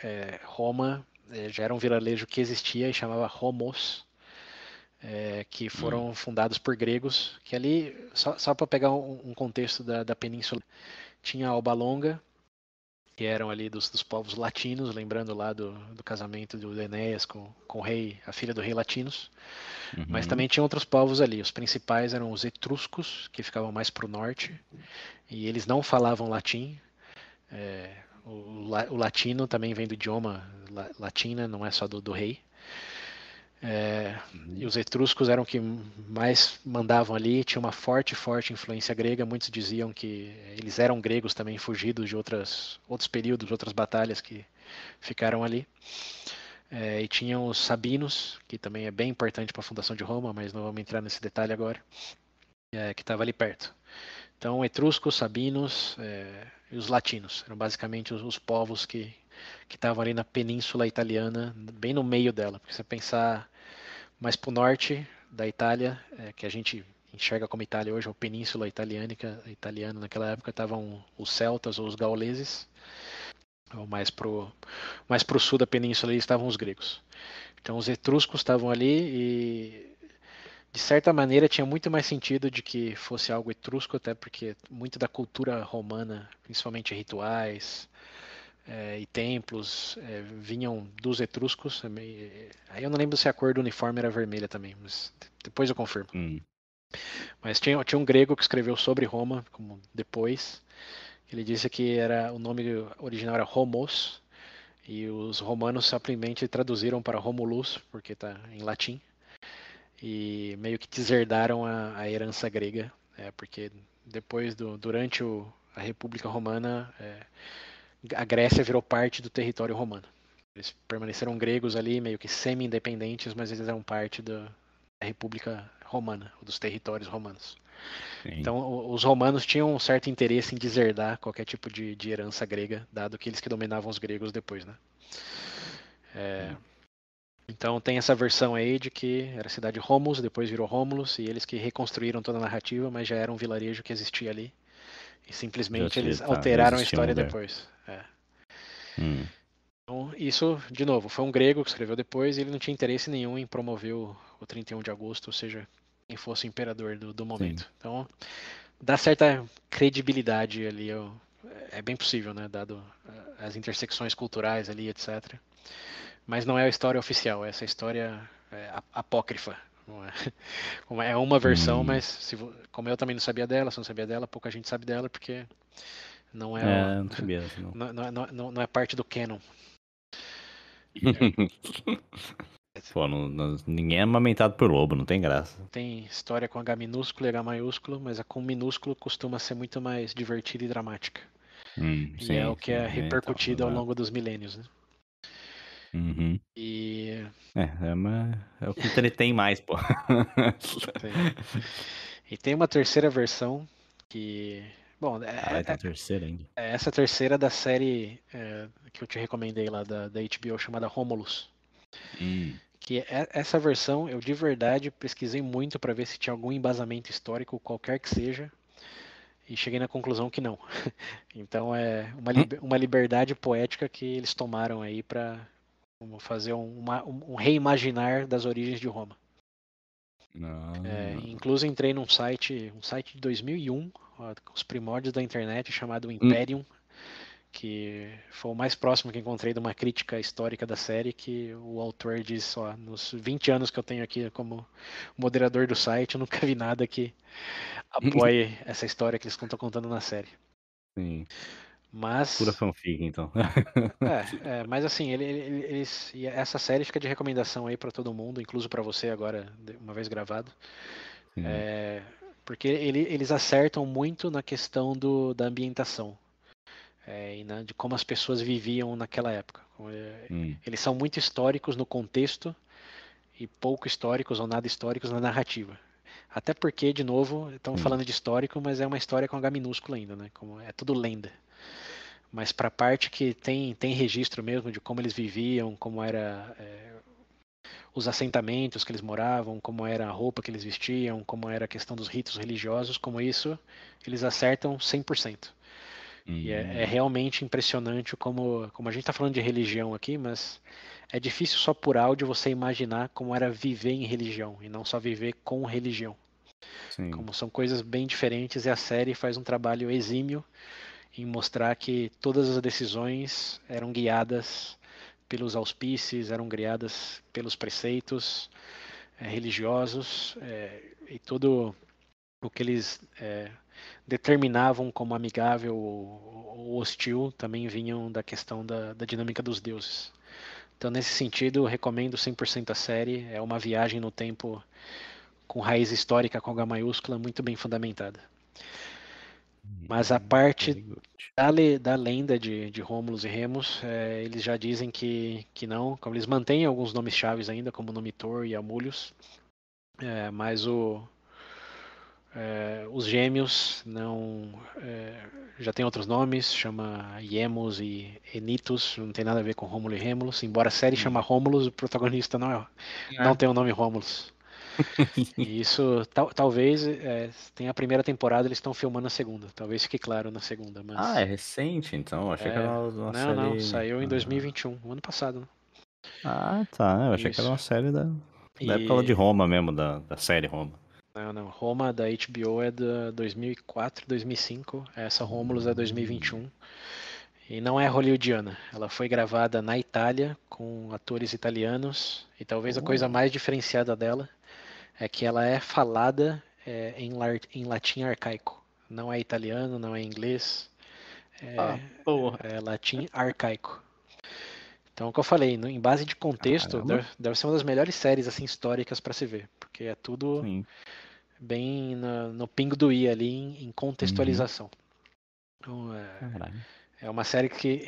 Speaker 2: Roma já era um vilarejo que existia e chamava Homos, que
Speaker 1: Hum.
Speaker 2: foram fundados por gregos, que ali, só para pegar um contexto da península, tinha Alba Longa, que eram ali dos povos latinos, lembrando lá do casamento do Enéas com o rei, a filha do rei Latinos. Mas
Speaker 1: Uhum.
Speaker 2: também tinha outros povos ali. Os principais eram os etruscos, que ficavam mais para o norte, e eles não falavam latim. O latino também vem do idioma latina, não é só do rei. E
Speaker 1: Uhum.
Speaker 2: os etruscos eram que mais mandavam ali, tinha uma forte influência grega. Muitos diziam que eles eram gregos também, fugidos de outros períodos, outras batalhas que ficaram ali. E tinham os sabinos, que também é bem importante para a fundação de Roma, mas não vamos entrar nesse detalhe agora, que estava ali perto. Então, etruscos, sabinos e os latinos eram basicamente os povos que estavam ali na península italiana, bem no meio dela. Porque se você pensar mais para o norte da Itália, que a gente enxerga como Itália hoje, ou Península Italiana naquela época, estavam os celtas ou os gauleses, ou mais pro sul da península ali estavam os gregos. Então os etruscos estavam ali e de certa maneira tinha muito mais sentido de que fosse algo etrusco, até porque muito da cultura romana, principalmente rituais e templos, vinham dos etruscos. Aí eu não lembro se a cor do uniforme era vermelha também, mas depois eu confirmo.
Speaker 1: Hum.
Speaker 2: Mas tinha um grego que escreveu sobre Roma, como depois. Ele disse que o nome original era Homos, e os romanos simplesmente traduziram para Romulus, porque está em latim, e meio que deserdaram a herança grega, porque depois, durante a República Romana, a Grécia virou parte do território romano. Eles permaneceram gregos ali, meio que semi-independentes, mas eles eram parte da República Romana, dos territórios romanos.
Speaker 1: Sim.
Speaker 2: Então, os romanos tinham um certo interesse em deserdar qualquer tipo de herança grega, dado que eles que dominavam os gregos depois, né?
Speaker 1: Sim.
Speaker 2: Então tem essa versão aí de que era a cidade Romulus, depois virou Romulus, e eles que reconstruíram toda a narrativa, mas já era um vilarejo que existia ali. E simplesmente eles
Speaker 1: Já
Speaker 2: alteraram a
Speaker 1: existia um
Speaker 2: história
Speaker 1: lugar.
Speaker 2: depois.
Speaker 1: Hum.
Speaker 2: Então, isso, de novo, foi um grego que escreveu depois, e ele não tinha interesse nenhum em promover o 31 de agosto, ou seja, quem fosse o imperador do
Speaker 1: Sim.
Speaker 2: momento. Então, dá certa credibilidade ali, é bem possível, né, dado as intersecções culturais ali, etc. Mas não é a história oficial, essa história apócrifa. Não é? É uma versão,
Speaker 1: Hum.
Speaker 2: mas como eu também não sabia dela, se não sabia dela, pouca gente sabe dela, porque não é,
Speaker 1: Não sabia dessa não.
Speaker 2: não é parte do canon.
Speaker 1: Pô, ninguém é amamentado por lobo, não tem graça.
Speaker 2: Tem história com H minúsculo e H maiúsculo, mas a com minúsculo costuma ser muito mais divertida e dramática. E é o
Speaker 1: Sim,
Speaker 2: que é
Speaker 1: sim. Então,
Speaker 2: repercutido ao longo dos milênios, né?
Speaker 1: uhum.
Speaker 2: E
Speaker 1: É o que entretém mais, pô.
Speaker 2: tem, e tem uma terceira versão que, bom,
Speaker 1: Caralho, tem um terceiro ainda.
Speaker 2: essa terceira da série que eu te recomendei lá da HBO chamada Romulus.
Speaker 1: Hum.
Speaker 2: Que essa versão eu de verdade pesquisei muito para ver se tinha algum embasamento histórico, qualquer que seja, e cheguei na conclusão que não. Então é uma liberdade poética que eles tomaram aí para fazer um reimaginar das origens de Roma.
Speaker 1: Ah.
Speaker 2: Incluso entrei um site de 2001, ó, os primórdios da internet, chamado
Speaker 1: Hum.
Speaker 2: Imperium, que foi o mais próximo que encontrei de uma crítica histórica da série, que o autor diz, ó, nos 20 anos que eu tenho aqui como moderador do site, eu nunca vi nada que apoie essa história que eles estão contando na série.
Speaker 1: Sim. Pura
Speaker 2: Mas,
Speaker 1: fanfic, então.
Speaker 2: mas assim, e essa série fica de recomendação aí para todo mundo, incluso para você agora, uma vez gravado,
Speaker 1: Sim.
Speaker 2: porque eles acertam muito na questão da ambientação. De como as pessoas viviam naquela época.
Speaker 1: Hum,
Speaker 2: Eles são muito históricos no contexto e pouco históricos ou nada históricos na narrativa. Até porque, de novo, estamos
Speaker 1: sim.
Speaker 2: falando de histórico, mas é uma história com H minúsculo ainda, né? Como é tudo lenda. Mas para a parte que tem registro mesmo de como eles viviam, como era os assentamentos que eles moravam, como era a roupa que eles vestiam, como era a questão dos ritos religiosos, como isso, eles acertam 100%. E é
Speaker 1: Hum,
Speaker 2: realmente impressionante como a gente está falando de religião aqui, mas é difícil só por áudio você imaginar como era viver em religião e não só viver com religião.
Speaker 1: sim.
Speaker 2: Como são coisas bem diferentes e a série faz um trabalho exímio em mostrar que todas as decisões eram guiadas pelos auspícios, eram guiadas pelos preceitos religiosos e tudo o que eles determinavam como amigável ou hostil também vinham da questão da dinâmica dos deuses. Então, nesse sentido, recomendo 100% a série. É uma viagem no tempo com raiz histórica com H maiúscula, muito bem fundamentada. Mas a parte
Speaker 1: Very good.
Speaker 2: da lenda de Rômulus e Remus, eles já dizem que não, como eles mantêm alguns nomes chaves ainda, como o nome Thor e Amulius, mas os gêmeos não já tem outros nomes, chama Iemos e Enitus, não tem nada a ver com Rômulo e Rêmulus, embora a série chama
Speaker 1: Hum.
Speaker 2: Rômulus, o protagonista não
Speaker 1: É.
Speaker 2: tem o nome Rômulus. E isso talvez tenha a primeira temporada, eles estão filmando a segunda, talvez fique claro na segunda,
Speaker 1: Ah, é
Speaker 2: mas
Speaker 1: recente, então. Achei que era uma
Speaker 2: não,
Speaker 1: série.
Speaker 2: saiu em 2021, o ano passado, né?
Speaker 1: Tá. Eu achei que era
Speaker 2: Isso.
Speaker 1: uma série da época lá de
Speaker 2: E
Speaker 1: Roma mesmo, da série Roma.
Speaker 2: não, Roma da HBO é da 2004, 2005, essa Rômulus é 2021. E não é hollywoodiana. Ela foi gravada na Itália com atores italianos. E talvez a coisa
Speaker 1: Pô.
Speaker 2: mais diferenciada dela é que ela é falada em latim arcaico. Não é italiano, não é inglês,
Speaker 1: Ah, porra.
Speaker 2: é latim arcaico. Então, o que eu falei, em base de contexto,
Speaker 1: Caramba.
Speaker 2: deve ser uma das melhores séries assim históricas para se ver, porque é tudo
Speaker 1: Sim.
Speaker 2: bem no pingo do i ali em
Speaker 1: Uhum.
Speaker 2: contextualização. Então,
Speaker 1: Caralho.
Speaker 2: é uma série que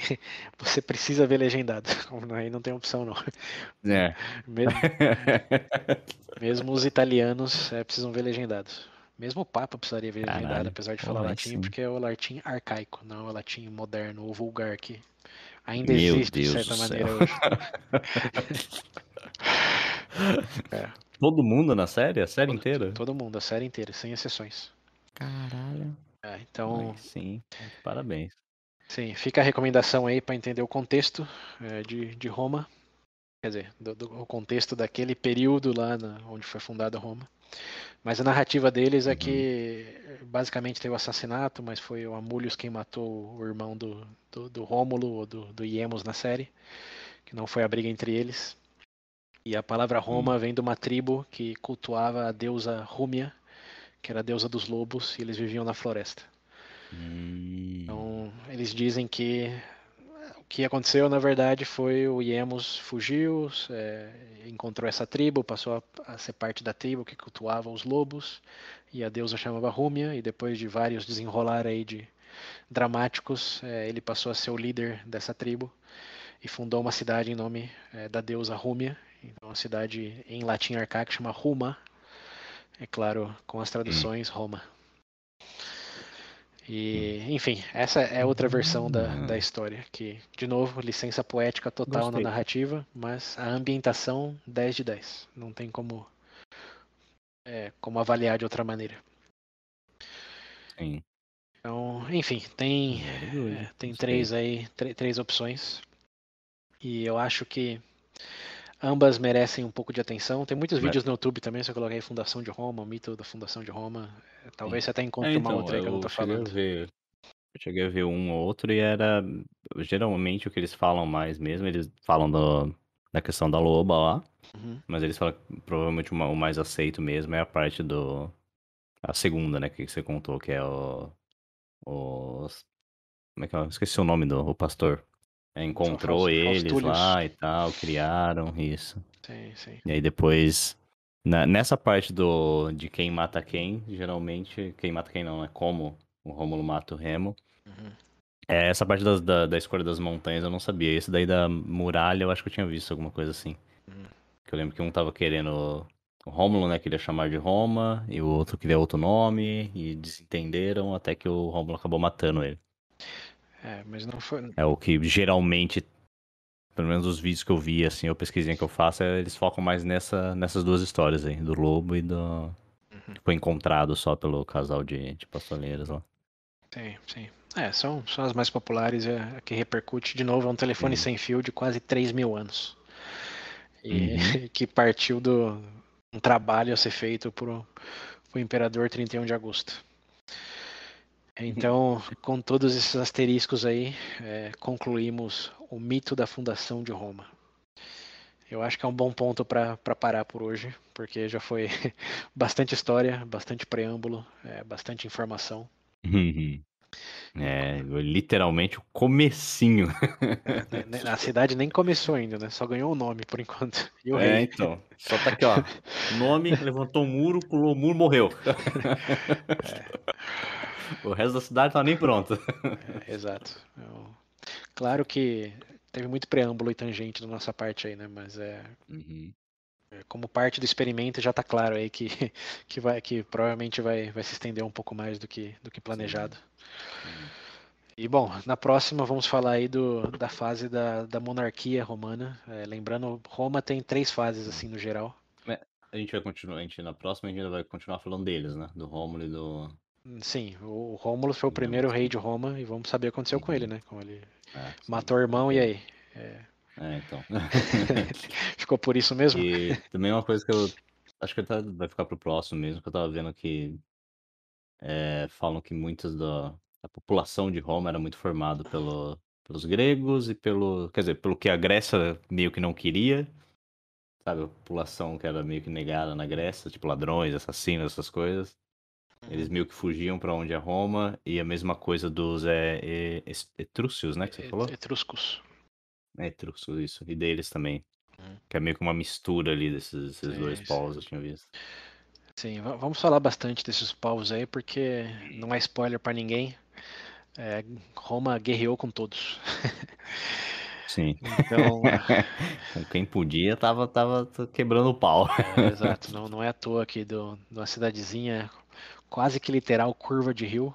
Speaker 2: você precisa ver legendado. Aí não tem opção não.
Speaker 1: É.
Speaker 2: Mesmo, mesmo os italianos precisam ver legendados. Mesmo o Papa precisaria ver legendado,
Speaker 1: Caralho.
Speaker 2: apesar de falar
Speaker 1: Porra, aí
Speaker 2: latim,
Speaker 1: sim.
Speaker 2: porque é o latim arcaico, não é o latim moderno ou vulgar que ainda
Speaker 1: Meu
Speaker 2: existe de
Speaker 1: Deus do
Speaker 2: certa
Speaker 1: céu.
Speaker 2: maneira hoje. É,
Speaker 1: Todo mundo na série? A série
Speaker 2: todo,
Speaker 1: inteira?
Speaker 2: todo mundo, a série inteira, sem exceções.
Speaker 1: Caralho. Aí
Speaker 2: Então,
Speaker 1: sim. Tá de parabéns.
Speaker 2: sim, fica a recomendação aí para entender o contexto de Roma, quer dizer, o contexto daquele período lá onde foi fundada Roma. Mas a narrativa deles é
Speaker 1: Uhum.
Speaker 2: que basicamente teve o assassinato, mas foi o Amulius quem matou o irmão do Rômulo ou do Iemos na série, que não foi a briga entre eles. E a palavra
Speaker 1: Hum.
Speaker 2: Roma vem de uma tribo que cultuava a deusa Rúmia, que era a deusa dos lobos, e eles viviam na floresta.
Speaker 1: Hum.
Speaker 2: Então, eles dizem que o que aconteceu, na verdade, foi o Iemos fugiu, encontrou essa tribo, passou a ser parte da tribo que cultuava os lobos, e a deusa chamava Rúmia, e depois de vários desenrolar aí de dramáticos, ele passou a ser o líder dessa tribo e fundou uma cidade em nome da deusa Rúmia. Então, uma cidade em latim arcaico chama Ruma, é claro, com as
Speaker 1: Hum.
Speaker 2: traduções Roma.
Speaker 1: Hum.
Speaker 2: E, enfim, essa é outra versão da
Speaker 1: Ah,
Speaker 2: história, que, de novo, licença poética total na
Speaker 1: gostei.
Speaker 2: narrativa, mas a ambientação 10 de 10. Não tem como avaliar de outra maneira.
Speaker 1: Sim.
Speaker 2: Então, enfim, tem,
Speaker 1: Very good.
Speaker 2: tem
Speaker 1: Gostei.
Speaker 2: três aí, três opções. E eu acho que ambas merecem um pouco de atenção. Tem muitos
Speaker 1: Vai-
Speaker 2: vídeos no YouTube também, se eu colocar aí Fundação de Roma, o mito da Fundação de Roma. Talvez
Speaker 1: Sim.
Speaker 2: você até
Speaker 1: É,
Speaker 2: encontre uma
Speaker 1: então,
Speaker 2: outra aí que eu não
Speaker 1: eu
Speaker 2: tô
Speaker 1: cheguei a
Speaker 2: falando.
Speaker 1: ver. Eu cheguei a ver um ou outro e era geralmente o que eles falam mais mesmo, eles falam da questão da loba lá,
Speaker 2: Uhum.
Speaker 1: mas eles falam que provavelmente o mais aceito mesmo é a parte do a segunda, né, que você contou, que é os como é que é? Esqueci o nome do o pastor. Encontrou eles
Speaker 2: Faustúlios.
Speaker 1: lá e tal, criaram, isso.
Speaker 2: Sim, sim.
Speaker 1: E aí depois, nessa parte de quem mata quem, geralmente, quem mata quem não, é como o Rômulo mata o Remo.
Speaker 2: Uhum.
Speaker 1: Essa parte da escolha das montanhas eu não sabia. Esse daí da muralha eu acho que eu tinha visto alguma coisa assim.
Speaker 2: Uhum.
Speaker 1: Que eu lembro que um tava querendo. O Rômulo, né, queria chamar de Roma, e o outro queria outro nome, e desentenderam até que o Rômulo acabou matando ele.
Speaker 2: É, mas não foi.
Speaker 1: É o que geralmente, pelo menos os vídeos que eu vi, assim, ou pesquisinha que eu faço, eles focam mais nessas duas histórias aí, do lobo e do.
Speaker 2: Uhum.
Speaker 1: Que foi encontrado só pelo casal de pastoleiras lá.
Speaker 2: Sim, sim. É, são as mais populares, a que repercute. De novo, é um telefone
Speaker 1: Sim.
Speaker 2: sem fio de quase 3.000 anos. E
Speaker 1: Uhum.
Speaker 2: que partiu do um trabalho a ser feito por o imperador 31 de agosto. Então, com todos esses asteriscos aí, concluímos o mito da fundação de Roma. Eu acho que é um bom ponto para parar por hoje, porque já foi bastante história, bastante preâmbulo, bastante informação.
Speaker 1: Uhum. Literalmente o comecinho.
Speaker 2: A cidade nem começou ainda, né? Só ganhou o nome por enquanto. E o rei.
Speaker 1: Então. Só tá aqui, ó. Nome, levantou um muro, pulou o muro, morreu. O resto da cidade tá nem pronta.
Speaker 2: Exato. Claro que teve muito preâmbulo e tangente da nossa parte aí, né? Mas
Speaker 1: Uhum.
Speaker 2: como parte do experimento já está claro aí que, que provavelmente vai se estender um pouco mais do que planejado.
Speaker 1: Sim, sim.
Speaker 2: E bom, na próxima vamos falar aí da fase da monarquia romana. Lembrando, Roma tem 3 fases assim no geral.
Speaker 1: Mas a gente vai continuar, na próxima a gente ainda vai continuar falando deles, né? Do Rômulo e do
Speaker 2: Sim, o Rômulo foi o
Speaker 1: Remo,
Speaker 2: primeiro rei
Speaker 1: sim.
Speaker 2: de Roma e vamos saber o que aconteceu com ele,
Speaker 1: Uhum.
Speaker 2: né? Como ele
Speaker 1: Sim.
Speaker 2: matou o irmão e
Speaker 1: É,
Speaker 2: aí?
Speaker 1: então.
Speaker 2: Ficou por isso mesmo?
Speaker 1: E também uma coisa que eu acho que vai ficar pro próximo mesmo, que eu tava vendo que falam que muitas da população de Roma era muito formado pelos gregos e quer dizer, pelo que a Grécia meio que não queria, sabe? A população que era meio que negada na Grécia, tipo ladrões, assassinos, essas coisas. Eles
Speaker 2: Uhum.
Speaker 1: meio que fugiam pra onde é Roma, e a mesma coisa dos etrúscios, né, que você falou?
Speaker 2: Etruscos.
Speaker 1: Etruscos, isso. E deles também.
Speaker 2: Uhum.
Speaker 1: Que é meio que uma mistura ali desses dois
Speaker 2: Sim, sim.
Speaker 1: povos, eu tinha visto.
Speaker 2: Sim, vamos falar bastante desses povos aí, porque não é spoiler pra ninguém. Roma guerreou com todos.
Speaker 1: Sim.
Speaker 2: Então,
Speaker 1: Com quem podia, tava quebrando o pau.
Speaker 2: exato, não é à toa aqui de uma cidadezinha quase que literal curva de rio,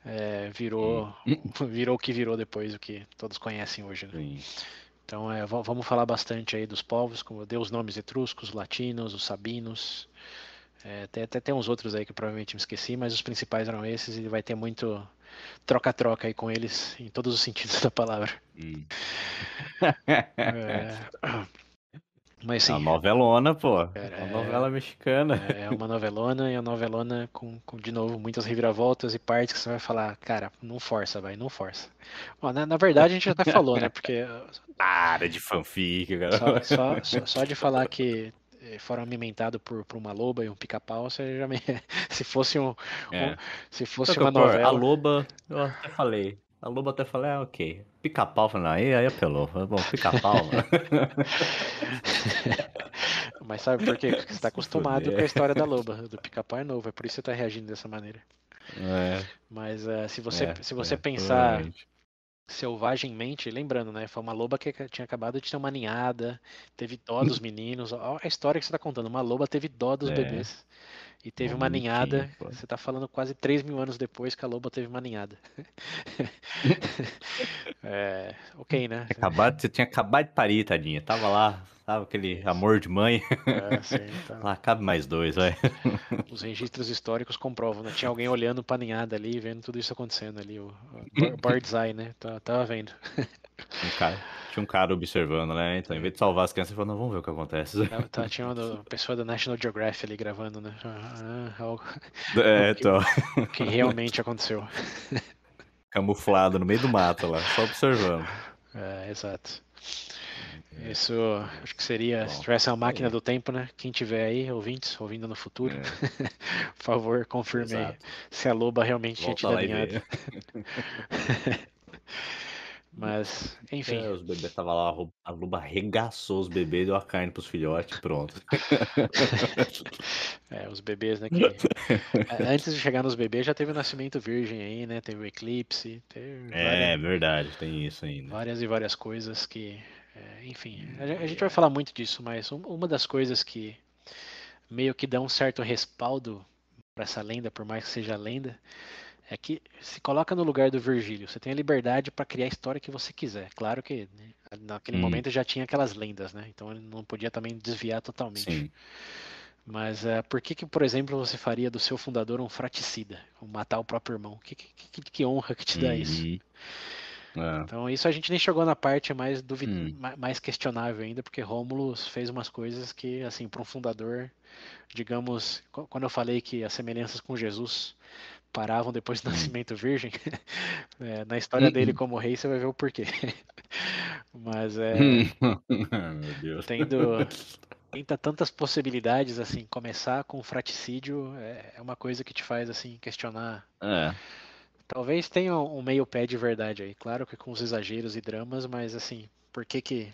Speaker 1: Hum.
Speaker 2: virou o que virou depois, o que todos conhecem hoje, né?
Speaker 1: Sim.
Speaker 2: Então, vamos falar bastante aí dos povos, como eu dei os nomes etruscos, latinos, os sabinos, até tem uns outros aí que eu provavelmente me esqueci, mas os principais eram esses e vai ter muito troca-troca aí com eles em todos os sentidos da palavra.
Speaker 1: Hum.
Speaker 2: É, mas
Speaker 1: É uma
Speaker 2: sim,
Speaker 1: novelona, pô. É
Speaker 2: cara,
Speaker 1: uma novela mexicana.
Speaker 2: é uma novelona e a novelona com, de novo, muitas reviravoltas e partes que você vai falar, cara, não força, vai, não força. Bom, na verdade, a gente até falou, né? Porque
Speaker 1: Para de fanfic, cara.
Speaker 2: só de falar que foram amamentados por uma loba e um pica-pau, você já me... se fosse um-
Speaker 1: É.
Speaker 2: se
Speaker 1: Sabe o
Speaker 2: fosse
Speaker 1: que é o
Speaker 2: uma
Speaker 1: pior? A
Speaker 2: novela,
Speaker 1: loba, eu até falei. A loba até falei, ok. Pica-pau, falei, não, aí apelou. Falei, bom, pica-pau, mano.
Speaker 2: mas sabe por quê? Porque você está
Speaker 1: Se
Speaker 2: acostumado com
Speaker 1: fuder.
Speaker 2: a história da loba, do pica-pau é novo, é por isso que você está reagindo dessa maneira.
Speaker 1: É,
Speaker 2: Mas se você pensar
Speaker 1: provavelmente.
Speaker 2: selvagemmente, lembrando, né? Foi uma loba que tinha acabado de ter uma ninhada, teve dó dos meninos. Ó, a história que você está contando, uma loba teve dó dos
Speaker 1: É,
Speaker 2: bebês e teve
Speaker 1: mó
Speaker 2: uma
Speaker 1: bonitinho,
Speaker 2: ninhada.
Speaker 1: pô.
Speaker 2: Você está falando quase 3.000 anos depois que a loba teve uma ninhada. Ok, né?
Speaker 1: Você tinha acabado de parir, tadinha. Tava lá, tava aquele
Speaker 2: Isso.
Speaker 1: amor de mãe.
Speaker 2: Sim, tá.
Speaker 1: Lá, cabe mais dois, vai.
Speaker 2: Os registros históricos comprovam, né? Tinha alguém olhando pra ninhada ali, vendo tudo isso acontecendo ali, o bird's eye, né? Tava vendo.
Speaker 1: Tinha um cara observando, né? Então, em vez de salvar as crianças, ele falou, não, vamos ver o que acontece.
Speaker 2: Tinha uma pessoa do National Geographic ali gravando, né? Algo
Speaker 1: É,
Speaker 2: que,
Speaker 1: então.
Speaker 2: que realmente aconteceu.
Speaker 1: camuflado no meio do mato lá, só observando.
Speaker 2: Exato.
Speaker 1: É,
Speaker 2: Isso acho que seria, se
Speaker 1: bom,
Speaker 2: tivesse uma
Speaker 1: isso
Speaker 2: máquina
Speaker 1: aí.
Speaker 2: do tempo, né? Quem tiver aí, ouvintes, ouvindo no futuro,
Speaker 1: É,
Speaker 2: por favor, confirme aí
Speaker 1: exato.
Speaker 2: se a loba realmente tinha
Speaker 1: Volta
Speaker 2: tido a
Speaker 1: lá e
Speaker 2: ninhada.
Speaker 1: vê.
Speaker 2: Mas, enfim,
Speaker 1: Os bebês tava lá, a loba arregaçou os bebês, deu a carne pros filhotes e pronto.
Speaker 2: os bebês, né, que antes de chegar nos bebês já teve o nascimento virgem aí, né? Teve o eclipse, teve
Speaker 1: É verdade, tem isso ainda.
Speaker 2: várias e várias coisas que, enfim, a gente vai
Speaker 1: Yeah.
Speaker 2: falar muito disso, mas uma das coisas que meio que dá um certo respaldo para essa lenda, por mais que seja lenda, é que se coloca no lugar do Virgílio. Você tem a liberdade para criar a história que você quiser. Claro que, né, naquele
Speaker 1: Hum,
Speaker 2: momento já tinha aquelas lendas, né? Então ele não podia também desviar totalmente.
Speaker 1: sim.
Speaker 2: Mas por que, por exemplo, você faria do seu fundador um fraticida, ou matar o próprio irmão? Que honra que te dá isso?
Speaker 1: Uhum. É.
Speaker 2: Então isso a gente nem chegou na parte
Speaker 1: Hum.
Speaker 2: mais questionável ainda, porque Rômulo fez umas coisas que, assim, para um fundador, digamos, quando eu falei que as semelhanças com Jesus paravam depois do
Speaker 1: Hum.
Speaker 2: nascimento virgem, na história dele como rei você vai ver o porquê. Mas
Speaker 1: Meu Deus.
Speaker 2: tendo tantas possibilidades, assim, começar com fraticídio é uma coisa que te faz, assim, questionar.
Speaker 1: É,
Speaker 2: Talvez tenha um meio pé de verdade aí, claro que com os exageros e dramas, mas assim, por que que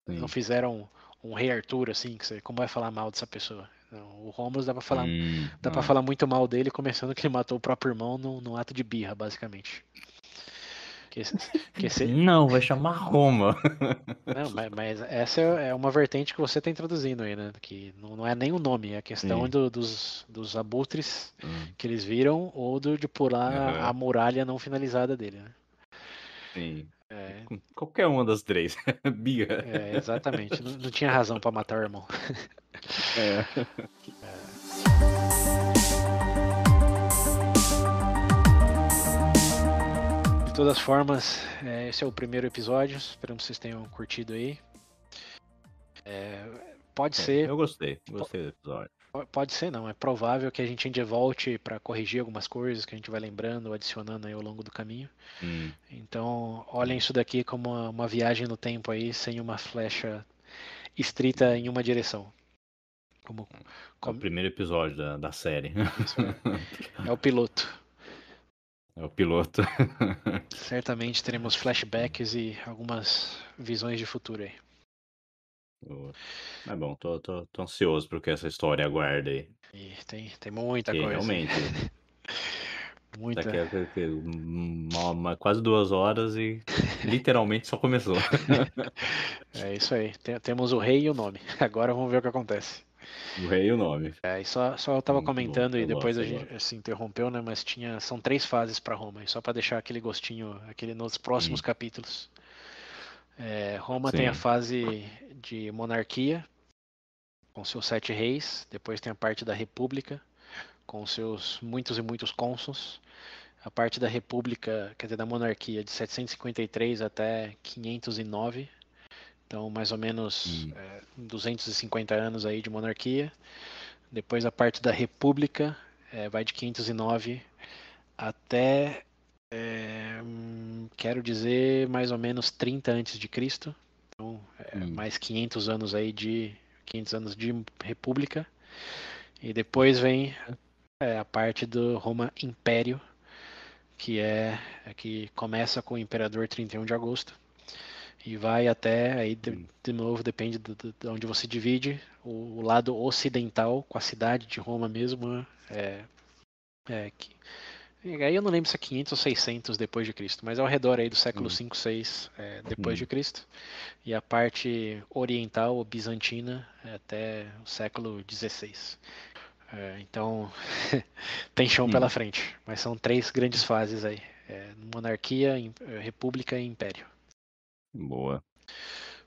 Speaker 2: não
Speaker 1: sim.
Speaker 2: fizeram um rei Arthur, assim, que você, como vai falar mal dessa pessoa? Não, o Romulus dá pra
Speaker 1: Não.
Speaker 2: falar muito mal dele, começando que ele matou o próprio irmão num ato de birra, basicamente. Que, que se,
Speaker 1: Não, vai chamar Roma.
Speaker 2: não, mas essa é uma vertente que você está introduzindo aí, né? Que não é nem o nome, é a questão
Speaker 1: Sim.
Speaker 2: dos abutres
Speaker 1: Hum.
Speaker 2: que eles viram ou de pular a
Speaker 1: Aham.
Speaker 2: muralha não finalizada dele, né?
Speaker 1: Sim.
Speaker 2: É,
Speaker 1: Qualquer uma das três. Birra.
Speaker 2: exatamente. Não tinha razão para matar o irmão.
Speaker 1: É.
Speaker 2: De todas formas, esse é o primeiro episódio. Esperamos que vocês tenham curtido aí. É, pode ser,
Speaker 1: Eu gostei. Gostei do episódio.
Speaker 2: pode ser não. É provável que a gente ainda volte para corrigir algumas coisas que a gente vai lembrando, adicionando aí ao longo do caminho.
Speaker 1: Hum.
Speaker 2: Então, olhem isso daqui como uma viagem no tempo aí, sem uma flecha estrita em uma direção. Como,
Speaker 1: É o
Speaker 2: como
Speaker 1: primeiro episódio da série.
Speaker 2: isso é o piloto.
Speaker 1: É o piloto.
Speaker 2: Certamente teremos flashbacks e algumas visões de futuro aí.
Speaker 1: Mas bom, tô ansioso pro que essa história aguarda aí.
Speaker 2: E tem muita
Speaker 1: Que
Speaker 2: coisa.
Speaker 1: realmente,
Speaker 2: Muita.
Speaker 1: daqui a quase 2 horas e literalmente só começou.
Speaker 2: É isso aí. Temos o rei e o nome. Agora vamos ver o que acontece.
Speaker 1: O rei e o nome.
Speaker 2: E só eu tava
Speaker 1: Muito bom.
Speaker 2: comentando e
Speaker 1: Eu
Speaker 2: depois
Speaker 1: gosto,
Speaker 2: a
Speaker 1: eu
Speaker 2: gente
Speaker 1: gosto.
Speaker 2: se interrompeu, né? Mas são 3 fases para Roma. E só para deixar aquele gostinho, aquele nos próximos
Speaker 1: Hum,
Speaker 2: capítulos. Roma tem a
Speaker 1: sim.
Speaker 2: fase de monarquia, com seus 7 reis. Depois tem a parte da república, com seus muitos e muitos cônsuls. A parte da república, quer dizer, da monarquia, de 753 até 509. Então, mais ou menos
Speaker 1: Hum,
Speaker 2: 250 anos aí de monarquia. Depois a parte da república vai de 509 até, quero dizer, mais ou menos 30 antes de Cristo. Então,
Speaker 1: hum,
Speaker 2: mais 500 anos de república. E depois vem a parte do Roma Império, que que começa com o Imperador 31 de agosto e vai até, aí
Speaker 1: hum,
Speaker 2: de novo, depende de onde você divide, o lado ocidental, com a cidade de Roma mesmo, é, que, aí eu não lembro se é 500 ou 600 depois de Cristo, mas é ao redor aí do século
Speaker 1: hum,
Speaker 2: 5, 6 depois de
Speaker 1: hum,
Speaker 2: Cristo, e a parte oriental ou bizantina até o século 16. Então, tem chão pela
Speaker 1: hum.
Speaker 2: frente, mas são 3 grandes fases aí: monarquia, república e império.
Speaker 1: Boa.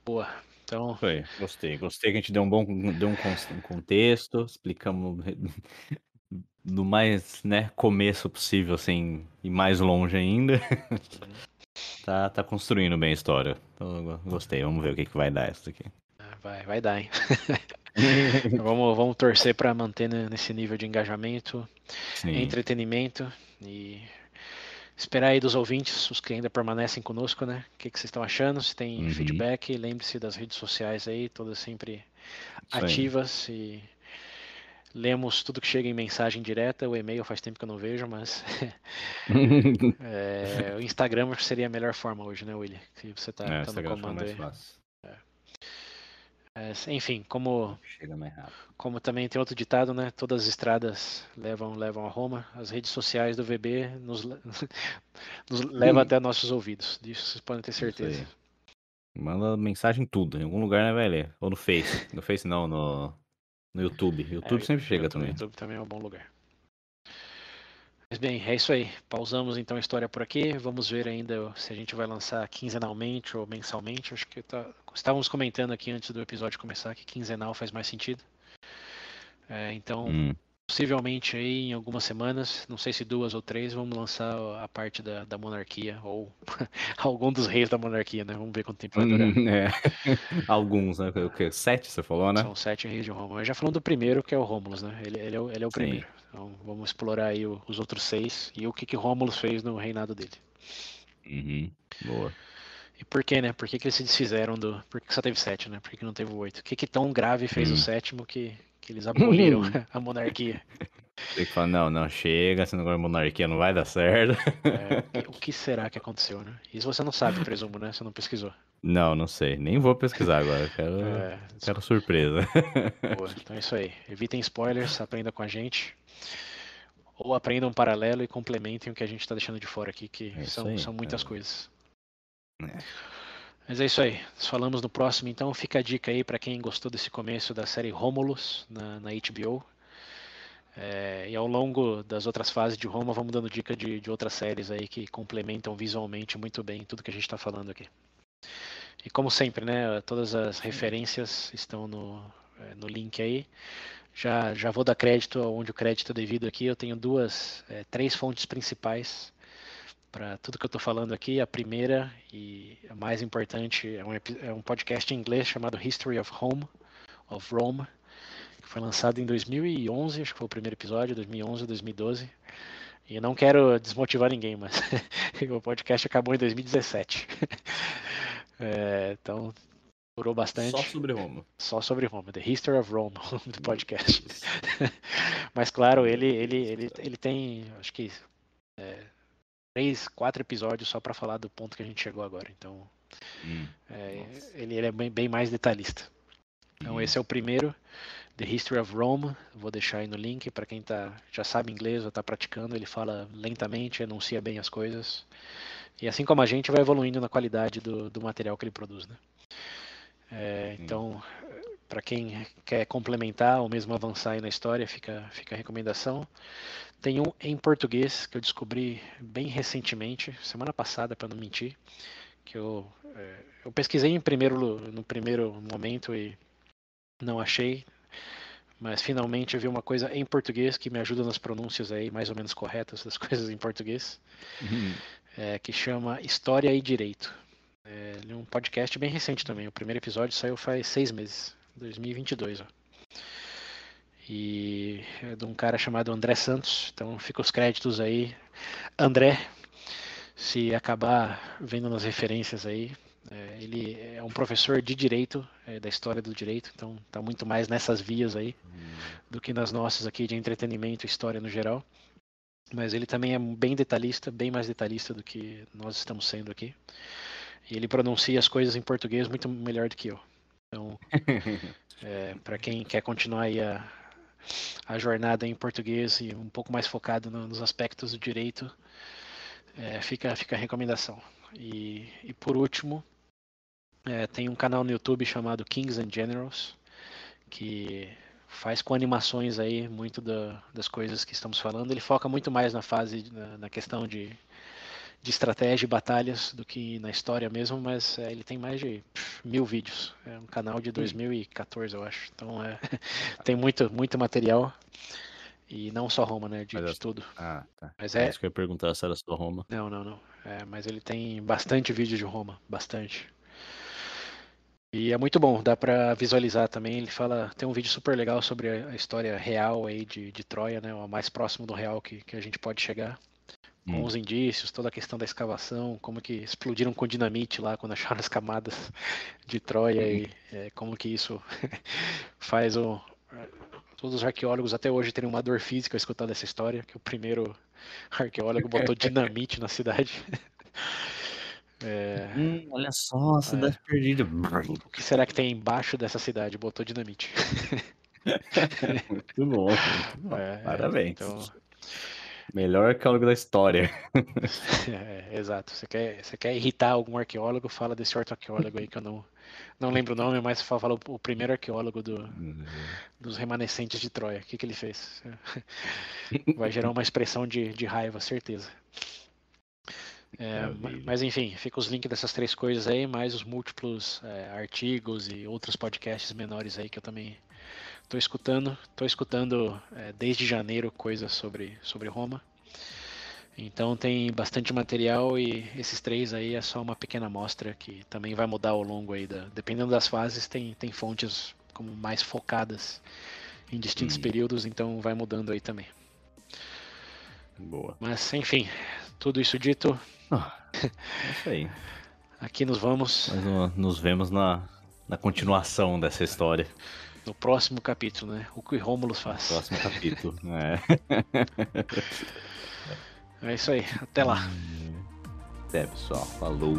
Speaker 2: Boa. Então,
Speaker 1: Foi. Gostei. Gostei que a gente deu um contexto, explicamos do mais, né, começo possível, assim, e mais longe ainda. Tá construindo bem a história. Então, eu gostei. Vamos ver o que que vai dar isso daqui.
Speaker 2: vai dar, hein? Vamos torcer para manter nesse nível de engajamento,
Speaker 1: Sim.
Speaker 2: entretenimento e esperar aí dos ouvintes, os que ainda permanecem conosco, né? O que vocês estão achando? Se tem
Speaker 1: Uhum.
Speaker 2: feedback, lembre-se das redes sociais aí, todas sempre
Speaker 1: Isso aí.
Speaker 2: ativas e lemos tudo que chega em mensagem direta. O e-mail faz tempo que eu não vejo, mas o Instagram seria a melhor forma hoje, né, William? Se você tá no
Speaker 1: Instagram fica
Speaker 2: comando
Speaker 1: mais
Speaker 2: aí.
Speaker 1: fácil.
Speaker 2: Enfim, como
Speaker 1: Chega mais rápido.
Speaker 2: Como também tem outro ditado, né? Todas as estradas levam a Roma. As redes sociais do VB nos levam até nossos ouvidos. Disso vocês podem ter
Speaker 1: Isso
Speaker 2: certeza.
Speaker 1: aí. Manda mensagem em tudo. Em algum lugar, né, vai ler. Ou no Face. No Face não, no YouTube. YouTube sempre chega
Speaker 2: O
Speaker 1: também.
Speaker 2: YouTube também é um bom lugar. Mas bem, é isso aí. Pausamos então a história por aqui. Vamos ver ainda se a gente vai lançar quinzenalmente ou mensalmente. Acho que estávamos comentando aqui antes do episódio começar que quinzenal faz mais sentido. Então, possivelmente aí em algumas semanas, não sei se 2 ou 3, vamos lançar a parte da monarquia, ou algum dos reis da monarquia, né? Vamos ver quanto tempo vai durar.
Speaker 1: Alguns, né? O quê? 7, você falou, né?
Speaker 2: São 7 reis de Roma. Mas já falando do primeiro, que é o Rômulus, né? Ele é o
Speaker 1: Sim.
Speaker 2: primeiro. Então vamos explorar aí os outros 6 e o que Rômulus fez no reinado dele.
Speaker 1: Uhum. Boa.
Speaker 2: E por que, né? Por que eles se desfizeram Por que só teve 7, né? Por que não teve o 8? O que tão grave fez o 7º que eles aboliram a monarquia?
Speaker 1: Tem que falar, não, chega, esse negócio de monarquia não vai dar certo.
Speaker 2: O que será que aconteceu, né? Isso você não sabe, presumo, né? Você não pesquisou.
Speaker 1: Não sei. Nem vou pesquisar agora. Quero surpresa.
Speaker 2: Boa, então é isso aí. Evitem spoilers, aprenda com a gente. Ou aprendam um paralelo e complementem o que a gente está deixando de fora aqui, que
Speaker 1: É isso
Speaker 2: são
Speaker 1: aí.
Speaker 2: muitas coisas.
Speaker 1: É.
Speaker 2: Mas é isso aí. Nos falamos no próximo, então. Fica a dica aí para quem gostou desse começo da série Romulus na HBO. E ao longo das outras fases de Roma, vamos dando dica de outras séries aí que complementam visualmente muito bem tudo que a gente está falando aqui. E como sempre, né? Todas as referências estão no link aí. Já vou dar crédito onde o crédito é devido aqui. Eu tenho 3 fontes principais para tudo que eu estou falando aqui. A primeira e a mais importante é um podcast em inglês chamado History of Rome, que foi lançado em 2011, acho que foi o primeiro episódio, 2011, 2012. E eu não quero desmotivar ninguém, mas o podcast acabou em 2017. Então, durou bastante.
Speaker 1: Só
Speaker 2: sobre Roma. The History of Rome, do podcast. Mas claro, ele tem, acho que 3, 4 episódios só para falar do ponto que a gente chegou agora. Então, ele é bem mais detalhista. Então, esse é o primeiro, The History of Rome. Vou deixar aí no link para quem já sabe inglês ou está praticando. Ele fala lentamente, enuncia bem as coisas. E assim como a gente, vai evoluindo na qualidade do material que ele produz, né? Então, para quem quer complementar ou mesmo avançar aí na história, fica a recomendação. Tem um em português que eu descobri bem recentemente, semana passada, para não mentir, que eu pesquisei no primeiro momento e não achei, mas finalmente eu vi uma coisa em português que me ajuda nas pronúncias aí mais ou menos corretas das coisas em português, que chama História e Direito. Ele é um podcast bem recente também. O primeiro episódio saiu faz 6 meses, 2022. Ó. E é de um cara chamado André Santos. Então fica os créditos aí. André, se acabar vendo nas referências aí, ele é um professor de direito, da história do direito, então está muito mais nessas vias aí do que nas nossas aqui de entretenimento e história no geral. Mas ele também é bem detalhista, bem mais detalhista do que nós estamos sendo aqui. E ele pronuncia as coisas em português muito melhor do que eu. Então, para quem quer continuar aí a jornada em português e um pouco mais focado nos aspectos do direito, fica a recomendação. E por último, tem um canal no YouTube chamado Kings and Generals, que faz com animações aí muito das coisas que estamos falando. Ele foca muito mais na questão de estratégia e batalhas do que na história mesmo, mas ele tem mais de 1000 vídeos. É um canal de 2014, eu acho. Então tem muito material. E não só Roma, né? De tudo.
Speaker 1: Tá.
Speaker 2: Mas
Speaker 1: Isso que eu ia perguntar se era só Roma.
Speaker 2: Não. Mas ele tem bastante vídeo de Roma. Bastante. E é muito bom, dá pra visualizar também. Ele tem um vídeo super legal sobre a história real aí de Troia, né? O mais próximo do real que a gente pode chegar. com os indícios, toda a questão da escavação, como que explodiram com dinamite lá quando acharam as camadas de Troia e como que isso faz todos os arqueólogos até hoje terem uma dor física escutando essa história, que o primeiro arqueólogo botou dinamite na cidade.
Speaker 1: Olha só, a cidade perdida.
Speaker 2: O que será que tem embaixo dessa cidade? Botou dinamite.
Speaker 1: Muito bom. Parabéns.
Speaker 2: Então,
Speaker 1: melhor arqueólogo da história.
Speaker 2: Exato. Você quer irritar algum arqueólogo, fala desse outro arqueólogo aí que eu não lembro o nome, mas fala o primeiro arqueólogo dos remanescentes de Troia. O que ele fez? Vai gerar uma expressão de raiva, certeza. Mas enfim, fica os links dessas 3 coisas aí, mais os múltiplos artigos e outros podcasts menores aí que eu também estou escutando. Estou escutando desde janeiro coisas sobre Roma. Então tem bastante material e esses 3 aí é só uma pequena amostra que também vai mudar ao longo aí dependendo das fases, tem fontes como mais focadas em distintos períodos, então vai mudando aí também.
Speaker 1: Boa.
Speaker 2: Mas enfim, tudo isso dito.
Speaker 1: É isso aí.
Speaker 2: Aqui nos vamos.
Speaker 1: Nós nos vemos na continuação dessa história.
Speaker 2: No próximo capítulo, né? O que Rômulo faz.
Speaker 1: Próximo capítulo.
Speaker 2: É isso aí. Até lá.
Speaker 1: Até, pessoal. Falou.